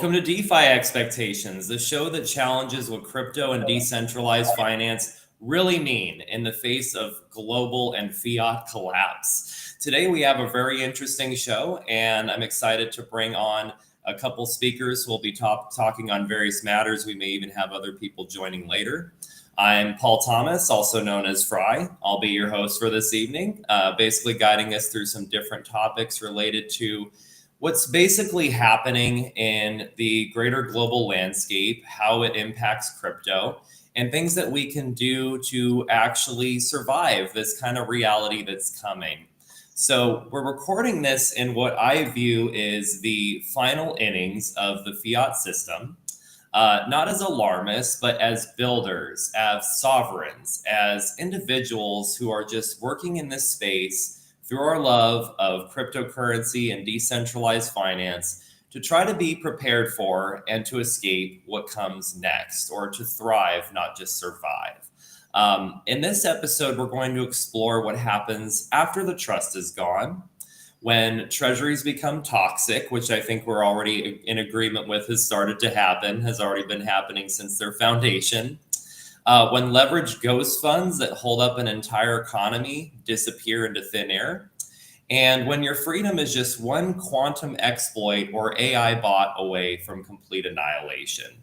Welcome to DeFi Expectations, the show that challenges what crypto and decentralized finance really mean in the face of global and fiat collapse. Today we have a very interesting show, and I'm excited to bring on a couple speakers who will be talking on various matters. We may even have other people joining later. I'm Paul Thomas, also known as Fry. I'll be your host for this evening, basically guiding us through some different topics related to what's basically happening in the greater global landscape, how it impacts crypto, and things that we can do to actually survive this kind of reality that's coming. So we're recording this in what I view is the final innings of the fiat system, not as alarmists, but as builders, as sovereigns, as individuals who are just working in this space through our love of cryptocurrency and decentralized finance to try to be prepared for and to escape what comes next, or to thrive, not just survive. In this episode, we're going to explore what happens after the trust is gone, when treasuries become toxic, which I think we're already in agreement with has started to happen, has already been happening since their foundation. When leveraged ghost funds that hold up an entire economy disappear into thin air, and when your freedom is just one quantum exploit or AI bot away from complete annihilation.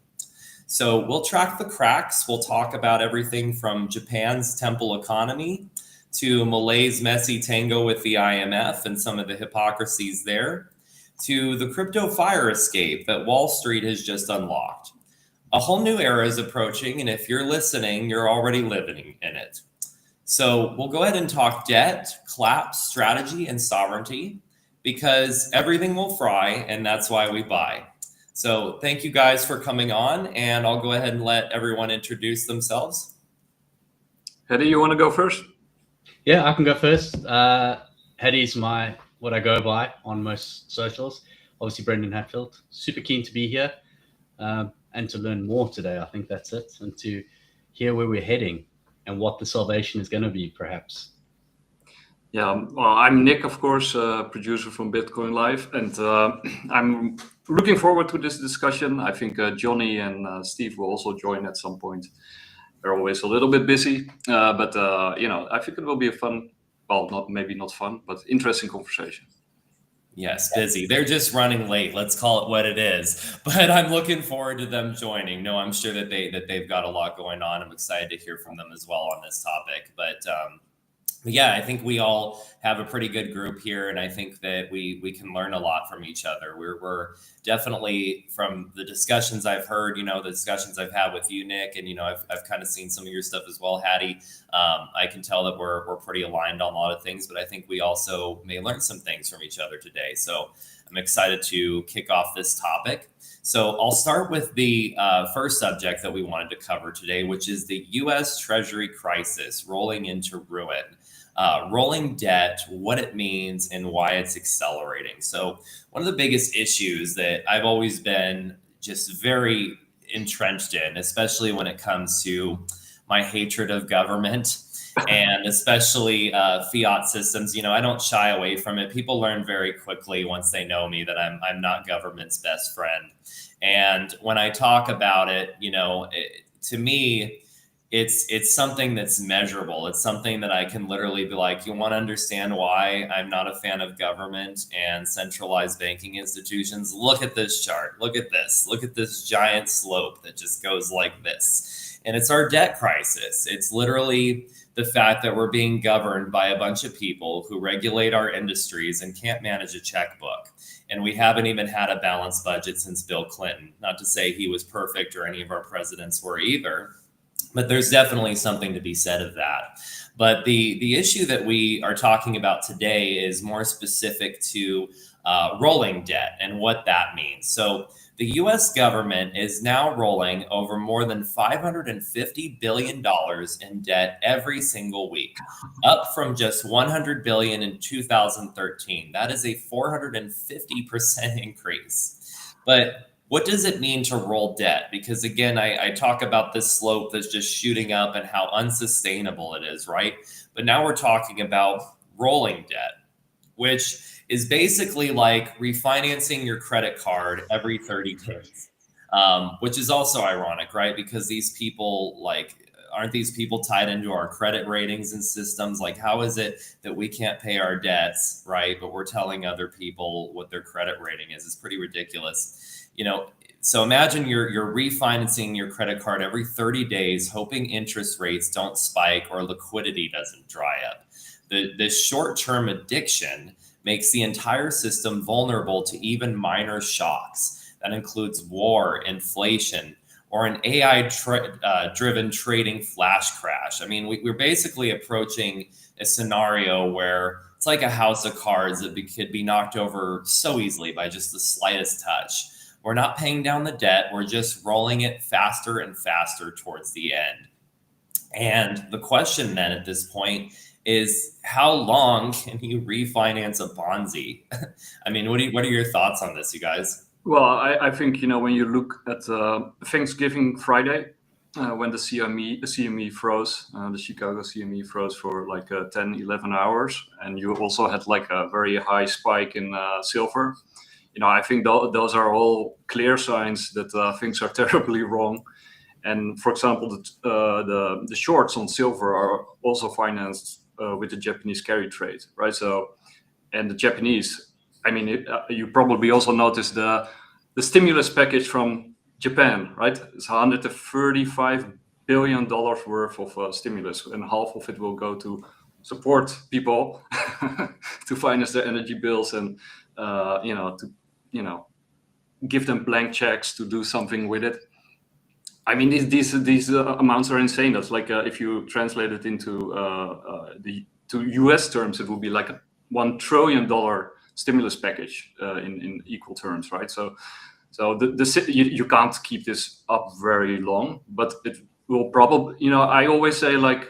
So we'll track the cracks. We'll talk about everything from Japan's temple economy to Milei's messy tango with the IMF and some of the hypocrisies there, to the crypto fire escape that Wall Street has just unlocked. A whole new era is approaching, and if you're listening, you're already living in it. So we'll go ahead and talk debt, collapse, strategy, and sovereignty, because everything will fry, and that's why we buy. So thank you guys for coming on, and I'll go ahead and let everyone introduce themselves. Haddy, you want to go first? Yeah, I can go first. Haddy's what I go by on most socials. Obviously, Brendan Hatfield. Super keen to be here. And to learn more today. I think that's it. And to hear where we're heading and what the salvation is going to be, perhaps. Yeah, well, I'm Nick, of course, producer from Bitcoin Live. And I'm looking forward to this discussion. I think Johnny and Steve will also join at some point. They're always a little bit busy. But I think it will be a fun, well, maybe not fun, but interesting conversation. Yes, busy. They're just running late. Let's call it what it is. But I'm looking forward to them joining. No, I'm sure that they've got a lot going on. I'm excited to hear from them as well on this topic. But yeah, I think we all have a pretty good group here, and I think that we can learn a lot from each other. We're definitely, from the discussions I've heard, the discussions I've had with you, Nick, and I've kind of seen some of your stuff as well, Haddy. I can tell that we're pretty aligned on a lot of things, but I think we also may learn some things from each other today. So I'm excited to kick off this topic. So I'll start with the first subject that we wanted to cover today, which is the U.S. Treasury crisis rolling into ruin. Rolling debt, what it means, and why it's accelerating. So one of the biggest issues that I've always been just very entrenched in, especially when it comes to my hatred of government and especially fiat systems, I don't shy away from it. People learn very quickly once they know me that I'm not government's best friend. And when I talk about it, to me, it's something that's measurable. It's something that I can literally be like, you want to understand why I'm not a fan of government and centralized banking institutions? Look at this chart. Look at this. Look at this giant slope that just goes like this. And it's our debt crisis. It's literally the fact that we're being governed by a bunch of people who regulate our industries and can't manage a checkbook. And we haven't even had a balanced budget since Bill Clinton. Not to say he was perfect or any of our presidents were either. But there's definitely something to be said of that. But the issue that we are talking about today is more specific to rolling debt and what that means. So the U.S. government is now rolling over more than $550 billion in debt every single week, up from just $100 billion in 2013. That is a 450% increase. But what does it mean to roll debt? Because again, I talk about this slope that's just shooting up and how unsustainable it is, right? But now we're talking about rolling debt, which is basically like refinancing your credit card every 30 days, which is also ironic, right? Because these people, like, aren't these people tied into our credit ratings and systems? Like, how is it that we can't pay our debts, right? But we're telling other people what their credit rating is? It's pretty ridiculous. So imagine you're refinancing your credit card every 30 days, hoping interest rates don't spike or liquidity doesn't dry up. The short-term addiction makes the entire system vulnerable to even minor shocks. That includes war, inflation, or an AI-driven trading flash crash. I mean, we're basically approaching a scenario where it's like a house of cards that could be knocked over so easily by just the slightest touch. We're not paying down the debt. We're just rolling it faster and faster towards the end. And the question then at this point is, how long can you refinance a Bonzi? I mean, what are your thoughts on this, you guys? Well, I think, when you look at Thanksgiving Friday, when the CME froze, the Chicago CME froze for like 10, 11 hours, and you also had like a very high spike in silver. I think those are all clear signs that things are terribly wrong. And for example, the shorts on silver are also financed with the Japanese carry trade, right? So, and the Japanese, I mean, you probably also noticed the stimulus package from Japan, right? It's $135 billion worth of stimulus, and half of it will go to support people to finance their energy bills and give them blank checks to do something with it. I mean, these amounts are insane. That's like if you translate it into to US terms, it would be like a $1 trillion stimulus package in equal terms, right? So you can't keep this up very long, but it will probably. I always say like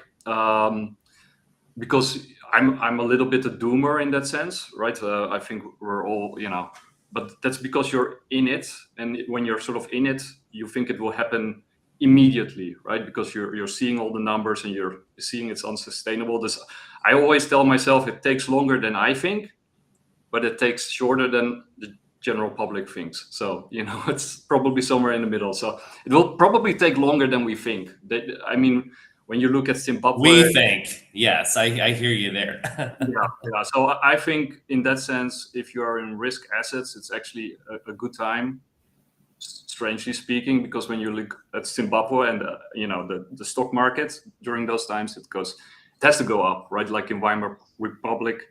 because I'm a little bit a doomer in that sense, right? I think we're all, but that's because you're in it, and when you're sort of in it, you think it will happen immediately, right? Because you're seeing all the numbers and you're seeing it's unsustainable. I always tell myself it takes longer than I think, but it takes shorter than the general public thinks. So, it's probably somewhere in the middle. So it will probably take longer than we think. I mean, when you look at Zimbabwe, we think, yes, I hear you there. yeah. So I think in that sense, if you are in risk assets, it's actually a good time, strangely speaking, because when you look at Zimbabwe and the stock market during those times, it has to go up, right? Like in Weimar Republic,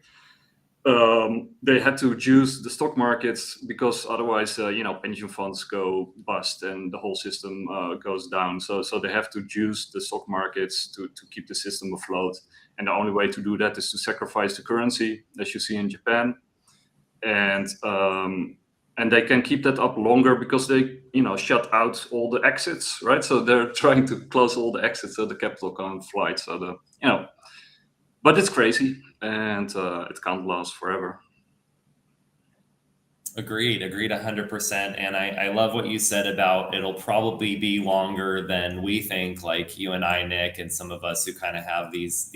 they had to juice the stock markets because otherwise, pension funds go bust and the whole system goes down. So they have to juice the stock markets to keep the system afloat. And the only way to do that is to sacrifice the currency, as you see in Japan. And they can keep that up longer because they, shut out all the exits, right? So they're trying to close all the exits so the capital can't fly. So but it's crazy, and it can't last forever. Agreed 100%. And I love what you said about it'll probably be longer than we think, like you and I, Nick, and some of us who kind of have this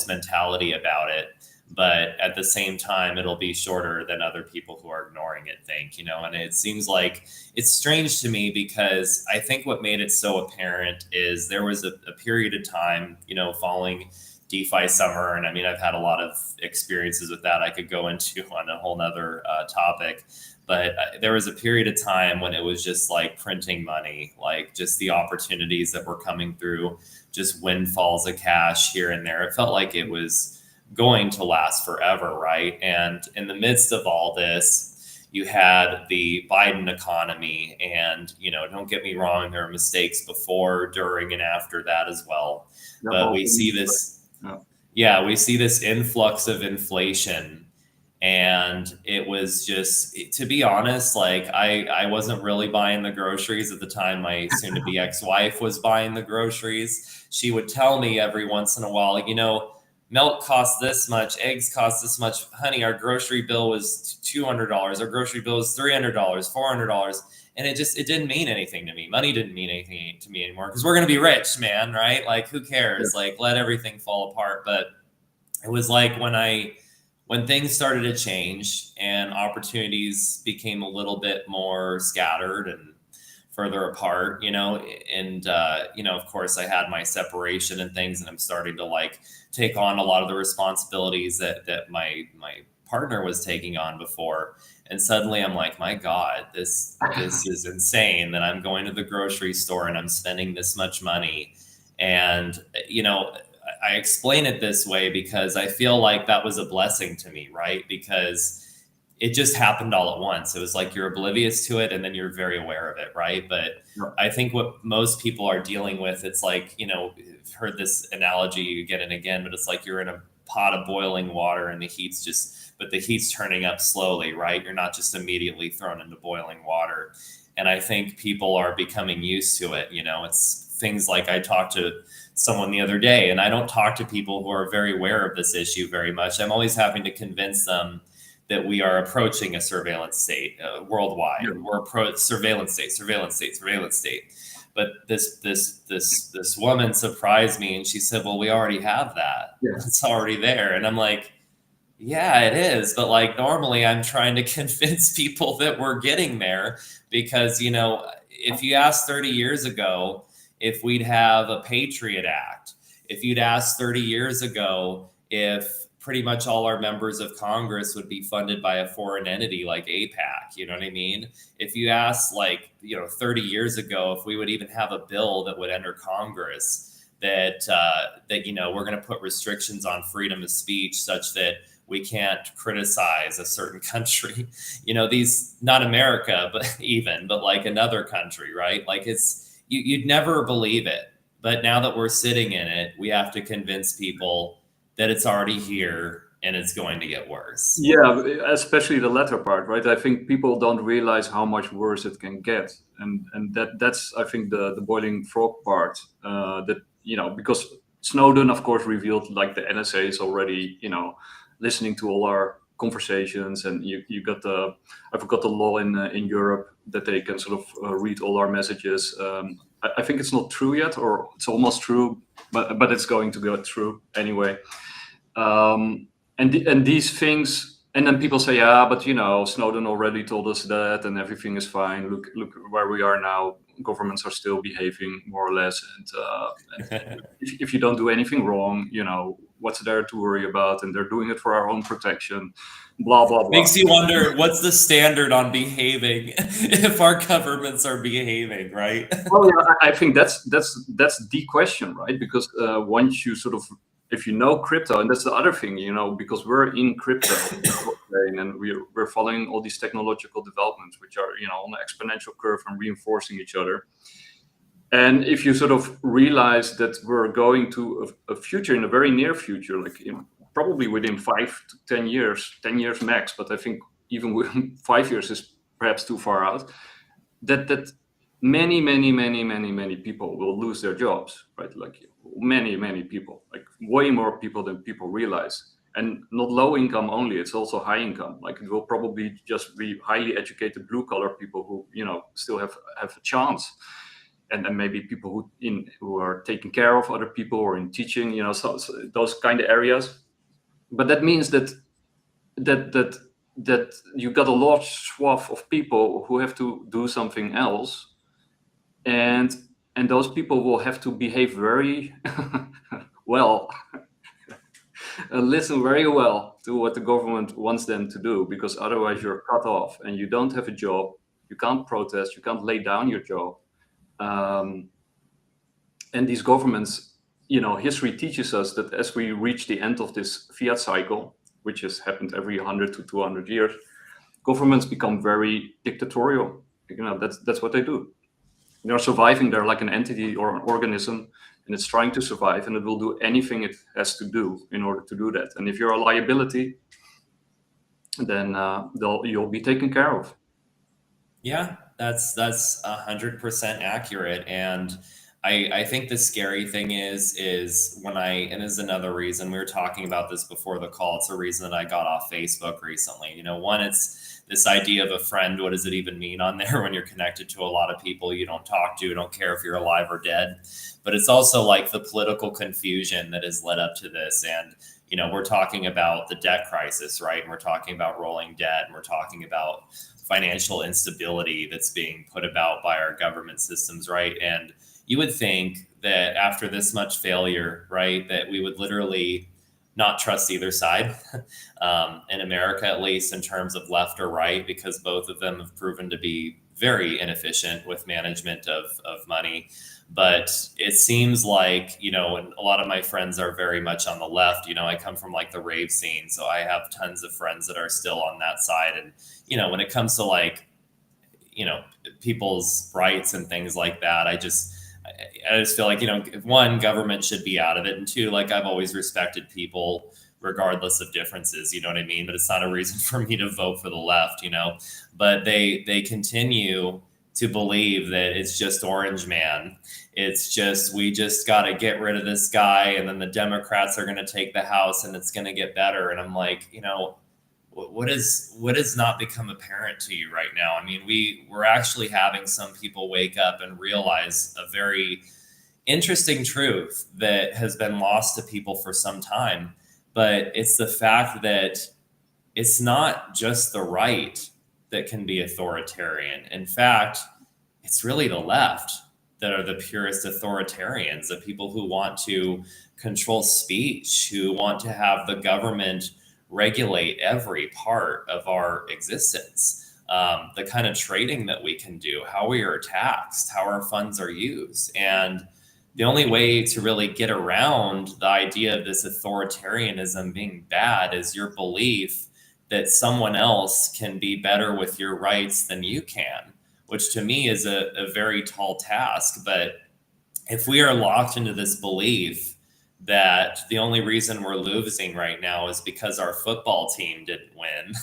mentality about it. But at the same time, it'll be shorter than other people who are ignoring it think, and it seems like it's strange to me because I think what made it so apparent is there was a period of time, following DeFi summer. And I mean, I've had a lot of experiences with that I could go into on a whole nother topic. But there was a period of time when it was just like printing money, like just the opportunities that were coming through, just windfalls of cash here and there. It felt like it was going to last forever, right? And in the midst of all this, you had the Biden economy, and don't get me wrong, there are mistakes before, during, and after that as well. But we see this. Yeah, we see this influx of inflation, and it was just, to be honest, like I wasn't really buying the groceries at the time. My soon-to-be ex-wife was buying the groceries. She would tell me every once in a while, milk costs this much, eggs cost this much. Honey, our grocery bill was $200. Our grocery bill was $300, $400. And it didn't mean anything to me. Money didn't mean anything to me anymore because we're going to be rich, man, right? Like, who cares? Like, let everything fall apart. But it was like when I when things started to change and opportunities became a little bit more scattered and further apart, and of course I had my separation and things, and I'm starting to like take on a lot of the responsibilities that my partner was taking on before. And suddenly I'm like, my God, this is insane that I'm going to the grocery store and I'm spending this much money. And, I explain it this way because I feel like that was a blessing to me, right? Because it just happened all at once. It was like you're oblivious to it and then you're very aware of it, right? But I think what most people are dealing with, it's like, I've heard this analogy again and again, but it's like you're in a pot of boiling water and the heat's turning up slowly, right? You're not just immediately thrown into boiling water. And I think people are becoming used to it. It's things like I talked to someone the other day, and I don't talk to people who are very aware of this issue very much. I'm always having to convince them that we are approaching a surveillance state worldwide. Yeah. We're surveillance state. But this woman surprised me, and she said, "Well, we already have that. Yeah. It's already there." And I'm like, "Yeah, it is." But like normally, I'm trying to convince people that we're getting there because if you asked 30 years ago if we'd have a Patriot Act, if you'd asked 30 years ago if pretty much all our members of Congress would be funded by a foreign entity like APAC, you know what I mean? If you asked 30 years ago if we would even have a bill that would enter Congress that we're going to put restrictions on freedom of speech such that we can't criticize a certain country, not America, but like another country, right? Like you'd never believe it. But now that we're sitting in it, we have to convince people that it's already here and it's going to get worse. Yeah, especially the latter part, right? I think people don't realize how much worse it can get. And that's, I think, the boiling frog part, because Snowden, of course, revealed like the NSA is already, listening to all our conversations, and you got I forgot the law in Europe that they can sort of read all our messages. I think it's not true yet, or it's almost true, but it's going to go through anyway. And these things, and then people say, yeah, but Snowden already told us that, and everything is fine. Look where we are now. Governments are still behaving more or less, and if you don't do anything wrong, what's there to worry about? And they're doing it for our own protection. Blah blah blah. Makes you wonder what's the standard on behaving if our governments are behaving, right? Well, yeah, I think that's the question, right? Because once you sort of, if you know crypto, and that's the other thing, because we're in crypto and we're following all these technological developments, which are on an exponential curve and reinforcing each other. And if you sort of realize that we're going to a future, in a very near future, like probably within 5 to 10 years, 10 years max, but I think even within 5 years is perhaps too far out, that many people will lose their jobs, right? Like many people, like way more people than people realize. And not low income only, it's also high income. Like it will probably just be highly educated blue collar people who, still have a chance. And then maybe people who are taking care of other people or in teaching, so those kind of areas. But that means that you got a large swath of people who have to do something else, and those people will have to behave very well, listen very well to what the government wants them to do, because otherwise you're cut off and you don't have a job, you can't protest, you can't lay down your job. And these governments, history teaches us that as we reach the end of this fiat cycle, which has happened every 100 to 200 years, governments become very dictatorial. That's what they do. They're surviving. They're like an entity or an organism, and it's trying to survive, and it will do anything it has to do in order to do that. And if you're a liability, then you'll be taken care of. Yeah, that's 100% accurate. And I think the scary thing is when and this is another reason we were talking about this before the call. It's a reason that I got off Facebook recently. You know, one, it's this idea of a friend. What does it even mean on there when you're connected to a lot of people you don't talk to, don't care if you're alive or dead? But it's also like the political confusion that has led up to this. And, you know, we're talking about the debt crisis, right? And we're talking about rolling debt, and we're talking about financial instability that's being put about by our government systems, right? And you would think that after this much failure, right, that we would literally not trust either side, in America, at least in terms of left or right, because both of them have proven to be very inefficient with management of money. But it seems like, you know, and a lot of my friends are very much on the left. You know, I come from like the rave scene, so I have tons of friends that are still on that side. And, you know, when it comes to like, you know, people's rights and things like that, I just feel like, you know, one, government should be out of it. And two, like, I've always respected people regardless of differences, you know what I mean? But it's not a reason for me to vote for the left, you know, but they continue to believe that it's just Orange Man. It's just, we just got to get rid of this guy, and then the Democrats are going to take the House and it's going to get better. And I'm like, you know, what has not become apparent to you right now? I mean, we're actually having some people wake up and realize a very interesting truth that has been lost to people for some time. But it's the fact that it's not just the right that can be authoritarian. In fact, it's really the left that are the purest authoritarians, the people who want to control speech, who want to have the government regulate every part of our existence, the kind of trading that we can do, how we are taxed, how our funds are used. And the only way to really get around the idea of this authoritarianism being bad is your belief that someone else can be better with your rights than you can, which to me is a very tall task. But if we are locked into this belief that the only reason we're losing right now is because our football team didn't win,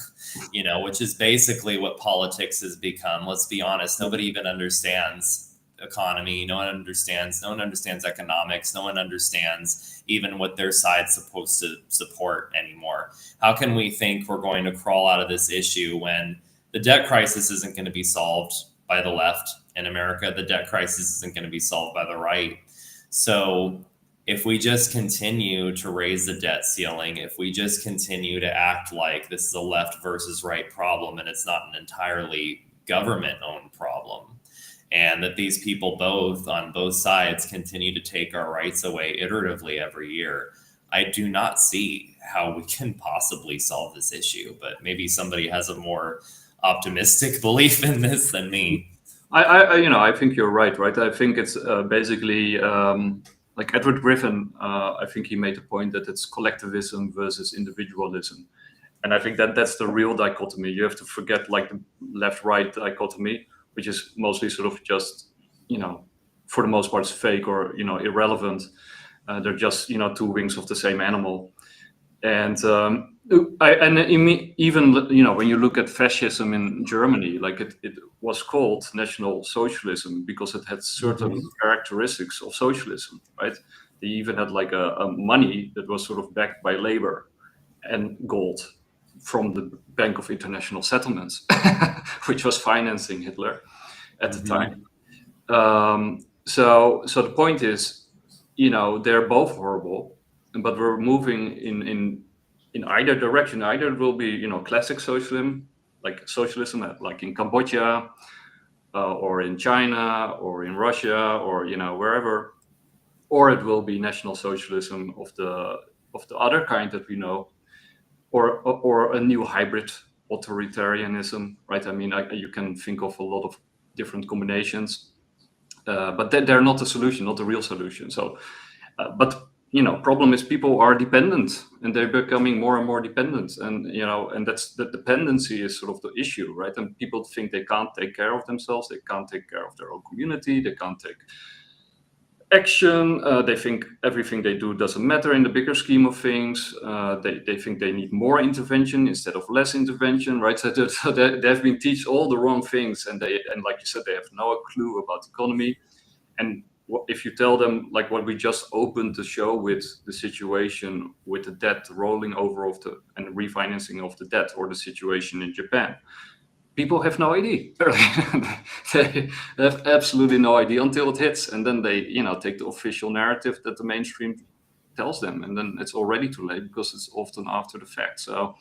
you know, which is basically what politics has become. Let's be honest. Nobody even understands economy. No one understands economics. No one understands even what their side's supposed to support anymore. How can we think we're going to crawl out of this issue when the debt crisis isn't going to be solved by the left in America? The debt crisis isn't going to be solved by the right. So if we just continue to raise the debt ceiling, if we just continue to act like this is a left versus right problem and it's not an entirely government-owned problem, and that these people on both sides continue to take our rights away iteratively every year, I do not see how we can possibly solve this issue. But maybe somebody has a more optimistic belief in this than me. I think you're right. I think it's basically like Edward Griffin. I think he made the point that it's collectivism versus individualism, and I think that's the real dichotomy. You have to forget like the left-right dichotomy, which is mostly sort of just, you know, for the most part, it's fake or, you know, irrelevant. They're just, you know, two wings of the same animal. And even, you know, when you look at fascism in Germany, like it was called National Socialism because it had certain characteristics of socialism, right? They even had like a money that was sort of backed by labor and gold from the Bank of International Settlements, which was financing Hitler at the time. So the point is, you know, they're both horrible, but we're moving in either direction. Either it will be, you know, classic socialism, like in Cambodia, or in China, or in Russia, or, you know, wherever, or it will be National Socialism of the other kind that we know, or a new hybrid authoritarianism, right? I mean, you can think of a lot of different combinations, but they're not the solution, not the real solution. So, but, you know, problem is people are dependent and they're becoming more and more dependent. And, you know, and that's the dependency is sort of the issue, right? And people think they can't take care of themselves. They can't take care of their own community. They can't take action. They think everything they do doesn't matter in the bigger scheme of things. They think they need more intervention instead of less intervention, right? So they have been taught all the wrong things, and like you said, they have no clue about economy. And if you tell them like what we just opened the show with, the situation with the debt rolling over and refinancing of the debt, or the situation in Japan, people have no idea. They have absolutely no idea until it hits, and then they take the official narrative that the mainstream tells them, and then it's already too late because it's often after the fact. So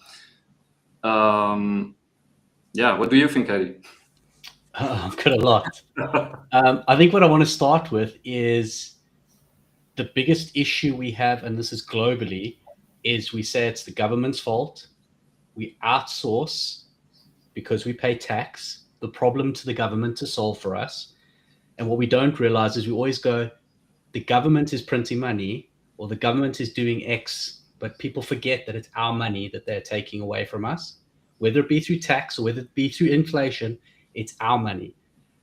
what do you think, Haddy? I've got a lot. I think what I want to start with is the biggest issue we have, and this is globally, is we say it's the government's fault. We outsource because we pay tax the problem to the government to solve for us. And what we don't realize is we always go, the government is printing money, or the government is doing X, but people forget that it's our money that they're taking away from us, whether it be through tax or whether it be through inflation. It's our money.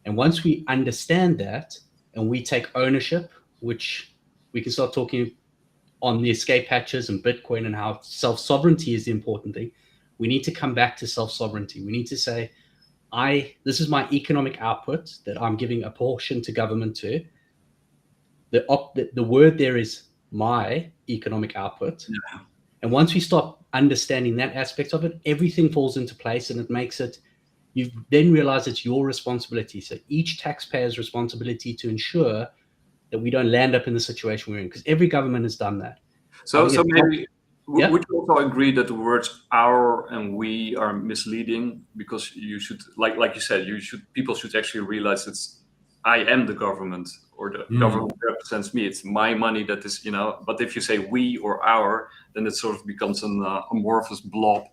And once we understand that and we take ownership, which we can start talking on the escape hatches and Bitcoin and how self-sovereignty is the important thing, we need to come back to self-sovereignty. We need to say, this is my economic output that I'm giving a portion to government to. The word there is my economic output. Yeah. And once we start understanding that aspect of it, everything falls into place, and it makes it, you then realize it's your responsibility. So each taxpayer's responsibility to ensure that we don't land up in the situation we're in, because every government has done that. So maybe would you also agree that the words "our" and "we" are misleading, because you should, like you said, people should actually realize it's I am the government, or the government represents me. It's my money that is, But if you say "we" or "our," then it sort of becomes an amorphous blob.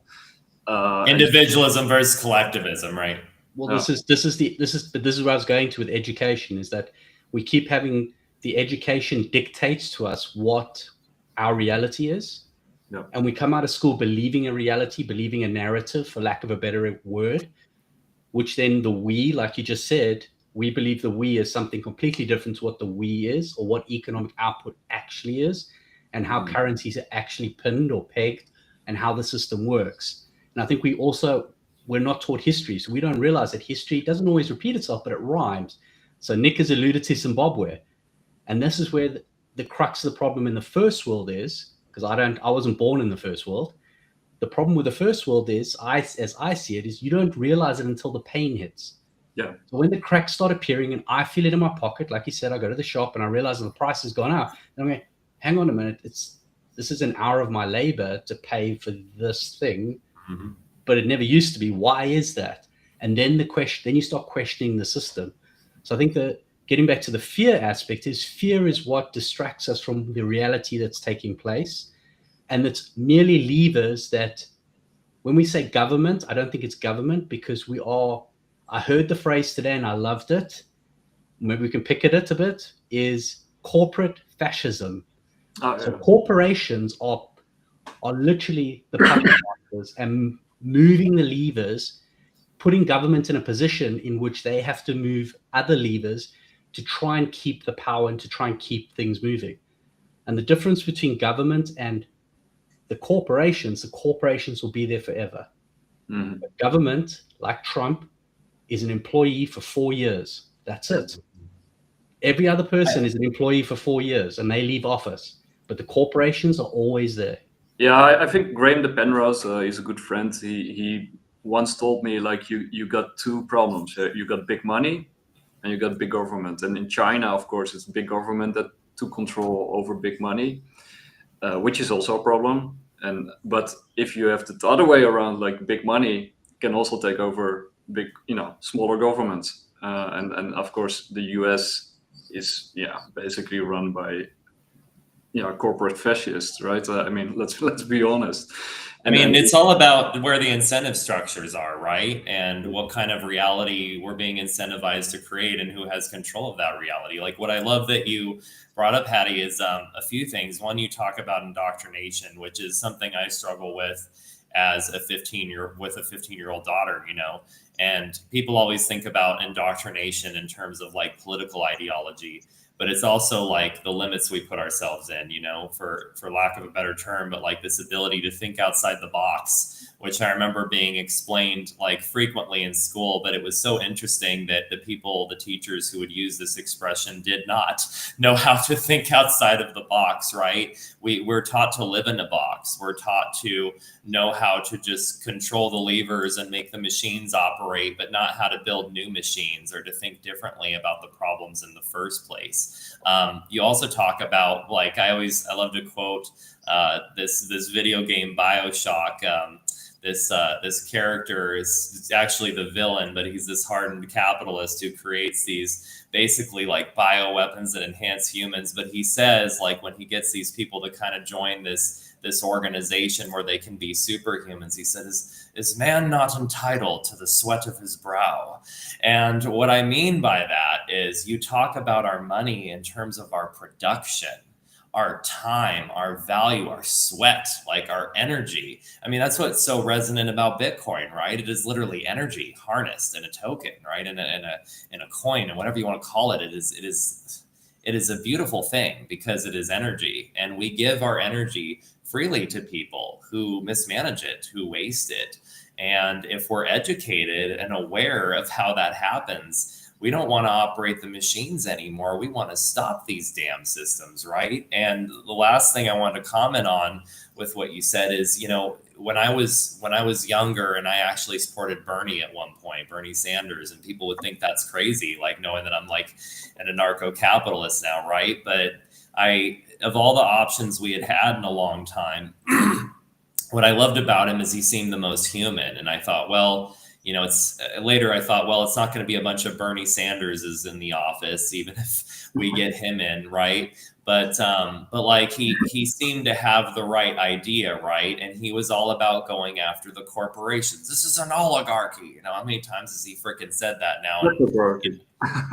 Individualism versus collectivism, right? Well, this is where I was going to with education, is that we keep having the education dictates to us what our reality is. Yeah. And we come out of school believing a reality, believing a narrative, for lack of a better word, which then the we, like you just said, we believe the we is something completely different to what the we is, or what economic output actually is, and how currencies are actually pinned or pegged, and how the system works. And I think we're not taught history, so we don't realize that history doesn't always repeat itself, but it rhymes. So Nick has alluded to Zimbabwe, and this is where the crux of the problem in the first world is, because I wasn't born in the first world. The problem with the first world is, as I see it, is you don't realize it until the pain hits. Yeah. So when the cracks start appearing and I feel it in my pocket, like you said, I go to the shop and I realize the price has gone up, and I'm going, hang on a minute, this is an hour of my labor to pay for this thing. Mm-hmm. But it never used to be. Why is that? And then then you start questioning the system. So I think that getting back to the fear aspect is what distracts us from the reality that's taking place. And it's merely levers that, when we say government, I don't think it's government, because I heard the phrase today and I loved it. Maybe we can pick at it a bit, is corporate fascism. So corporations are literally the puppet masters and moving the levers, putting government in a position in which they have to move other levers to try and keep the power and to try and keep things moving. And the difference between government and the corporations will be there forever. Mm-hmm. The government, like Trump, is an employee for 4 years. That's it. Every other person is an employee for 4 years and they leave office, but the corporations are always there. Yeah, I think Graham de Penrose is a good friend. He once told me, like, you got two problems. You got big money and you got big government. And in China, of course, it's big government that took control over big money, which is also a problem. But if you have the other way around, like big money can also take over big, smaller governments. And of course, the US is basically run by corporate fascists, right? I mean, let's be honest. It's all about where the incentive structures are, right? And what kind of reality we're being incentivized to create, and who has control of that reality. Like, what I love that you brought up, Haddy, is a few things. One, you talk about indoctrination, which is something I struggle with as a 15-year-old daughter, and people always think about indoctrination in terms of like political ideology. but it's also like the limits we put ourselves in, for lack of a better term, but like this ability to think outside the box, which I remember being explained like frequently in school. But it was so interesting that the teachers who would use this expression did not know how to think outside of the box, right? We're taught to live in a box. We're taught to know how to just control the levers and make the machines operate, but not how to build new machines or to think differently about the problems in the first place. You also talk about, like, I love to quote this video game BioShock. This character is actually the villain, but he's this hardened capitalist who creates these basically like bioweapons that enhance humans. But he says, like, when he gets these people to kind of join this organization where they can be superhumans, he said, is man not entitled to the sweat of his brow? And what I mean by that is, you talk about our money in terms of our production, our time, our value, our sweat, like our energy. I mean, that's what's so resonant about Bitcoin, right? It is literally energy harnessed in a token, right? In a coin, and whatever you want to call it. It is a beautiful thing because it is energy, and we give our energy freely to people who mismanage it, who waste it. And if we're educated and aware of how that happens, we don't want to operate the machines anymore. We want to stop these damn systems, right? And the last thing I wanted to comment on with what you said is, when I was younger, and I actually supported Bernie at one point, Bernie Sanders, and people would think that's crazy, like knowing that I'm like an anarcho-capitalist now, right? But of all the options we had in a long time, what I loved about him is he seemed the most human. And I thought, well, it's not going to be a bunch of Bernie Sanderses in the office, even if we get him in, right? But like he seemed to have the right idea, right? And he was all about going after the corporations. This is an oligarchy. How many times has he freaking said that now?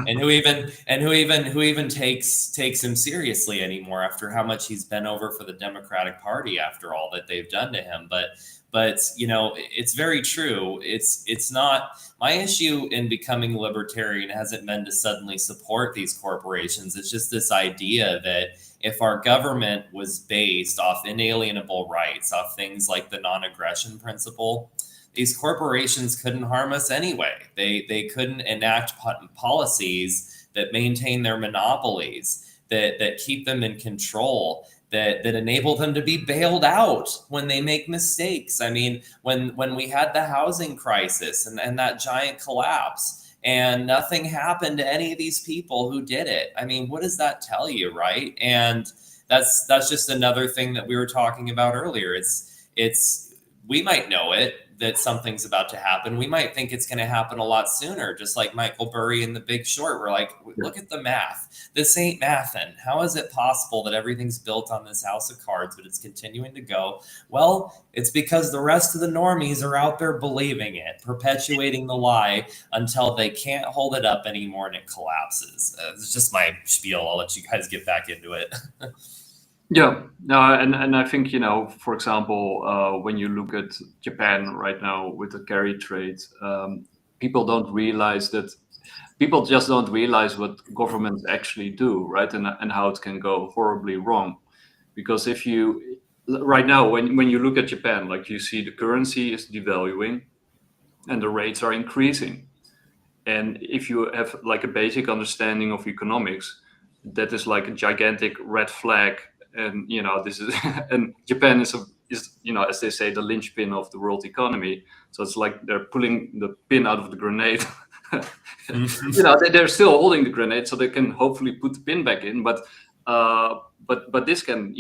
And who even takes him seriously anymore after how much he's been over for the Democratic Party after all that they've done to him? But it's very true. It's not my issue in becoming libertarian hasn't been to suddenly support these corporations. It's just this idea that if our government was based off inalienable rights, off things like the non-aggression principle, these corporations couldn't harm us anyway. They couldn't enact policies that maintain their monopolies, that keep them in control, that enable them to be bailed out when they make mistakes. I mean, when we had the housing crisis and that giant collapse, and nothing happened to any of these people who did it. I mean, what does that tell you, right? And that's just another thing that we were talking about earlier. It's we might know it, that something's about to happen. We might think it's going to happen a lot sooner, just like Michael Burry in The Big Short. We're like, look at the math. This ain't mathin'. How is it possible that everything's built on this house of cards, but it's continuing to go? Well, it's because the rest of the normies are out there believing it, perpetuating the lie until they can't hold it up anymore and it collapses. It's just my spiel. I'll let you guys get back into it. Yeah, no, and I think, for example, when you look at Japan right now with the carry trade, people just don't realize what governments actually do, right? And how it can go horribly wrong. Because right now, when you look at Japan, like, you see the currency is devaluing and the rates are increasing. And if you have like a basic understanding of economics, that is like a gigantic red flag. And this is and Japan is as they say, the linchpin of the world economy. So it's like they're pulling the pin out of the grenade. They're still holding the grenade, so they can hopefully put the pin back in. But this can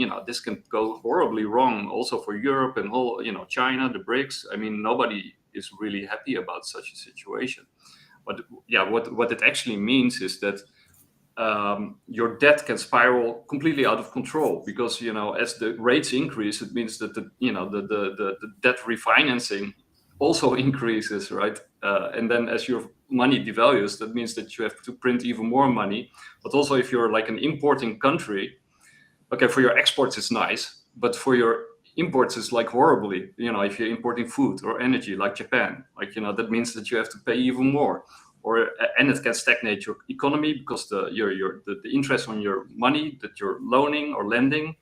go horribly wrong also for Europe and whole China, the BRICS. I mean, nobody is really happy about such a situation. But what it actually means is that your debt can spiral completely out of control, because as the rates increase, it means that the debt refinancing also increases, right? And then as your money devalues, that means that you have to print even more money. But also, if you're like an importing country, okay, for your exports it's nice, but for your imports it's like horribly. If you're importing food or energy, like Japan, that means that you have to pay even more. and it can stagnate your economy because the interest on your money that you're loaning or lending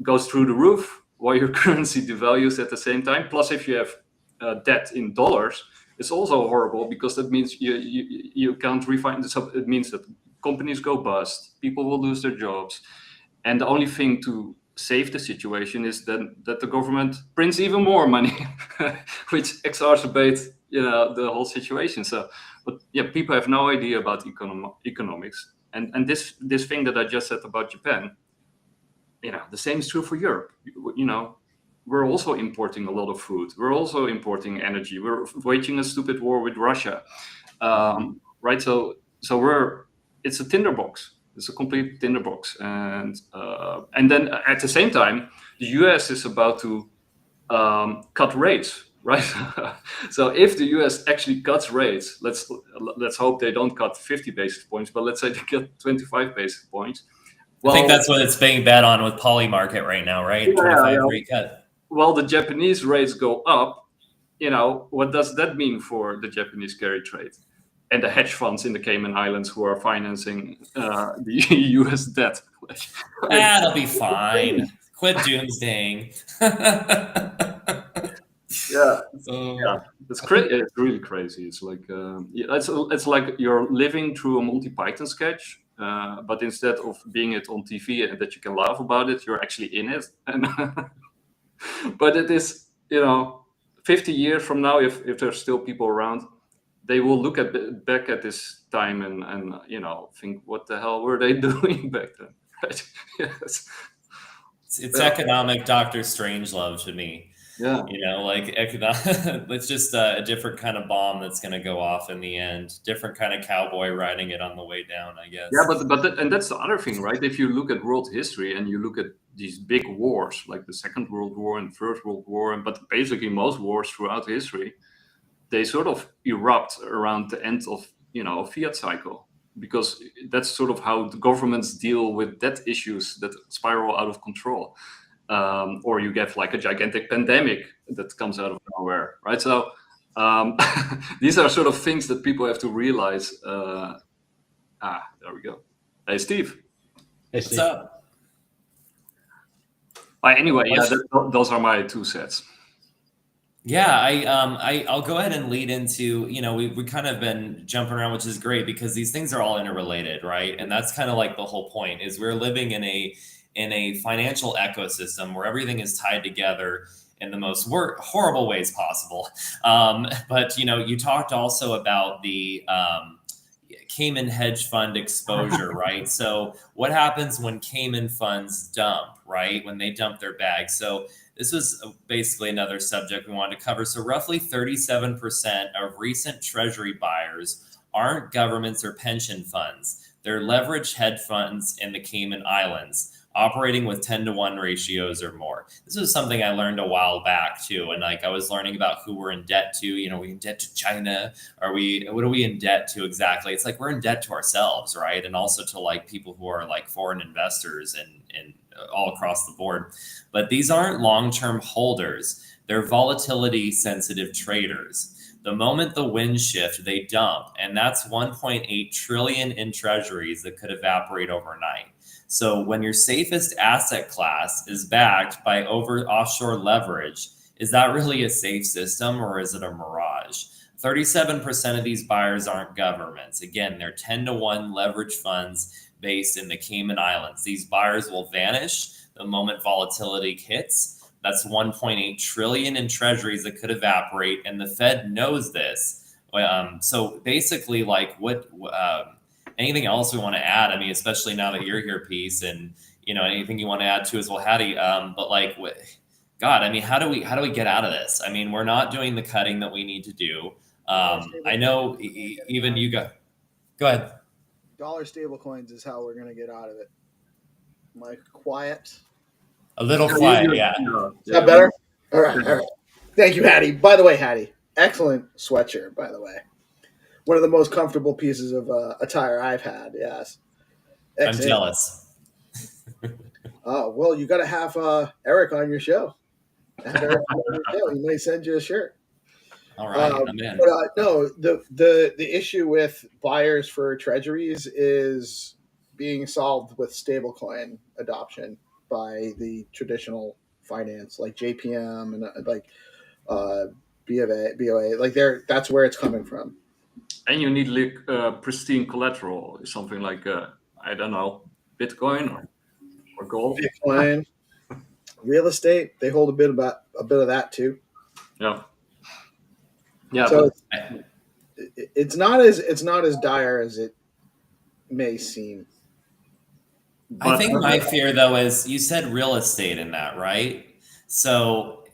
goes through the roof while your currency devalues at the same time. Plus, if you have debt in dollars, it's also horrible because that means you can't refinance. So it means that companies go bust, people will lose their jobs, and the only thing to save the situation is then that the government prints even more money, which exacerbates the whole situation. So, but yeah, people have no idea about economics, and this thing that I just said about Japan, the same is true for Europe. We're also importing a lot of food. We're also importing energy. We're waging a stupid war with Russia, right? So it's a tinderbox. It's a complete tinderbox, and then at the same time, the U.S. is about to cut rates, right? So if the U.S. actually cuts rates, let's hope they don't cut 50 basis points, but let's say they cut 25 basis points. Well, I think that's what it's being bet on with poly market right now, right? 25 rate cut. Well, the Japanese rates go up. What does that mean for the Japanese carry trade and the hedge funds in the Cayman Islands who are financing the U.S. debt? That'll be fine. Quit doomsdaying. Yeah, it's really crazy. It's like it's like you're living through a Monty Python sketch, but instead of being it on TV and that you can laugh about it, you're actually in it. And but it is, 50 years from now, if there's still people around, they will look back at this time and think, what the hell were they doing back then? Right? Yes. It's economic Dr. Strangelove to me. Yeah. It's just a different kind of bomb that's going to go off in the end. Different kind of cowboy riding it on the way down, I guess. Yeah, and that's the other thing, right? If you look at world history and you look at these big wars, like the Second World War and First World War, but basically most wars throughout history, they sort of erupt around the end of, a fiat cycle, because that's sort of how the governments deal with debt issues that spiral out of control. Or you get like a gigantic pandemic that comes out of nowhere, right? So these are sort of things that people have to realize. There we go. Hey, Steve. Hey, Steve. What's up? Anyway, those are my two sets. Yeah, I'll go ahead and lead into, we kind of been jumping around, which is great because these things are all interrelated, right? And that's kind of like the whole point is we're living in a financial ecosystem where everything is tied together in the most horrible ways possible. But, you talked also about the Cayman hedge fund exposure, right? So what happens when Cayman funds dump, right? When they dump their bags. So this was basically another subject we wanted to cover. So roughly 37% of recent Treasury buyers aren't governments or pension funds. They're leveraged hedge funds in the Cayman Islands, operating with 10-to-1 ratios or more. This was something I learned a while back too. And I was learning about who we're in debt to. We in debt to China? What are we in debt to exactly? It's like we're in debt to ourselves, right? And also to people who are foreign investors and all across the board. But these aren't long-term holders. They're volatility sensitive traders. The moment the winds shift, they dump. And that's 1.8 trillion in treasuries that could evaporate overnight. So when your safest asset class is backed by offshore leverage, is that really a safe system or is it a mirage? 37% of these buyers aren't governments. Again, they're 10-to-1 leverage funds based in the Cayman Islands. These buyers will vanish the moment volatility hits. That's 1.8 trillion in treasuries that could evaporate, and the Fed knows this. So basically, anything else we want to add? I mean, especially now that you're here, Peace, and anything you want to add to as well, Haddy. God, I mean, how do we get out of this? I mean, we're not doing the cutting that we need to do. I know even you go ahead. Dollar stable coins is how we're going to get out of it. Am I quiet? A little quiet, yeah. Is that better? All right. Thank you, Haddy. By the way, Haddy, excellent sweatshirt, by the way. One of the most comfortable pieces of attire I've had, yes. I'm jealous. Oh, well, you got to have Eric on your show. Have Eric on your show. He may send you a shirt. All right, I'm in. But no, the issue with buyers for treasuries is being solved with stablecoin adoption by the traditional finance, like JPM and like uh, B of A, BOA. Like that's where it's coming from. And you need pristine collateral, something like I don't know, Bitcoin or gold. Bitcoin, real estate, they hold a bit of that too. Yeah. Yeah. So But it's not as dire as it may seem. I think my fear, though, is you said real estate in that, right? So,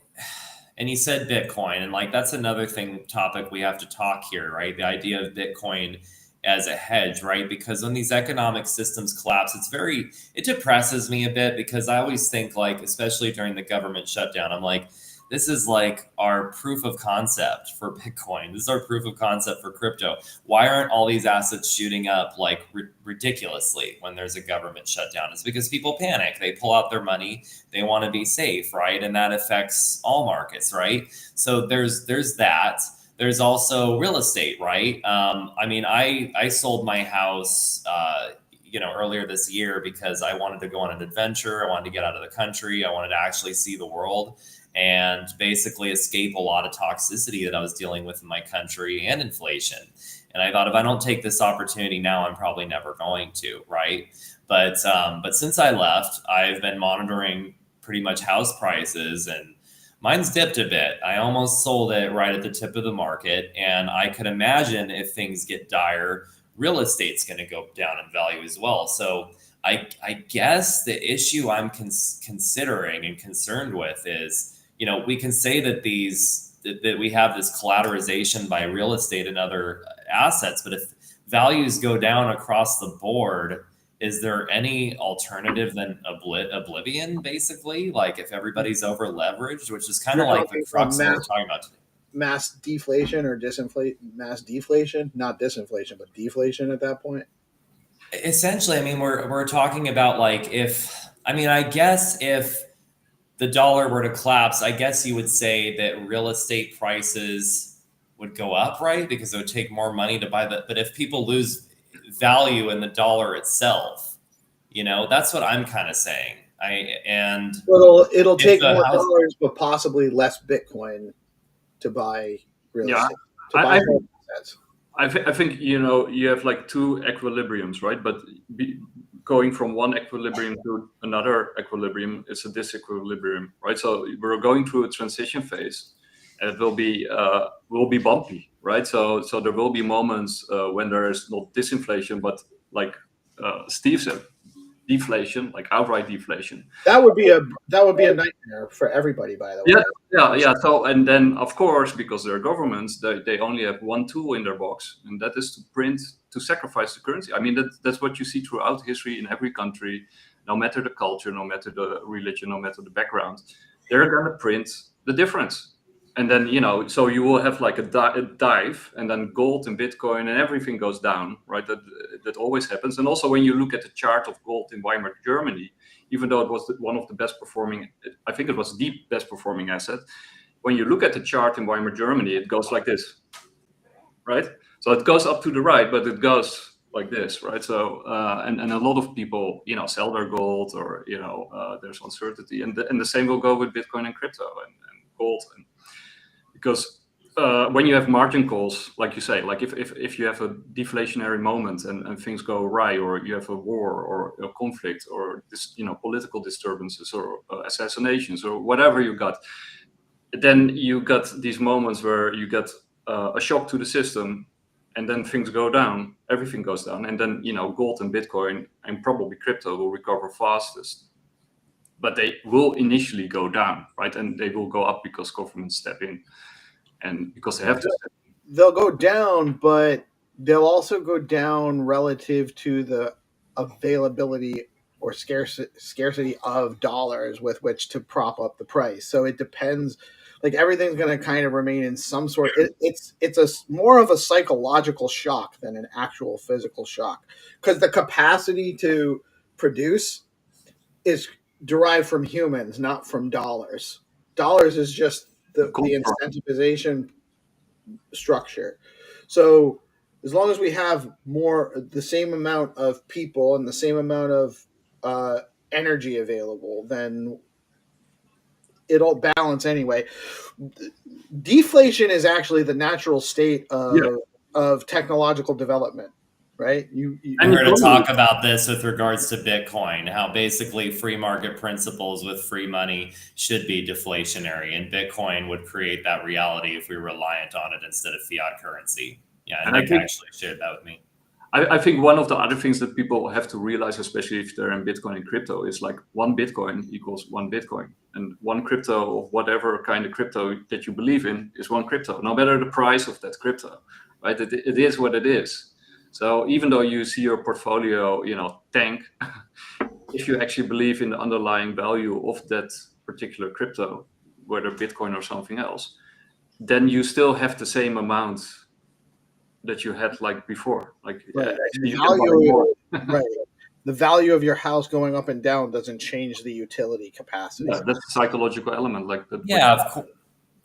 and you said Bitcoin, and like that's another topic we have to talk here, right? The idea of Bitcoin as a hedge, right? Because when these economic systems collapse, it depresses me a bit because I always think, like, especially during the government shutdown, I'm like, this is like our proof of concept for Bitcoin. This is our proof of concept for crypto. Why aren't all these assets shooting up like ridiculously when there's a government shutdown? It's because people panic. They pull out their money. They want to be safe, right? And that affects all markets, right? So there's that. There's also real estate, right? I mean, I sold my house, earlier this year because I wanted to go on an adventure. I wanted to get out of the country. I wanted to actually see the world and basically escape a lot of toxicity that I was dealing with in my country and inflation. And I thought, if I don't take this opportunity now, I'm probably never going to, right? But since I left, I've been monitoring pretty much house prices, and mine's dipped a bit. I almost sold it right at the tip of the market, and I could imagine if things get dire, real estate's going to go down in value as well. So I guess the issue I'm considering and concerned with is, we can say that that we have this collateralization by real estate and other assets, but if values go down across the board, is there any alternative than oblivion, basically? Like if everybody's over leveraged, which is kind of like the crux of what we're talking about today. Mass deflation or mass deflation, not disinflation, but deflation at that point. Essentially, I mean, we're talking about like I guess if the dollar were to collapse, I guess you would say that real estate prices would go up, right? Because it would take more money to buy that. But if people lose value in the dollar itself, that's what I'm kind of saying. It'll take more dollars, but possibly less Bitcoin to buy real estate. I think you have like two equilibriums, right? But going from one equilibrium to another equilibrium is a disequilibrium, right? So we're going through a transition phase, and it will be bumpy, right? So there will be moments when there is not disinflation, but like Steve said, deflation, like outright deflation. That would be a nightmare for everybody, by the way. Yeah. So, and then of course, because they're governments, they only have one tool in their box, and that is to sacrifice the currency. I mean, that's what you see throughout history in every country, no matter the culture, no matter the religion, no matter the background, they're gonna print the difference. And then, so you will have like a dive, and then gold and Bitcoin and everything goes down, right? That always happens. And also when you look at the chart of gold in Weimar, Germany, even though it was one of the best performing, I think it was the best performing asset. When you look at the chart in Weimar, Germany, it goes like this, right? So it goes up to the right, but it goes like this, right? So, and a lot of people, sell their gold, or, there's uncertainty. And the same will go with Bitcoin and crypto and gold. Because when you have margin calls, like you say, like if you have a deflationary moment and things go awry, or you have a war or a conflict, or political disturbances or assassinations or whatever you got, then you got these moments where you get a shock to the system, and then things go down, everything goes down, and then gold and Bitcoin and probably crypto will recover fastest. But they will initially go down, right? And they will go up because governments step in, and because they have to step in. They'll go down, but they'll also go down relative to the availability or scarcity of dollars with which to prop up the price. So it depends. Like everything's going to kind of remain in some sort. It's more of a psychological shock than an actual physical shock, because the capacity to produce is derived from humans, not from dollars. Dollars is just the incentivization structure. So as long as we have the same amount of people and the same amount of energy available, then it'll balance anyway. Deflation is actually the natural state of technological development, right? I'm here to talk about this with regards to Bitcoin, how basically free market principles with free money should be deflationary, and Bitcoin would create that reality if we were reliant on it instead of fiat currency. Yeah, and Nick actually shared that with me. I think one of the other things that people have to realize, especially if they're in Bitcoin and crypto, is like 1 Bitcoin equals 1 Bitcoin. And 1 crypto of whatever kind of crypto that you believe in is 1 crypto, no matter the price of that crypto, right? It is what it is. So even though you see your portfolio, tank, if you actually believe in the underlying value of that particular crypto, whether Bitcoin or something else, then you still have the same amount that you had like before. Like right. You can buy more. Right. The value of your house going up and down doesn't change the utility capacity. Yeah, that's a psychological element.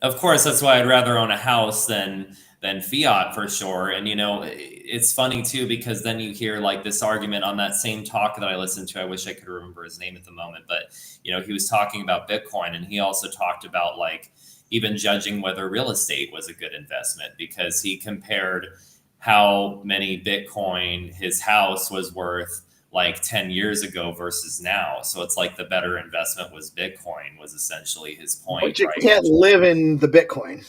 Of course, that's why I'd rather own a house than fiat for sure. And it's funny too, because then you hear like this argument on that same talk that I listened to. I wish I could remember his name at the moment, but he was talking about Bitcoin, and he also talked about like even judging whether real estate was a good investment, because he compared how many Bitcoin his house was worth like 10 years ago versus now. So it's like the better investment was Bitcoin, was essentially his point. But you can't live in the Bitcoin.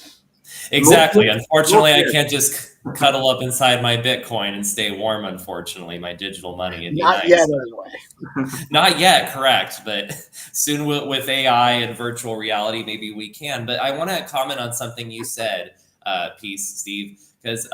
Exactly. Unfortunately, I can't just cuddle up inside my Bitcoin and stay warm, unfortunately, my digital money. Not yet, anyway. Not yet, correct. But soon with AI and virtual reality, maybe we can. But I want to comment on something you said, Steve, because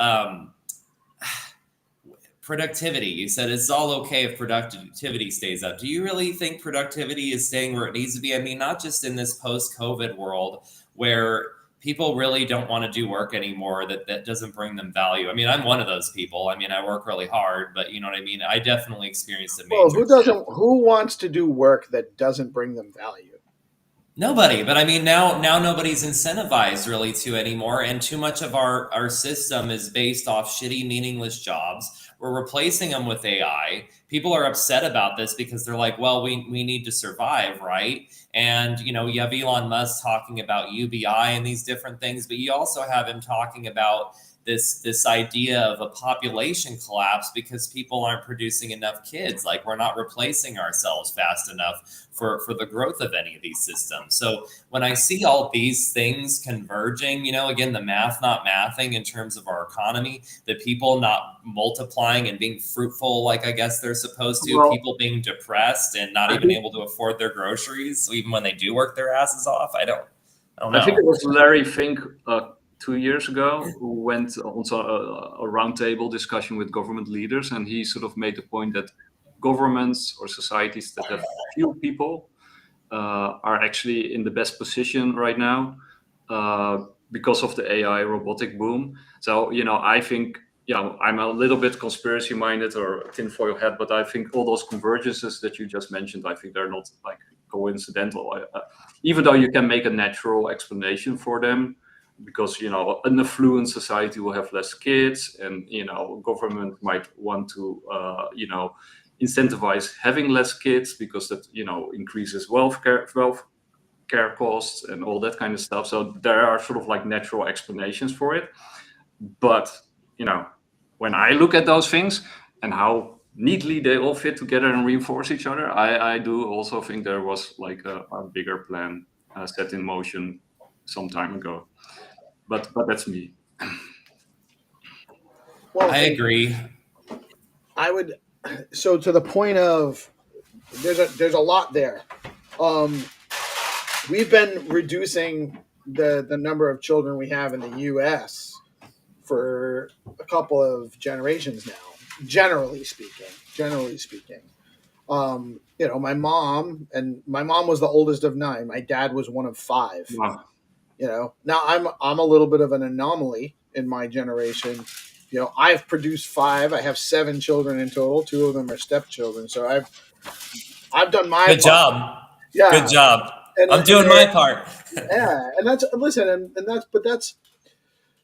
productivity, you said it's all okay if productivity stays up. Do you really think productivity is staying where it needs to be? I mean, not just in this post-COVID world where people really don't want to do work anymore that doesn't bring them value. I mean, I'm one of those people. I mean, I work really hard, but you know what I mean? I definitely experienced a major who wants to do work that doesn't bring them value? Nobody. But I mean, now nobody's incentivized really to anymore. And too much of our system is based off shitty, meaningless jobs. We're replacing them with AI. People are upset about this because they're like, well, we need to survive, right? And, you have Elon Musk talking about UBI and these different things, but you also have him talking about this idea of a population collapse because people aren't producing enough kids. Like, we're not replacing ourselves fast enough for the growth of any of these systems. So when I see all these things converging, again, the math not mathing in terms of our economy, the people not multiplying and being fruitful like I guess they're supposed to, people being depressed and not even able to afford their groceries. So even when they do work their asses off, I don't know. I think it was Larry Fink 2 years ago who went on a roundtable discussion with government leaders, and he sort of made the point that governments or societies that have few people are actually in the best position right now because of the AI robotic boom. So, I think, I'm a little bit conspiracy minded or tinfoil hat, but I think all those convergences that you just mentioned, I think they're not like coincidental. Even though you can make a natural explanation for them, because an affluent society will have less kids, and government might want to incentivize having less kids because that increases wealth care costs and all that kind of stuff. So there are sort of like natural explanations for it. But when I look at those things and how neatly they all fit together and reinforce each other, I do also think there was like a bigger plan set in motion some time ago. But that's me. Well, I agree. I would. So to the point of, there's a lot there. We've been reducing the number of children we have in the U.S. for a couple of generations now. Generally speaking. My mom was the oldest of 9. My dad was one of 5. Wow. Now I'm a little bit of an anomaly in my generation. I've produced 5. I have 7 children in total. 2 of them are stepchildren. So I've done my good part. Job. Yeah, good job. I'm doing my part. Yeah, and that's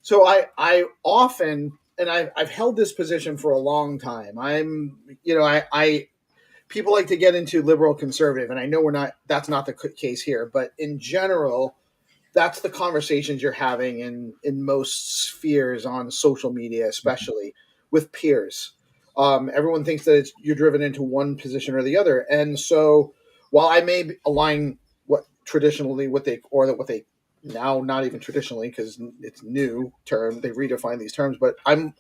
So I often, and I've held this position for a long time. I people like to get into liberal conservative, and I know that's not the case here, but in general, that's the conversations you're having in most spheres on social media, especially with peers. Everyone thinks that you're driven into one position or the other, and so while I may align what traditionally what they now, not even traditionally because it's new term, they redefine these terms, but I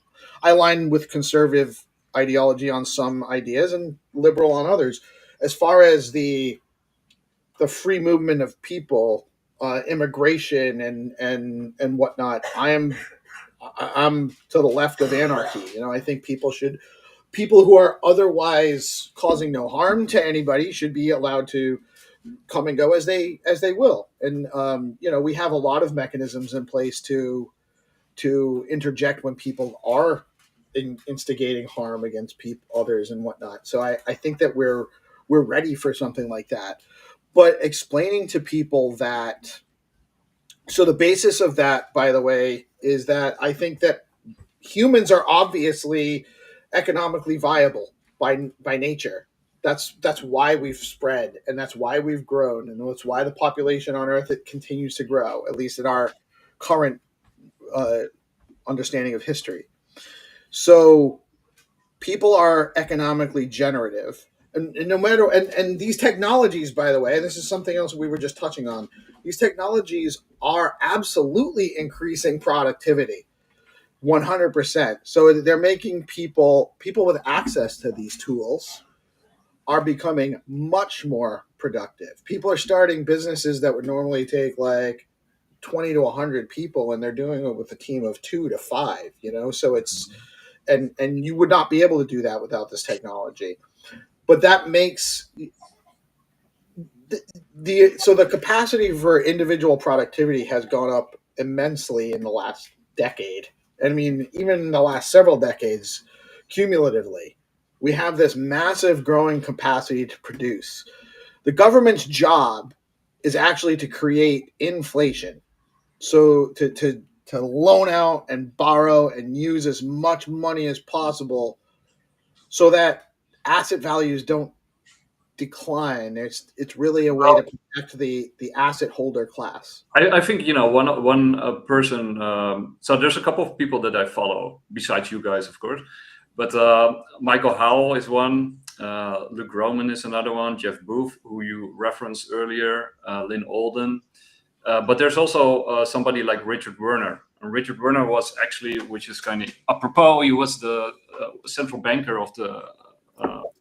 align with conservative ideology on some ideas and liberal on others. As far as the free movement of people, immigration and whatnot, I'm to the left of anarchy. I think people who are otherwise causing no harm to anybody should be allowed to come and go as they will. And we have a lot of mechanisms in place to interject when people are instigating harm against others and whatnot. So I think that we're ready for something like that. But explaining to people that, so the basis of that, by the way, is that I think that humans are obviously economically viable by nature. That's why we've spread, and that's why we've grown, and that's why the population on Earth it continues to grow, at least in our current understanding of history. So people are economically generative. And no matter and these technologies, by the way, and this is something else we were just touching on, these technologies are absolutely increasing productivity 100%. So they're making people with access to these tools are becoming much more productive. People are starting businesses that would normally take like 20 to 100 people, and they're doing it with a team of 2 to 5, so it's and you would not be able to do that without this technology. But that makes the capacity for individual productivity has gone up immensely in the last decade. I mean, even in the last several decades, cumulatively, we have this massive growing capacity to produce. The government's job is actually to create inflation. So to loan out and borrow and use as much money as possible so that asset values don't decline. It's really a way to protect the asset holder class. I think one person. So there's a couple of people that I follow besides you guys, of course. But Michael Howell is one. Luke Roman is another one. Jeff Booth, who you referenced earlier. Lynn Alden. But there's also somebody like Richard Werner. And Richard Werner was actually, which is kind of apropos, he was the central banker of the.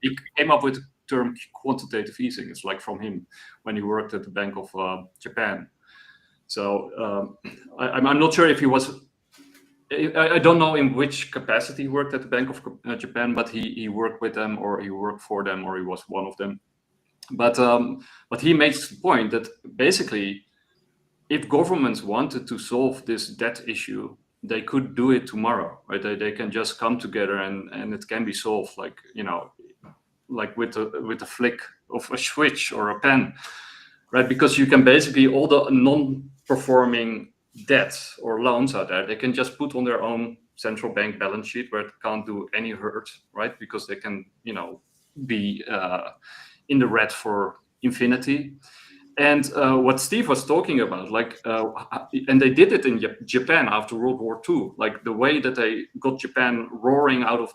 He came up with the term quantitative easing. It's like from him when he worked at the Bank of Japan. So I'm not sure if he was. I don't know in which capacity he worked at the Bank of Japan, but he worked with them, or he worked for them, or he was one of them. But he makes the point that basically, if governments wanted to solve this debt issue, they could do it tomorrow, right? They can just come together and it can be solved, like with a flick of a switch or a pen, right? Because you can basically, all the non-performing debts or loans out there, they can just put on their own central bank balance sheet where it can't do any hurt, right? Because they can, be in the red for infinity. And what Steve was talking about, and they did it in Japan after World War II, like the way that they got Japan roaring out of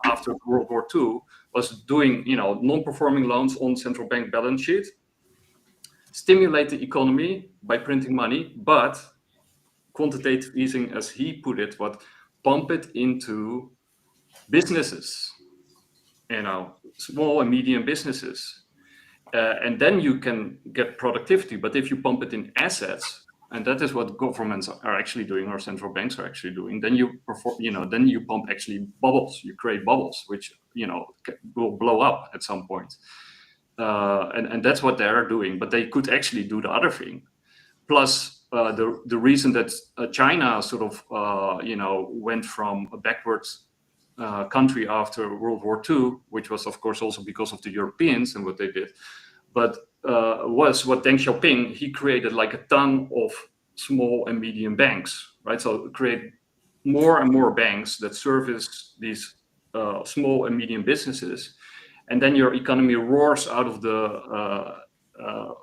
after World War II was doing, non-performing loans on central bank balance sheet, stimulate the economy by printing money, but quantitative easing, as he put it, pump it into businesses, small and medium businesses. And then you can get productivity. But if you pump it in assets, and that is what governments are actually doing, or central banks are actually doing, then you then you pump actually bubbles. You create bubbles, which will blow up at some point. And that's what they are doing. But they could actually do the other thing. Plus, the reason that China sort of went from a backwards country after World War II, which was of course also because of the Europeans and what they did, but was what Deng Xiaoping, he created like a ton of small and medium banks, right? So create more and more banks that service these small and medium businesses, and then your economy roars out of the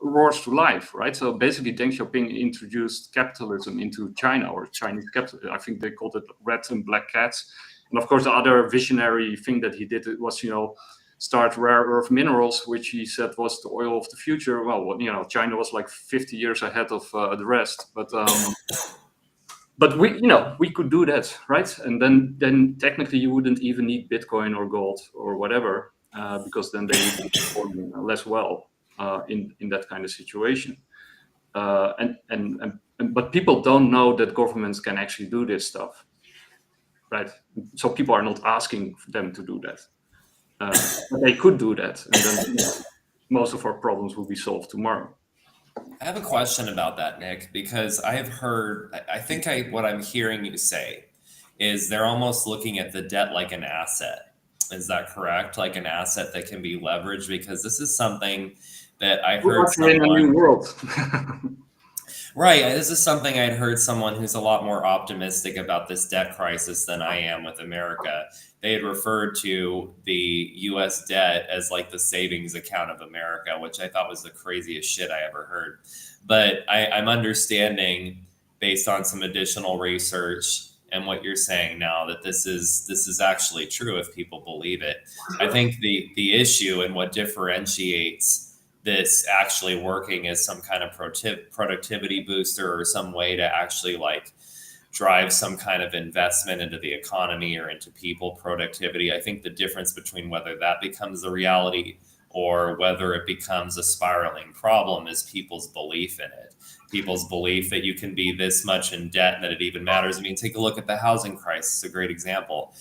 roars to life, right? So basically, Deng Xiaoping introduced capitalism into China, or Chinese capital. I think they called it red and black cats. And of course, the other visionary thing that he did was, start rare earth minerals, which he said was the oil of the future. Well, China was like 50 years ahead of the rest, but we could do that, right? And then technically you wouldn't even need Bitcoin or gold or whatever, because then they would be performing less well in that kind of situation. But people don't know that governments can actually do this stuff, right? So people are not asking them to do that. But they could do that, and then most of our problems will be solved tomorrow. I have a question about that, Nick, because I think what I'm hearing you say is they're almost looking at the debt like an asset. Is that correct? Like an asset that can be leveraged? Because this is something that I heard someone in a new world. Right. This is something I'd heard someone who's a lot more optimistic about this debt crisis than I am with America. They had referred to the US debt as like the savings account of America, which I thought was the craziest shit I ever heard. But I'm understanding, based on some additional research and what you're saying now, that this is actually true if people believe it. I think the issue and what differentiates this actually working as some kind of productivity booster or some way to actually like drive some kind of investment into the economy or into people productivity. I think the difference between whether that becomes a reality or whether it becomes a spiraling problem is people's belief in it. People's belief that you can be this much in debt and that it even matters. I mean, take a look at the housing crisis, a great example.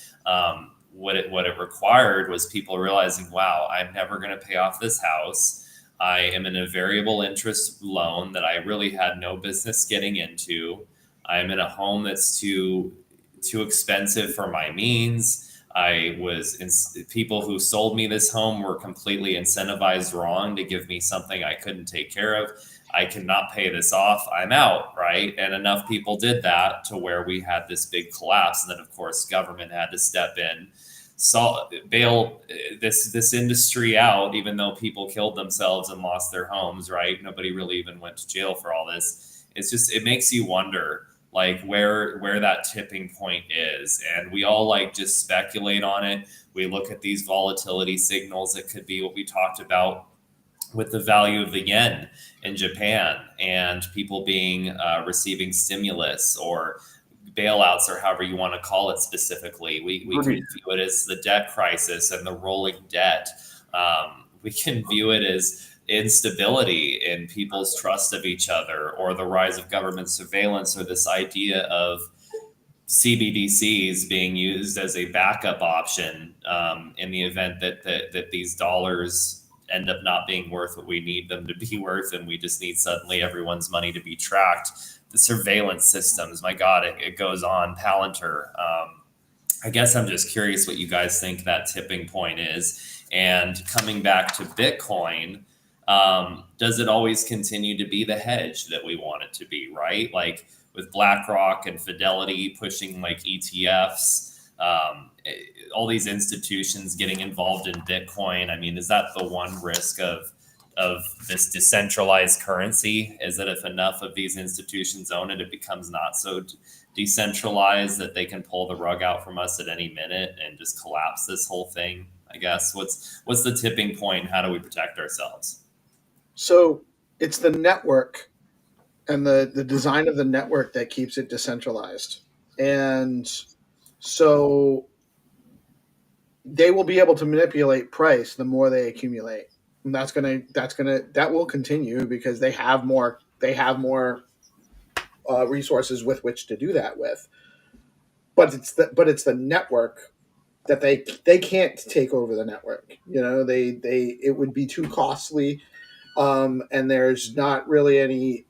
What it required was people realizing, wow, I'm never going to pay off this house. I am in a variable interest loan that I really had no business getting into. I'm in a home that's too expensive for my means. People who sold me this home were completely incentivized wrong to give me something I couldn't take care of. I cannot pay this off. I'm out, right? And enough people did that to where we had this big collapse. And then, of course, government had to step in, bail this industry out, even though people killed themselves and lost their homes, right? Nobody really even went to jail for all this. It makes you wonder like where that tipping point is. And we all like just speculate on it. We look at these volatility signals. It could be what we talked about with the value of the yen in Japan and people receiving stimulus or bailouts or however you want to call it specifically. We can view it as the debt crisis and the rolling debt. We can view it as instability in people's trust of each other or the rise of government surveillance or this idea of CBDCs being used as a backup option in the event that these dollars end up not being worth what we need them to be worth, and we just need suddenly everyone's money to be tracked. The surveillance systems, my God, it goes on. Palantir. I guess I'm just curious what you guys think that tipping point is. And coming back to Bitcoin, does it always continue to be the hedge that we want it to be, right? Like with BlackRock and Fidelity pushing like ETFs, all these institutions getting involved in Bitcoin. I mean, is that the one risk of this decentralized currency? Is that if enough of these institutions own it, it becomes not so decentralized that they can pull the rug out from us at any minute and just collapse this whole thing? I guess what's the tipping point? How do we protect ourselves? So it's the network and the design of the network that keeps it decentralized. And so they will be able to manipulate price the more they accumulate. And that will continue because they have more resources with which to do that with. But it's the network that they can't take over the network. It would be too costly. And there's not really any.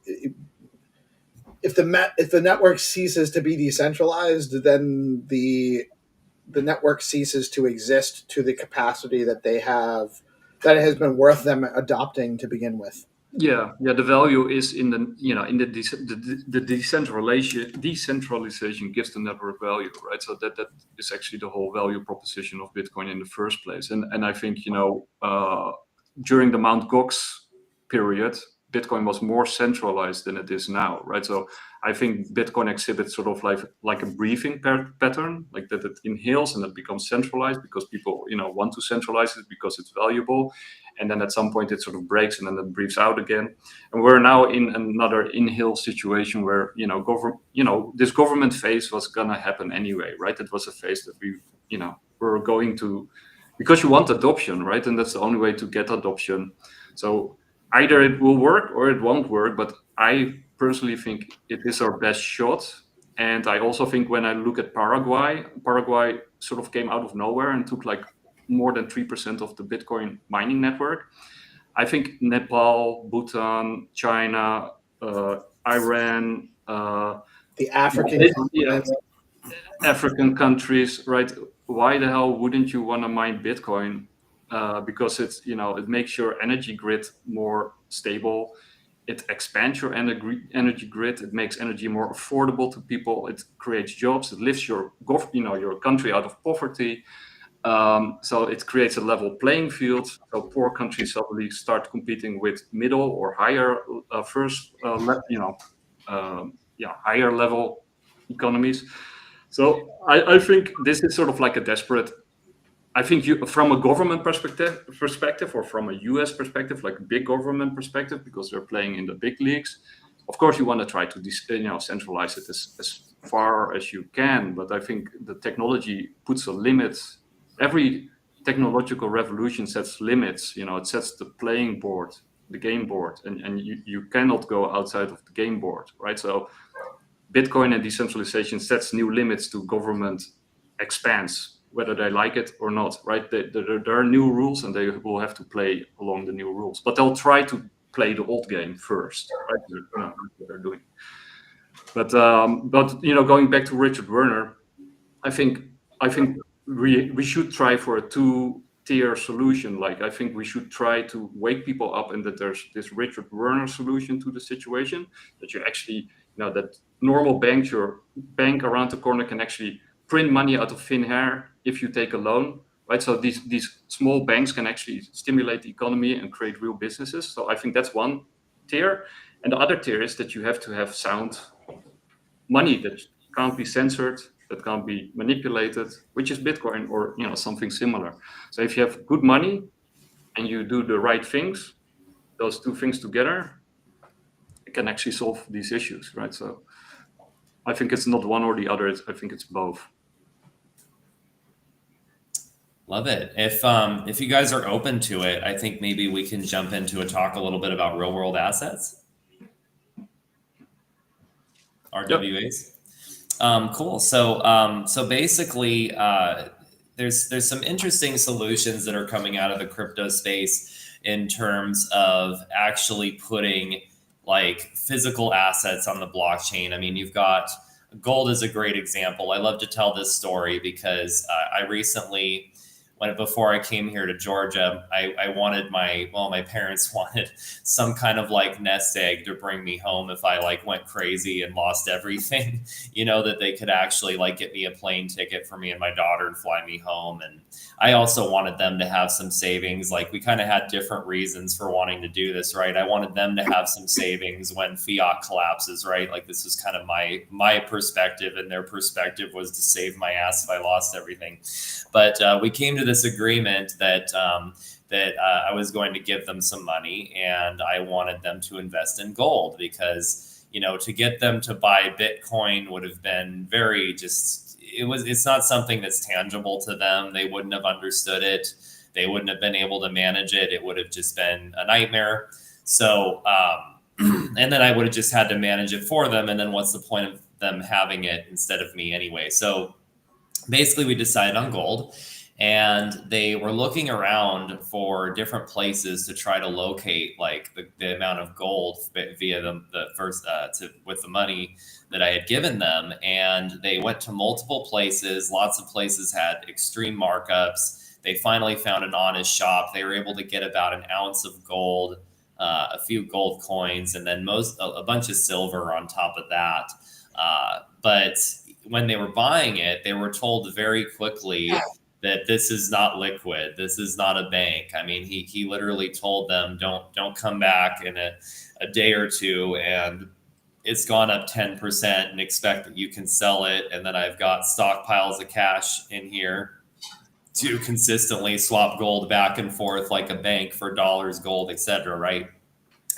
If the network ceases to be decentralized, then the network ceases to exist to the capacity that they have, that it has been worth them adopting to begin with. The value is in the decentralization gives the network value, right? So that is actually the whole value proposition of Bitcoin in the first place. And I think during the Mt. Gox period, Bitcoin was more centralized than it is now, right? So I think Bitcoin exhibits sort of like a breathing pattern, like that it inhales and it becomes centralized because people want to centralize it because it's valuable. And then at some point it sort of breaks and then it breathes out again. And we're now in another inhale situation where this government phase was gonna happen anyway, right? It was a phase that we're going to, because you want adoption, right? And that's the only way to get adoption. So either it will work or it won't work, but I personally think it is our best shot. And I also think when I look at Paraguay sort of came out of nowhere and took like more than 3% of the Bitcoin mining network. I think Nepal, Bhutan, China, Iran, the African African countries, right? Why the hell wouldn't you want to mine Bitcoin? Because it's it makes your energy grid more stable. It expands your energy grid. It makes energy more affordable to people. It creates jobs. It lifts your country out of poverty. So it creates a level playing field. So poor countries suddenly start competing with middle or higher higher level economies. So I think this is sort of like a desperate. I think from a government perspective, or from a US perspective, like a big government perspective, because they're playing in the big leagues. Of course, you want to try to centralize it as far as you can. But I think the technology puts a limit. Every technological revolution sets limits. It sets the playing board, the game board, and you cannot go outside of the game board, right? So Bitcoin and decentralization sets new limits to government expanse, whether they like it or not, right? There are new rules and they will have to play along the new rules, but they'll try to play the old game first, right? That's what they're doing. But going back to Richard Werner, I think we should try for a two-tier solution. Like, I think we should try to wake people up and that there's this Richard Werner solution to the situation, that you actually, that normal banks, your bank around the corner can actually print money out of thin air if you take a loan, right? So these small banks can actually stimulate the economy and create real businesses. So I think that's one tier. And the other tier is that you have to have sound money that can't be censored, that can't be manipulated, which is Bitcoin or something similar. So if you have good money and you do the right things, those two things together, it can actually solve these issues, right? So I think it's not one or the other. I think it's both. Love it. If you guys are open to it, I think maybe we can jump into a talk a little bit about real world assets. RWAs. Yep. Cool. So basically, there's some interesting solutions that are coming out of the crypto space in terms of actually putting like physical assets on the blockchain. I mean, you've got gold is a great example. I love to tell this story because I recently, before I came here to Georgia, I wanted my parents wanted some kind of like nest egg to bring me home if I like went crazy and lost everything, that they could actually like get me a plane ticket for me and my daughter and fly me home. And I also wanted them to have some savings. Like, we kind of had different reasons for wanting to do this, right? I wanted them to have some savings when fiat collapses, right? Like, this was kind of my perspective, and their perspective was to save my ass if I lost everything. But we came to this agreement that I was going to give them some money, and I wanted them to invest in gold because, to get them to buy Bitcoin would have been very it's not something that's tangible to them. They wouldn't have understood it. They wouldn't have been able to manage it. It would have just been a nightmare. So, and then I would have just had to manage it for them. And then what's the point of them having it instead of me anyway? So basically we decided on gold, and they were looking around for different places to try to locate like the amount of gold via with the money that I had given them. And they went to multiple places. Lots of places had extreme markups. They finally found an honest shop. They were able to get about an ounce of gold a few gold coins, and then a bunch of silver on top of that. But when they were buying it, they were told very quickly that this is not liquid. This is not a bank. I mean, he literally told them, don't come back in a day or two, and it's gone up 10%, and expect that you can sell it. And then I've got stockpiles of cash in here to consistently swap gold back and forth like a bank for dollars, gold, etc. Right?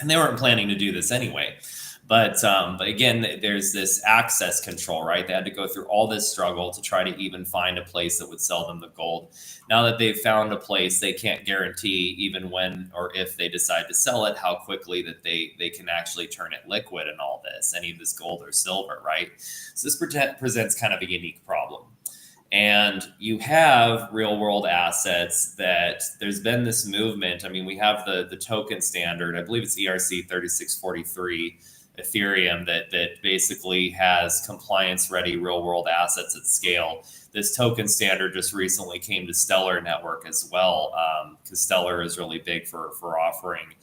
And they weren't planning to do this anyway. But again, there's this access control, right? They had to go through all this struggle to try to even find a place that would sell them the gold. Now that they've found a place, they can't guarantee, even when or if they decide to sell it, how quickly that they can actually turn it liquid and all this, any of this gold or silver, right? So this presents kind of a unique problem. And you have real world assets that there's been this movement. I mean, we have the token standard, I believe it's ERC 3643, Ethereum, that basically has compliance ready real world assets at scale. This token standard just recently came to Stellar Network as well, because Stellar is really big for offering,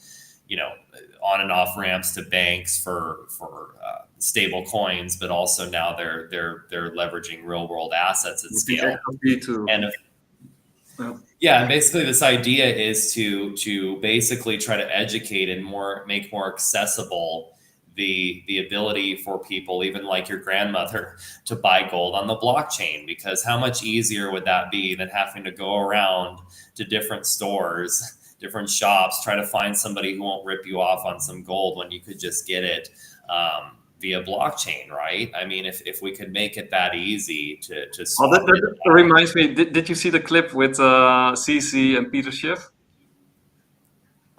on and off ramps to banks for stable coins, but also now they're leveraging real world assets at scale. And basically this idea is to basically try to educate and make more accessible the ability for people, even like your grandmother, to buy gold on the blockchain, because how much easier would that be than having to go around to different stores, different shops, try to find somebody who won't rip you off on some gold when you could just get it via blockchain, right? I mean, if we could make it that easy to swap that reminds me, did you see the clip with CC and Peter Schiff?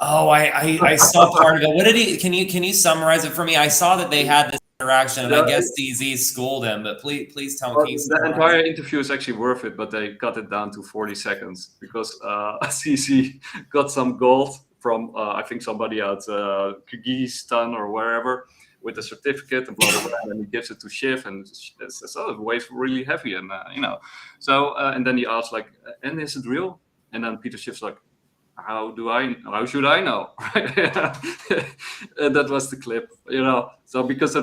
Oh, I saw part of it. What did he? Can you summarize it for me? I saw that they had this interaction, and I guess CZ schooled him. But please tell me. The entire interview is actually worth it, but they cut it down to 40 seconds because CC got some gold from I think somebody out Kyrgyzstan or wherever with a certificate and blah blah blah, and then he gives it to Schiff and says, "Oh, it weighs really heavy," and So and then he asks like, "And is it real?" And then Peter Schiff's like, how should I know? And that was the clip, So because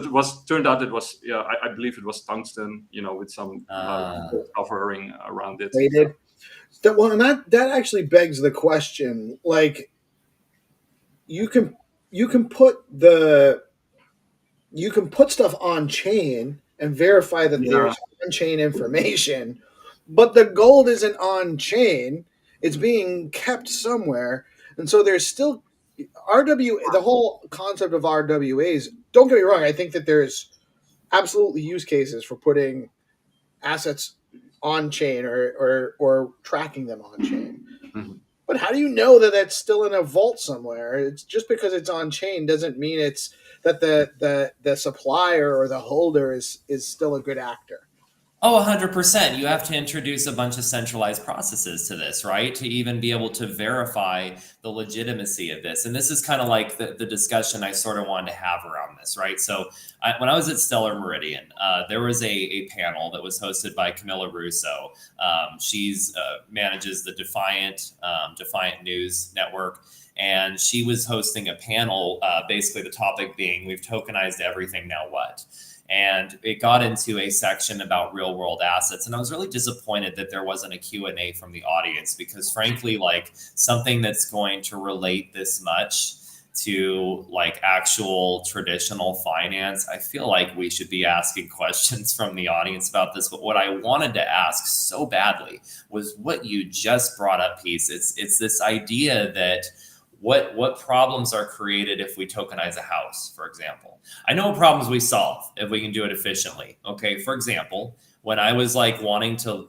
turned out it was, I believe it was tungsten, with some covering around it. They did. Well, and that actually begs the question. Like, you can put stuff on chain and verify that there's on chain information, but the gold isn't on chain. It's being kept somewhere. And so there's still the whole concept of RWAs. Don't get me wrong. I think that there's absolutely use cases for putting assets on chain or tracking them on chain. Mm-hmm. But how do you know that that's still in a vault somewhere? It's just because it's on chain doesn't mean it's that the supplier or the holder is still a good actor. Oh, 100%. You have to introduce a bunch of centralized processes to this, right? To even be able to verify the legitimacy of this. And this is kind of like the discussion I sort of wanted to have around this, right? So when I was at Stellar Meridian, there was a panel that was hosted by Camilla Russo. She's manages the Defiant News Network. And she was hosting a panel, basically the topic being, we've tokenized everything, now what? And it got into a section about real world assets. And I was really disappointed that there wasn't a Q&A from the audience, because frankly, like something that's going to relate this much to like actual traditional finance, I feel like we should be asking questions from the audience about this. But what I wanted to ask so badly was what you just brought up, Peace. It's this idea that what problems are created if we tokenize a house, for example. I know what problems we solve if we can do it efficiently. Okay, for example, when I was like wanting to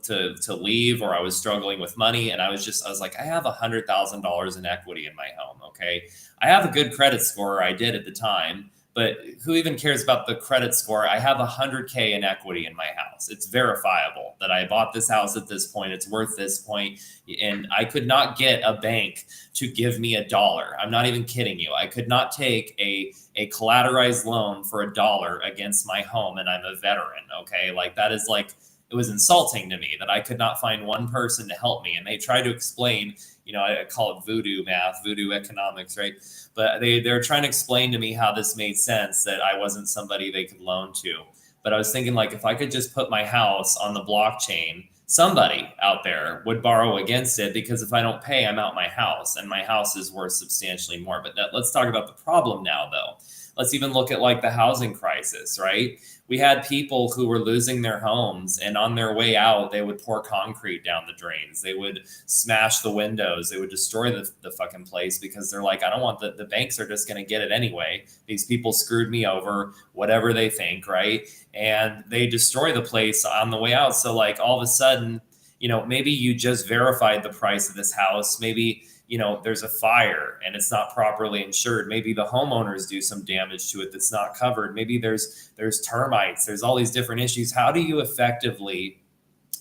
leave, or I was struggling with money, and I was like, I have $100,000 in equity in my home. Okay, I have a good credit score. I did at the time. But who even cares about the credit score? I have $100K in equity in my house. It's verifiable that I bought this house at this point. It's worth this point. And I could not get a bank to give me $1. I'm not even kidding you. I could not take a collateralized loan for $1 against my home, and I'm a veteran. Okay, like that is like it was insulting to me that I could not find one person to help me. And they tried to explain, I call it voodoo math, voodoo economics, right? But they're trying to explain to me how this made sense, that I wasn't somebody they could loan to. But I was thinking, like, if I could just put my house on the blockchain, somebody out there would borrow against it, because if I don't pay, I'm out my house, and my house is worth substantially more. But let's talk about the problem now, though. Let's even look at like the housing crisis, right? We had people who were losing their homes, and on their way out, they would pour concrete down the drains. They would smash the windows. They would destroy the fucking place, because they're like, I don't want the banks are just going to get it anyway. These people screwed me over, whatever they think, right? And they destroy the place on the way out. So like all of a sudden, maybe you just verified the price of this house. Maybe there's a fire and it's not properly insured. Maybe the homeowners do some damage to it that's not covered. Maybe there's termites. There's all these different issues. How do you effectively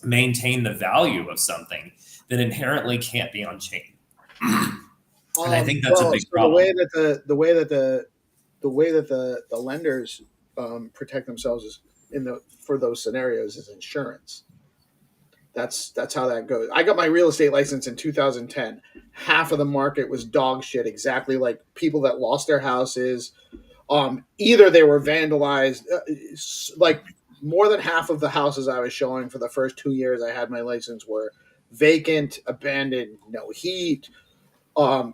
maintain the value of something that inherently can't be on chain? And I think that's a big problem. The way that the lenders protect themselves is for those scenarios is insurance. That's how that goes. I got my real estate license in 2010. Half of the market was dog shit, exactly like people that lost their houses. Either they were vandalized, like more than half of the houses I was showing for the first 2 years I had my license were vacant, abandoned, no heat,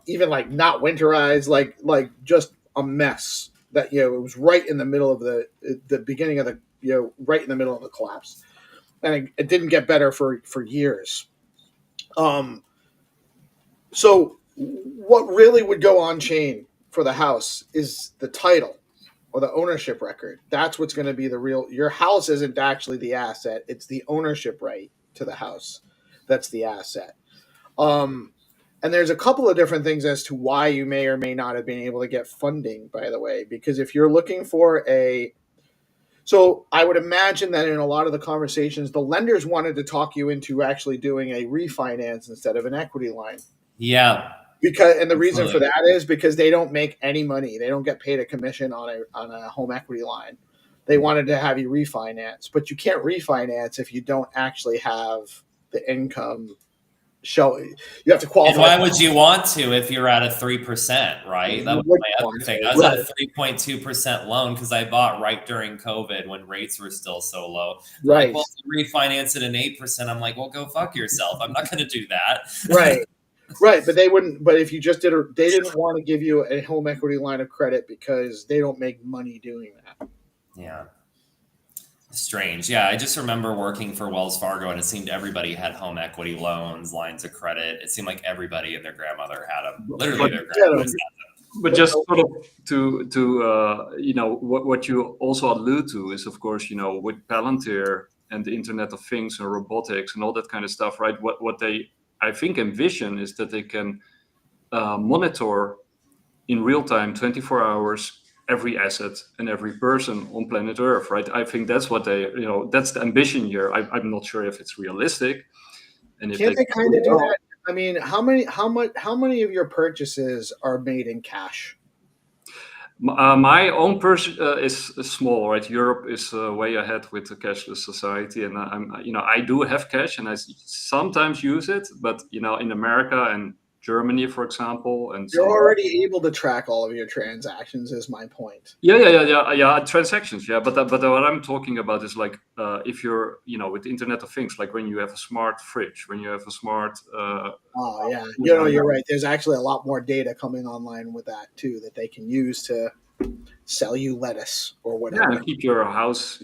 even like not winterized, like just a mess. That it was right in the middle of the beginning of the right in the middle of the collapse. And it didn't get better for years. So what really would go on chain for the house is the title or the ownership record. That's what's going to be your house isn't actually the asset. It's the ownership right to the house. That's the asset. And there's a couple of different things as to why you may or may not have been able to get funding, by the way, because if you're looking for so I would imagine that in a lot of the conversations, the lenders wanted to talk you into actually doing a refinance instead of an equity line. Yeah. And the reason for that is because they don't make any money. They don't get paid a commission on a home equity line. They wanted to have you refinance, but you can't refinance if you don't actually have the income show. You have to qualify. And why would you want to if you're at a 3%, right? That was my other thing. I was at a 3.2% loan because I bought right during COVID when rates were still so low. Right. Like, well, refinance at an 8%. I'm like, well, go fuck yourself. I'm not going to do that. Right. Right. But they wouldn't. But if you just did they didn't want to give you a home equity line of credit because they don't make money doing that. Yeah. Strange. Yeah, I just remember working for Wells Fargo, and it seemed everybody had home equity loans, lines of credit. It seemed like everybody and their grandmother had them. Literally, their grandmothers had them. But just sort of to what you also allude to is, of course, with Palantir and the Internet of Things and robotics and all that kind of stuff, right? What they, I think, envision is that they can monitor in real time, 24 hours, every asset and every person on planet Earth, right? I think that's what they, that's the ambition here. I'm not sure if it's realistic. And if can't they kind of do that? I mean, how many of your purchases are made in cash? My own purse is small, right? Europe is way ahead with the cashless society, and I do have cash, and I sometimes use it, but in America and Germany, for example, and you're already able to track all of your transactions. Is my point? Yeah. Transactions, yeah. But what I'm talking about is like if you're, with the Internet of Things, like when you have a smart fridge, when you have a smart. Oh yeah, you're right. There's actually a lot more data coming online with that too that they can use to sell you lettuce or whatever. Yeah, and keep your house,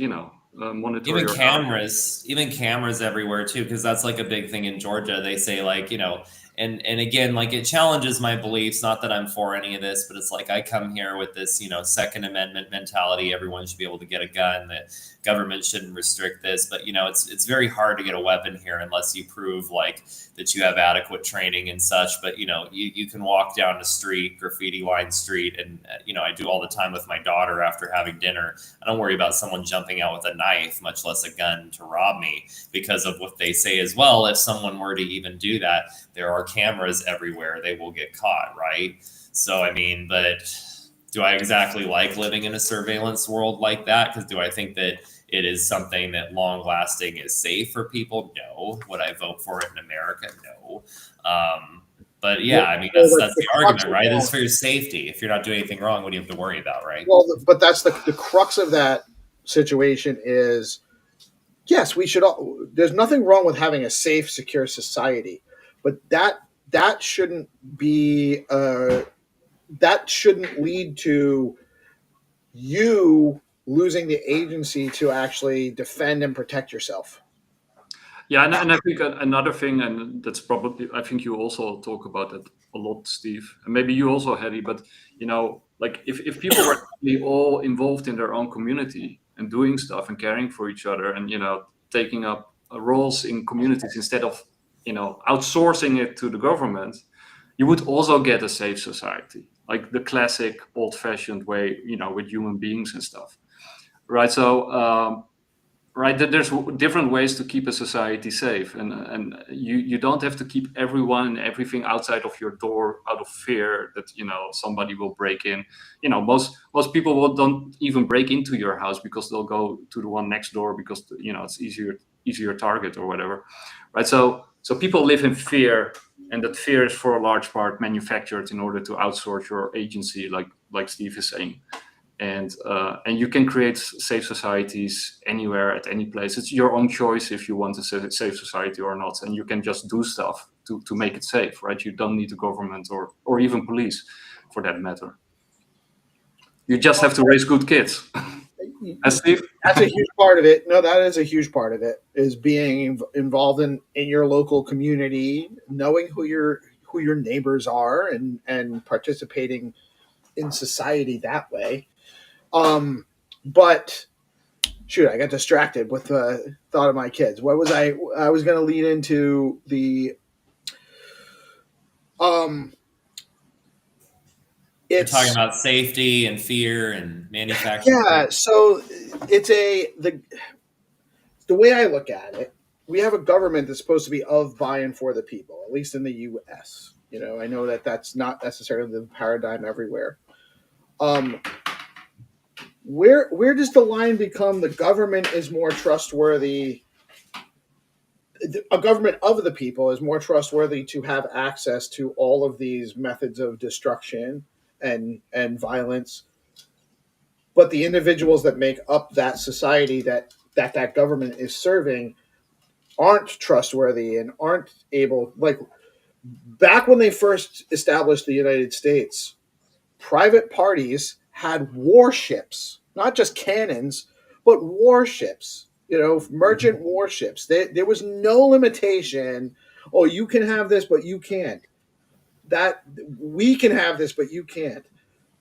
monitor. Even cameras everywhere too, because that's like a big thing in Georgia. They say like, And again, like it challenges my beliefs, not that I'm for any of this, but it's like I come here with this, Second Amendment mentality. Everyone should be able to get a gun, that government shouldn't restrict this. But, it's very hard to get a weapon here unless you prove like that you have adequate training and such. But, you can walk down the street, graffiti line street. And, I do all the time with my daughter after having dinner. I don't worry about someone jumping out with a knife, much less a gun to rob me, because of what they say as well. If someone were to even do that, there are cameras everywhere. They will get caught, right? So, I mean, but Do I exactly like living in a surveillance world like that? Because do I think that it is something that long lasting is safe for people? No. Would I vote for it in America? No. But yeah, I mean, that's the argument, right? It's for your safety. If you're not doing anything wrong, what do you have to worry about, right? Well, but that's the crux of that situation is, yes, we should all, there's nothing wrong with having a safe, secure society, but that shouldn't be, that shouldn't lead to you losing the agency to actually defend and protect yourself. Yeah, and I think another thing, and that's probably, I think you also talk about that a lot, Steve, and maybe you also, Haddy, but like if people were actually all involved in their own community and doing stuff and caring for each other and taking up roles in communities instead of outsourcing it to the government, you would also get a safe society, like the classic old-fashioned way, with human beings and stuff, right? So right, that there's different ways to keep a society safe, and you don't have to keep everyone and everything outside of your door out of fear that somebody will break in. Most people don't even break into your house because they'll go to the one next door because it's easier target or whatever, right? So people live in fear, and that fear is for a large part manufactured in order to outsource your agency, like Steve is saying. And you can create safe societies anywhere at any place. It's your own choice if you want a safe society or not, and you can just do stuff to make it safe, right? You don't need a government or even police for that matter. You just have to raise good kids. Steve? That's a huge part of it. No, that is a huge part of it, is being involved in your local community, knowing who your neighbors are, and participating in society that way. But shoot, I got distracted with the thought of my kids. What was I was going to lead into the, You're talking about safety and fear and manufacturing. Yeah. So it's the way I look at it, we have a government that's supposed to be of, by, and for the people, at least in the U.S. I know that that's not necessarily the paradigm everywhere. Where does the line become the government is more trustworthy? A government of the people is more trustworthy to have access to all of these methods of destruction and violence, but the individuals that make up that society that government is serving aren't trustworthy and aren't able. Like back when they first established the United States, private parties had warships, not just cannons, but warships, merchant warships. There was no limitation. Oh, you can have this, but you can't. That we can have this, but you can't.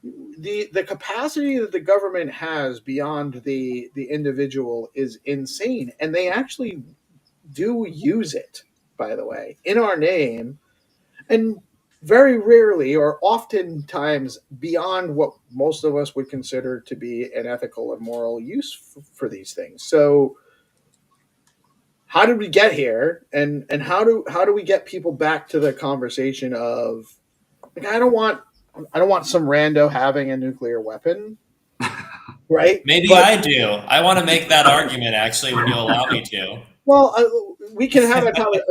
The capacity that the government has beyond the individual is insane. And they actually do use it, by the way, in our name. And very rarely or oftentimes beyond what most of us would consider to be an ethical and moral use for these things. So how did we get here? And how do we get people back to the conversation of, like, I don't want some rando having a nuclear weapon, right? Maybe I do. I want to make that argument, actually, when you allow me to. Well, we can have a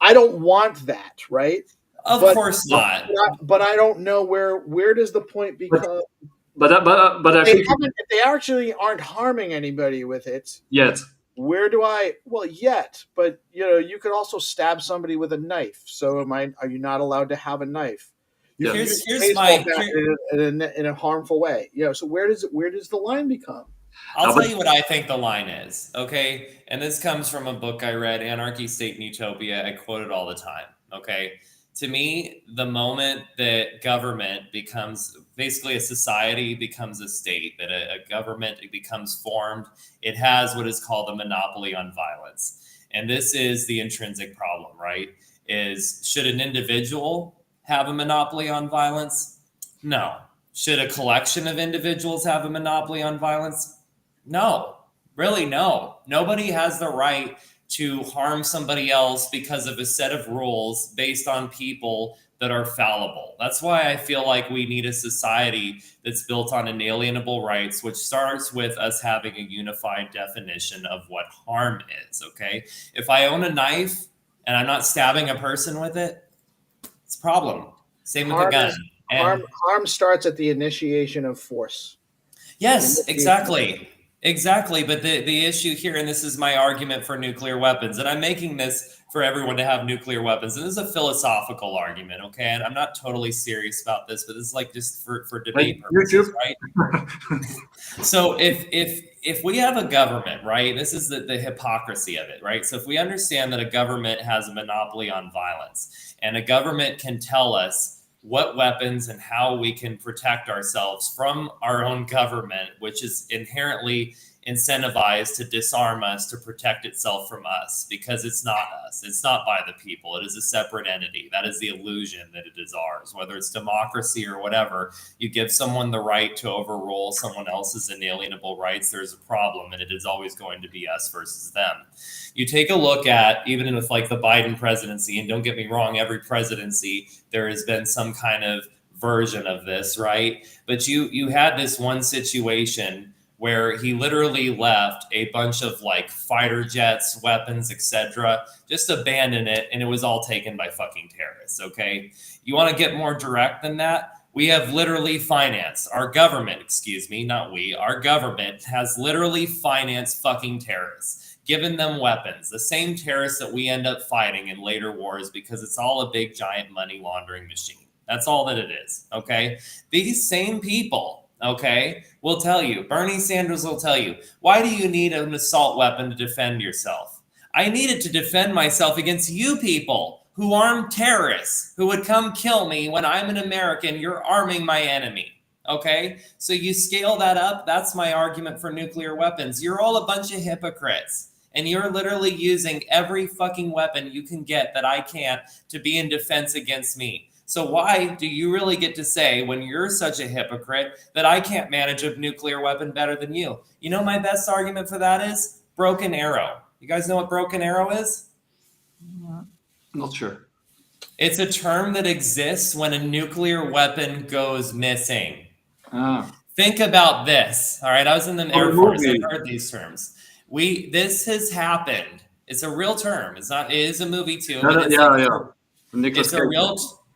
I don't want that, right? Of course not. But I don't know where does the point become? But I think if they actually aren't harming anybody with it yet. Where do I? Well, yet, but you could also stab somebody with a knife. So are you not allowed to have a knife? You can use in a harmful way. So where does the line become? I'll tell you what I think the line is. Okay, and this comes from a book I read, Anarchy, State, and Utopia. I quote it all the time. Okay. To me, the moment that government becomes basically a society becomes a state, that a government becomes formed, it has what is called a monopoly on violence. And this is the intrinsic problem, right? Should an individual have a monopoly on violence? No. Should a collection of individuals have a monopoly on violence? No. Really, no. Nobody has the right to harm somebody else because of a set of rules based on people that are fallible. That's why I feel like we need a society that's built on inalienable rights, which starts with us having a unified definition of what harm is, okay? If I own a knife and I'm not stabbing a person with it, it's a problem. Same with a gun. Harm starts at the initiation of force. Yes, exactly. Exactly. But the issue here, and this is my argument for nuclear weapons, and I'm making this for everyone to have nuclear weapons. And this is a philosophical argument, okay? And I'm not totally serious about this, but this is like just for debate purposes, right? So if we have a government, right, this is the hypocrisy of it, right? So if we understand that a government has a monopoly on violence, and a government can tell us what weapons and how we can protect ourselves from our own government, which is inherently incentivized to disarm us, to protect itself from us, because it's not us. It's not by the people. It is a separate entity. That is the illusion that it is ours. Whether it's democracy or whatever, you give someone the right to overrule someone else's inalienable rights, there's a problem, and it is always going to be us versus them. You take a look at, even with like the Biden presidency, and don't get me wrong, every presidency, there has been some kind of version of this, right? But you had this one situation where he literally left a bunch of like fighter jets, weapons, etc., just abandoned it, and it was all taken by fucking terrorists, okay? You want to get more direct than that? We have literally financed, our government, excuse me, not we, our government has literally financed fucking terrorists, given them weapons, the same terrorists that we end up fighting in later wars, because it's all a big giant money laundering machine. That's all that it is, okay? These same people, okay, will tell you, Bernie Sanders will tell you, why do you need an assault weapon to defend yourself? I needed to defend myself against you people who armed terrorists who would come kill me when I'm an American. You're arming my enemy. Okay, so you scale that up. That's my argument for nuclear weapons. You're all a bunch of hypocrites, and you're literally using every fucking weapon you can get that I can't to be in defense against me. So why do you really get to say, when you're such a hypocrite, that I can't manage a nuclear weapon better than you? You know, my best argument for that is broken arrow. You guys know what broken arrow is? Not sure. It's a term that exists when a nuclear weapon goes missing. Think about this. All right, I was in the Air Force. I've heard these terms. This has happened. It's a real term. It's not. It is a movie too.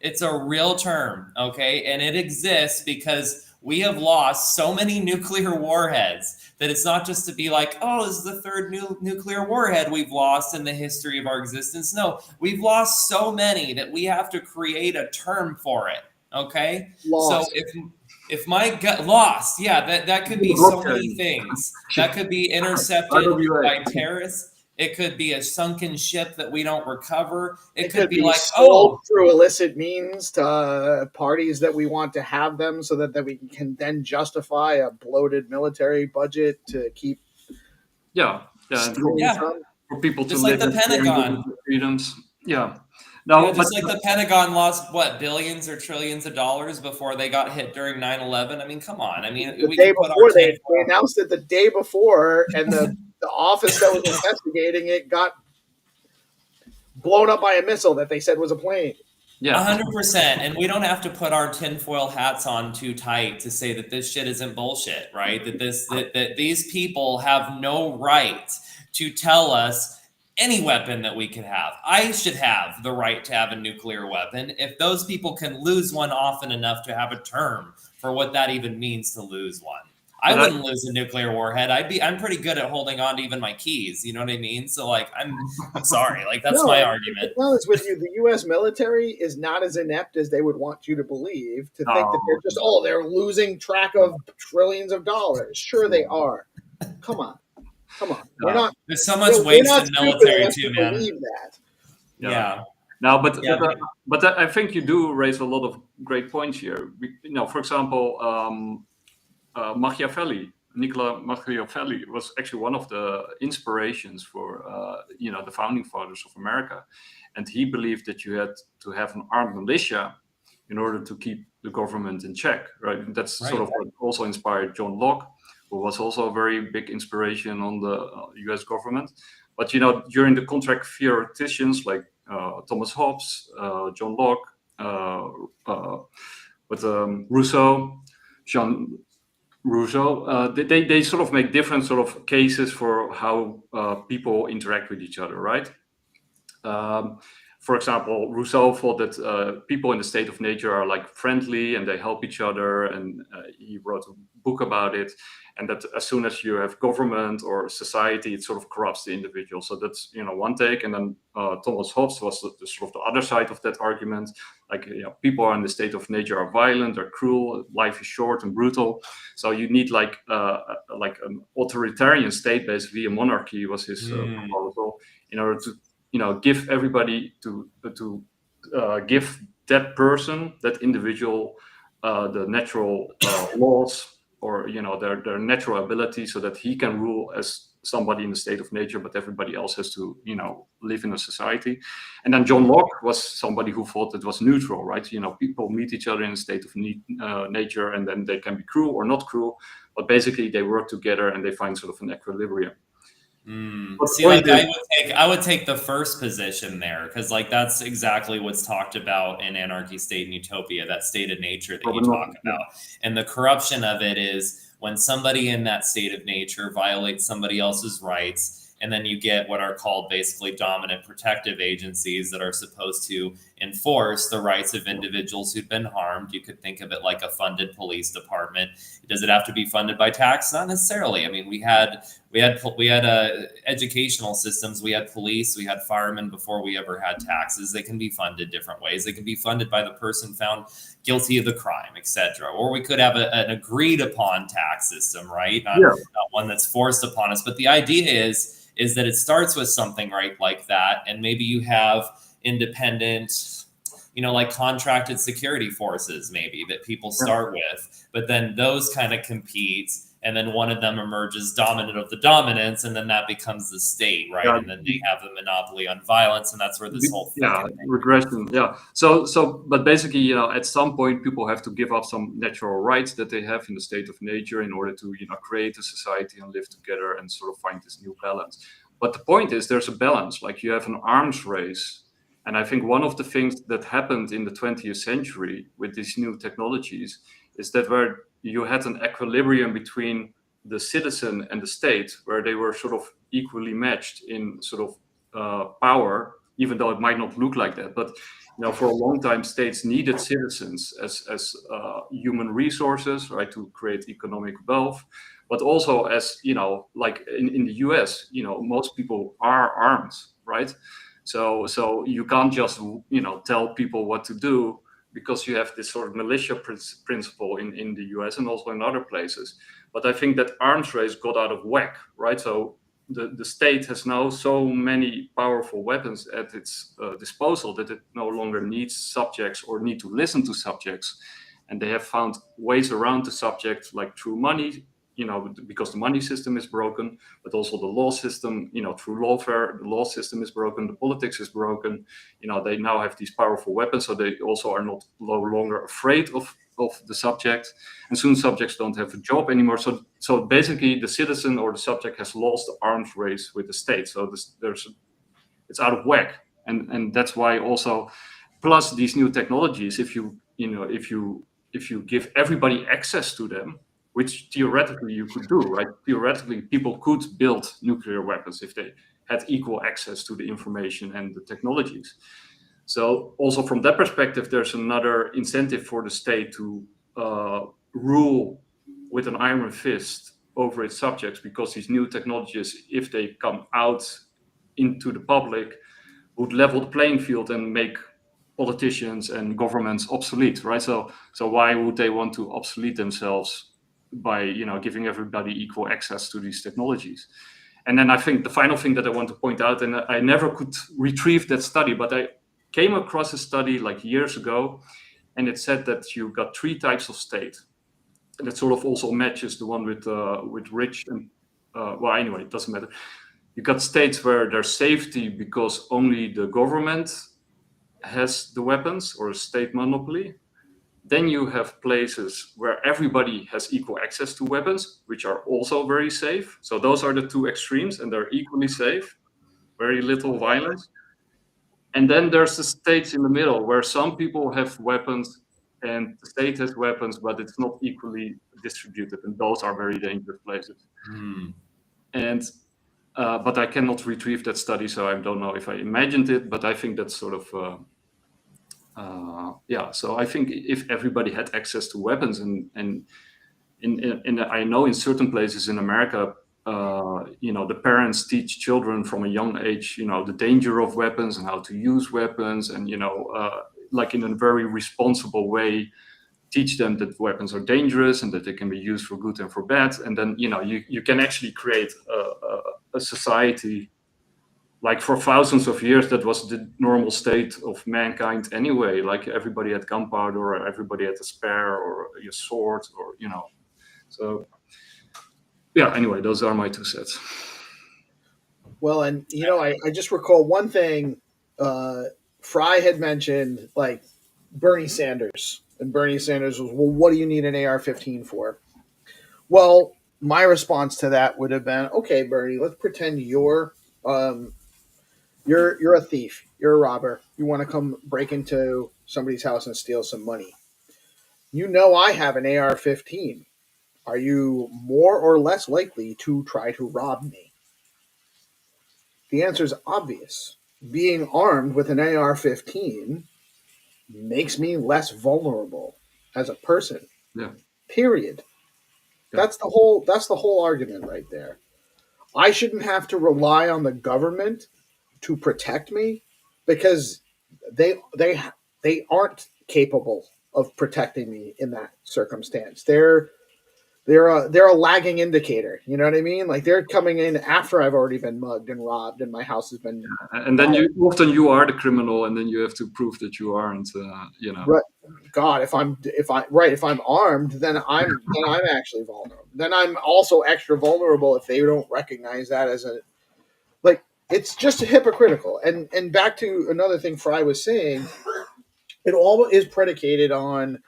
It's a real term, okay? And it exists because we have lost so many nuclear warheads that it's not just to be like, oh, this is the third nuclear warhead we've lost in the history of our existence. No, we've lost so many that we have to create a term for it, okay? Lost. So if my gut lost, yeah, that could be so many things. That could be intercepted by terrorists. It could be a sunken ship that we don't recover. It could be like, sold through illicit means to parties that we want to have them, so that we can then justify a bloated military budget to keep. For people just to like live the Pentagon freedoms. Yeah. Just like the Pentagon lost what, billions or trillions of dollars before they got hit during 9/11. I mean, come on. I mean, the day before they announced it the day before, and the office that was investigating it got blown up by a missile that they said was a plane. Yeah, 100%. And we don't have to put our tinfoil hats on too tight to say that this shit isn't bullshit, right? That these people have no right to tell us any weapon that we can have. I should have the right to have a nuclear weapon if those people can lose one often enough to have a term for what that even means to lose one. I wouldn't lose a nuclear warhead. I'm pretty good at holding on to even my keys. You know what I mean? So like, I'm sorry. Like, that's my argument. To be honest with you, the U.S. military is not as inept as they would want you to believe, to think that they're just, they're losing track of trillions of dollars. Sure they are. Come on. We're not. There's so much waste in the military too, man. Believe that. Yeah. No, but I think you do raise a lot of great points here. For example, Nicola Machiavelli was actually one of the inspirations for the founding fathers of America, and he believed that you had to have an armed militia in order to keep the government in check. Right? That's sort of what also inspired John Locke, who was also a very big inspiration on the U.S. government. But during the contract theoreticians like Thomas Hobbes, John Locke, Jean Rousseau, they sort of make different sort of cases for how people interact with each other, right? For example, Rousseau thought that people in the state of nature are like friendly and they help each other, and he wrote a book about it. And that as soon as you have government or society, it sort of corrupts the individual. So that's one take. And then Thomas Hobbes was the sort of the other side of that argument. Like people are in the state of nature are violent, are cruel, life is short and brutal. So you need like an authoritarian state, basically a monarchy was his proposal, in order to give everybody to give that person, that individual, the natural laws or their natural ability, so that he can rule as somebody in the state of nature, but everybody else has to live in a society. And then John Locke was somebody who thought it was neutral, right? People meet each other in a state of nature, and then they can be cruel or not cruel, but basically they work together and they find sort of an equilibrium. See, like I would take the first position there, because like that's exactly what's talked about in Anarchy, State, and Utopia, that state of nature that you talk about. And the corruption of it is when somebody in that state of nature violates somebody else's rights, and then you get what are called basically dominant protective agencies that are supposed to enforce the rights of individuals who've been harmed. You could think of it like a funded police department. Does it have to be funded by tax? Not necessarily. I mean, we had educational systems, we had police, we had firemen before we ever had taxes. They can be funded different ways. They can be funded by the person found guilty of the crime, etc. Or we could have an agreed upon tax system, right? Not one that's forced upon us. But the idea is that it starts with something right like that, and maybe you have independent, like contracted security forces maybe that people start with, but then those kind of compete, and then one of them emerges dominant of the dominance, and then that becomes the state, right? And then they have the monopoly on violence, and that's where this whole regression. So but basically, at some point people have to give up some natural rights that they have in the state of nature in order to create a society and live together and sort of find this new balance. But the point is, there's a balance. Like you have an arms race, and I think one of the things that happened in the 20th century with these new technologies is that where you had an equilibrium between the citizen and the state, where they were sort of equally matched in sort of power, even though it might not look like that. But for a long time, states needed citizens as human resources, right, to create economic wealth, but also as like in the US, most people are armed, right? So you can't just tell people what to do, because you have this sort of militia principle in the US and also in other places. But I think that arms race got out of whack, right? So the state has now so many powerful weapons at its disposal that it no longer needs subjects or need to listen to subjects. And they have found ways around the subject, like through money, because the money system is broken, but also the law system, through lawfare, the law system is broken, the politics is broken. They now have these powerful weapons, so they also are no longer afraid of the subject. And soon subjects don't have a job anymore. So basically, the citizen or the subject has lost the arms race with the state. So it's out of whack, and that's why also, plus these new technologies, if you give everybody access to them, which theoretically you could do, right? Theoretically, people could build nuclear weapons if they had equal access to the information and the technologies. So also from that perspective, there's another incentive for the state to rule with an iron fist over its subjects, because these new technologies, if they come out into the public, would level the playing field and make politicians and governments obsolete, right? So why would they want to obsolete themselves by giving everybody equal access to these technologies? And then I think the final thing that I want to point out, and I never could retrieve that study, but I came across a study like years ago, and it said that you got 3 types of state, and that sort of also matches the one with rich and well, anyway, it doesn't matter. You got states where there's safety because only the government has the weapons, or a state monopoly. Then you have places where everybody has equal access to weapons, which are also very safe. So those are the 2 extremes, and they're equally safe, very little violence. And then there's the states in the middle where some people have weapons and the state has weapons, but it's not equally distributed. And those are very dangerous places. And but I cannot retrieve that study, so I don't know if I imagined it, but I think that's sort of, yeah. So I think if everybody had access to weapons, and I know in certain places in America, the parents teach children from a young age, the danger of weapons and how to use weapons, and like in a very responsible way, teach them that weapons are dangerous and that they can be used for good and for bad. And then you can actually create a society. Like for thousands of years, that was the normal state of mankind anyway. Like everybody had gunpowder, or everybody had a spear or a sword, or So yeah. Anyway, those are my 2 cents. Well, and I just recall one thing. Fry had mentioned like Bernie Sanders, and Bernie Sanders was, well, what do you need an AR-15 for? Well, my response to that would have been, okay, Bernie, let's pretend you're a thief, you're a robber, you want to come break into somebody's house and steal some money. I have an AR-15. Are you more or less likely to try to rob me? The answer is obvious. Being armed with an AR-15 makes me less vulnerable as a person. Yeah. Period. Yeah. That's the whole argument right there. I shouldn't have to rely on the government to protect me because they aren't capable of protecting me in that circumstance. They're a lagging indicator. You know what I mean? Like they're coming in after I've already been mugged and robbed and my house has been. Yeah. And then you are the criminal, and then you have to prove that you aren't. Right. God, if I'm armed, then I'm actually vulnerable. Then I'm also extra vulnerable if they don't recognize that as it's just hypocritical. And back to another thing Fry was saying, it all is predicated on.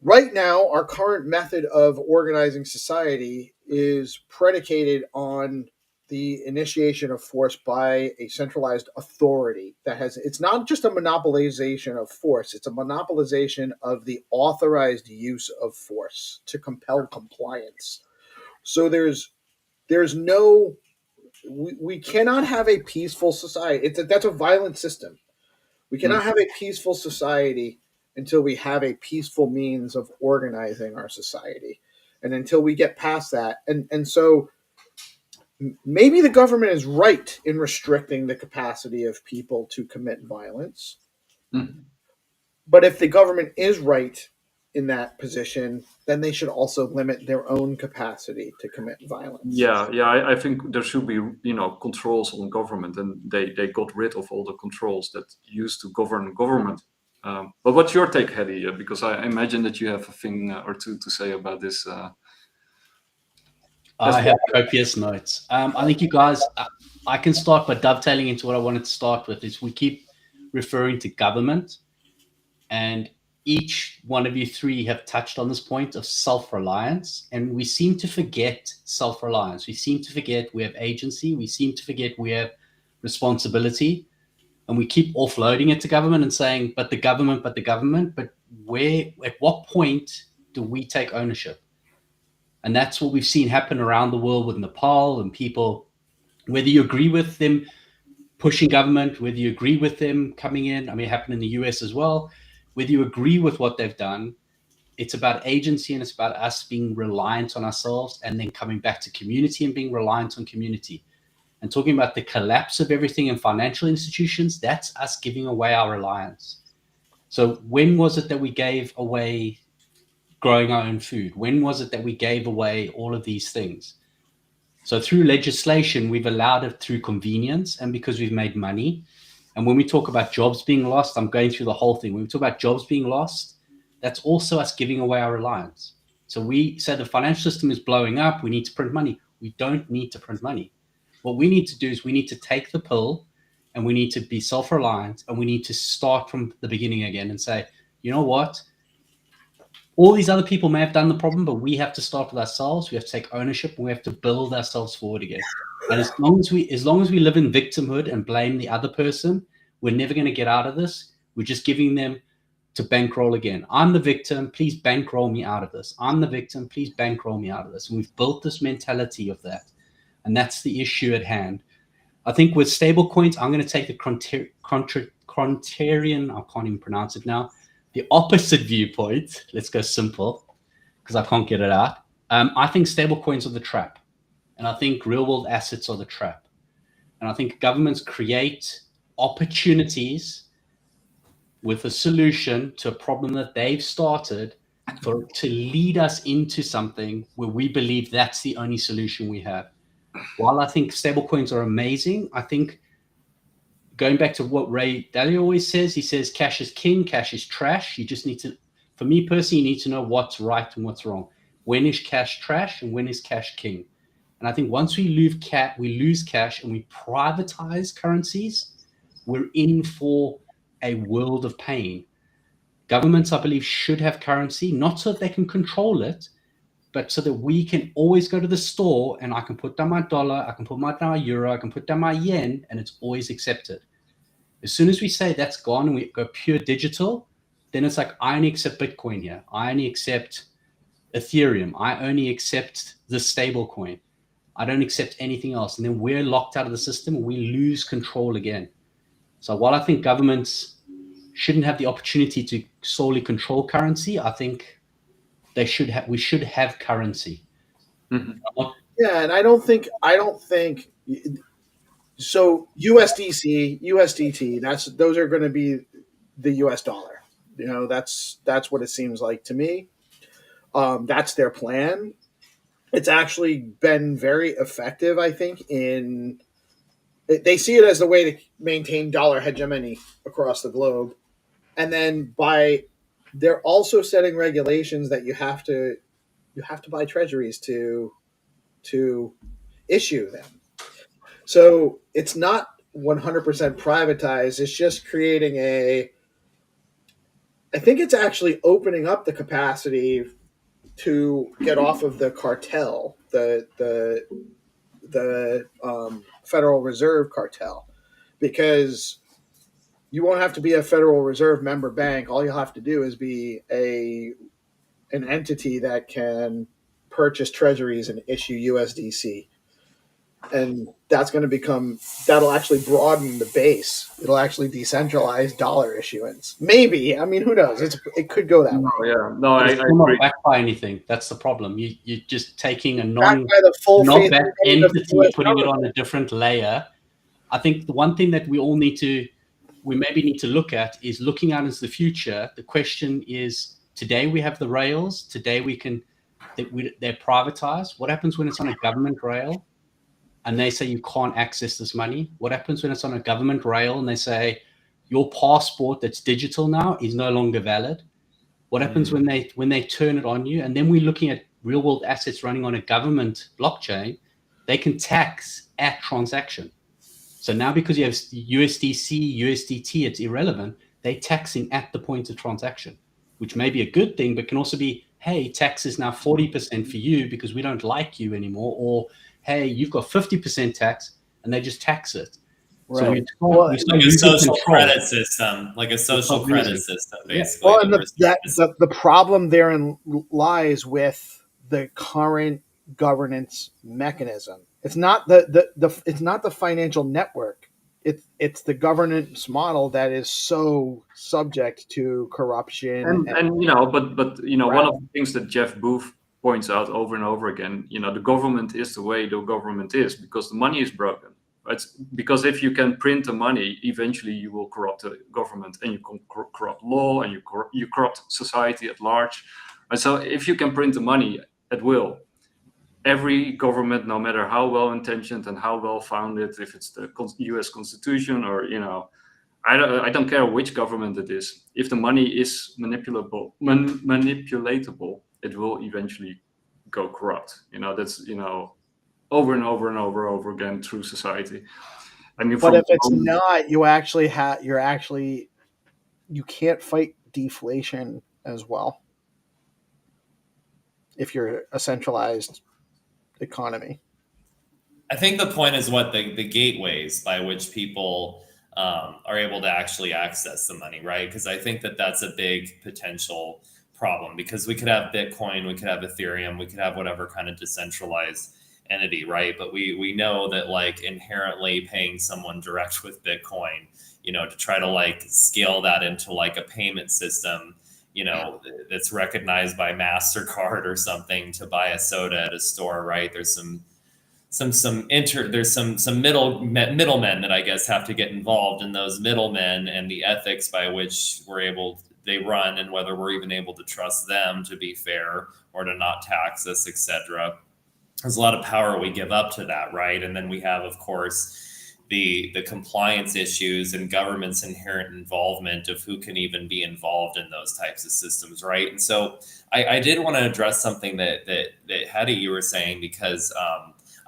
Right now, our current method of organizing society is predicated on the initiation of force by a centralized authority it's not just a monopolization of force, it's a monopolization of the authorized use of force to compel compliance. So we cannot have a peaceful society. That's a violent system. We cannot have a peaceful society until we have a peaceful means of organizing our society. And until we get past that. And so maybe the government is right in restricting the capacity of people to commit violence. But if the government is right in that position, then they should also limit their own capacity to commit violence. Yeah. I think there should be, controls on government, and they got rid of all the controls that used to govern government. But what's your take, Haddy? Because I imagine that you have a thing or two to say about this. I have copious notes. I think you guys, I can start by dovetailing into what I wanted to start with. Is we keep referring to government, and each one of you three have touched on this point of self-reliance, and we seem to forget self-reliance. We seem to forget we have agency. We seem to forget we have responsibility, and we keep offloading it to government and saying, but the government, but at what point do we take ownership? And that's what we've seen happen around the world with Nepal and people, whether you agree with them pushing government, whether you agree with them coming in, it happened in the US as well, whether you agree with what they've done, it's about agency, and it's about us being reliant on ourselves and then coming back to community and being reliant on community. And talking about the collapse of everything in financial institutions, that's us giving away our reliance. So when was it that we gave away growing our own food? When was it that we gave away all of these things? So through legislation, we've allowed it through convenience and because we've made money. And when we talk about jobs being lost, I'm going through the whole thing. When we talk about jobs being lost, that's also us giving away our reliance. So we say the financial system is blowing up. We need to print money. We don't need to print money. What we need to do is we need to take the pill, and we need to be self-reliant, and we need to start from the beginning again and say, you know what? All these other people may have done the problem, but we have to start with ourselves. We have to take ownership, and we have to build ourselves forward again. And as long as we live in victimhood and blame the other person, we're never going to get out of this. We're just giving them to bankroll again. I'm the victim. Please bankroll me out of this. I'm the victim. Please bankroll me out of this. And we've built this mentality of that. And that's the issue at hand. I think with stable coins, I'm going to take the contrarian, I can't even pronounce it now, the opposite viewpoint. Let's go simple because I can't get it out. I think stable coins are the trap. And I think real world assets are the trap. And I think governments create opportunities with a solution to a problem that they've started to lead us into something where we believe that's the only solution we have. While I think stablecoins are amazing, I think going back to what Ray Dalio always says, he says cash is king, cash is trash. You just need to, for me personally, you need to know what's right and what's wrong. When is cash trash and when is cash king? And I think once we lose cash and we privatize currencies, we're in for a world of pain. Governments, I believe, should have currency, not so that they can control it, but so that we can always go to the store and I can put down my dollar, I can put down my euro, I can put down my yen, and it's always accepted. As soon as we say that's gone and we go pure digital, then it's like, I only accept Bitcoin here. I only accept Ethereum. I only accept the stable coin. I don't accept anything else. And then we're locked out of the system and we lose control again. So while I think governments shouldn't have the opportunity to solely control currency, I think we should have currency. Mm-hmm. Yeah, and I don't think so. USDC, USDT, those are going to be the US dollar. You know, that's what it seems like to me. That's their plan. It's actually been very effective, I think, they see it as the way to maintain dollar hegemony across the globe. And then they're also setting regulations that you have to buy treasuries to issue them. So it's not 100% privatized. It's just creating I think it's actually opening up the capacity to get off of the cartel, the Federal Reserve cartel, because you won't have to be a Federal Reserve member bank. All you'll have to do is be an entity that can purchase treasuries and issue USDC. And that'll actually broaden the base. It'll actually decentralize dollar issuance. Maybe. I mean, who knows? It could go that way. Yeah. No, I agree. Not backed by anything. That's the problem. You're just taking a Backed by the full faith entity, putting it on a different layer. I think the one thing that we maybe need to look at is looking out into the future. The question is, today we have the rails. Today they're privatized. What happens when it's on a government rail and they say you can't access this money? What happens when it's on a government rail and they say your passport that's digital now is no longer valid? What happens when they turn it on you? And then we're looking at real world assets running on a government blockchain. They can tax at transaction. So now because you have USDC, USDT, it's irrelevant. They're taxing at the point of transaction, which may be a good thing, but can also be, hey, tax is now 40% for you because we don't like you anymore. Or, hey, you've got 50% tax, and they just tax it. Right. So like a social credit system, basically. Well, and the problem therein lies with the current governance mechanism. It's not it's not the financial network. It's the governance model that is so subject to corruption. And but one of the things that Jeff Booth points out over and over again, the government is the way the government is because the money is broken. Right? Because if you can print the money, eventually you will corrupt the government, and you can corrupt law, and you corrupt society at large. Right? So if you can print the money at will, every government, no matter how well intentioned and how well founded, if it's the U.S. Constitution or I don't care which government it is. If the money is manipulatable, it will eventually go corrupt. That's over and over and over again through society. I mean, but if it's not, you can't fight deflation as well if you're a centralized economy. I think the point is what the gateways by which people are able to actually access the money, right? Because I think that that's a big potential problem, because we could have Bitcoin, we could have Ethereum, we could have whatever kind of decentralized entity, right? But we know that like inherently paying someone direct with Bitcoin, to try to like scale that into like a payment system, that's recognized by MasterCard or something to buy a soda at a store, right? There's some middlemen that I guess have to get involved, in those middlemen and the ethics by which they run, and whether we're even able to trust them to be fair or to not tax us, etc. There's a lot of power we give up to that, right? And then we have, of course, the compliance issues and government's inherent involvement of who can even be involved in those types of systems, right? And so I did want to address something that Haddy, you were saying, because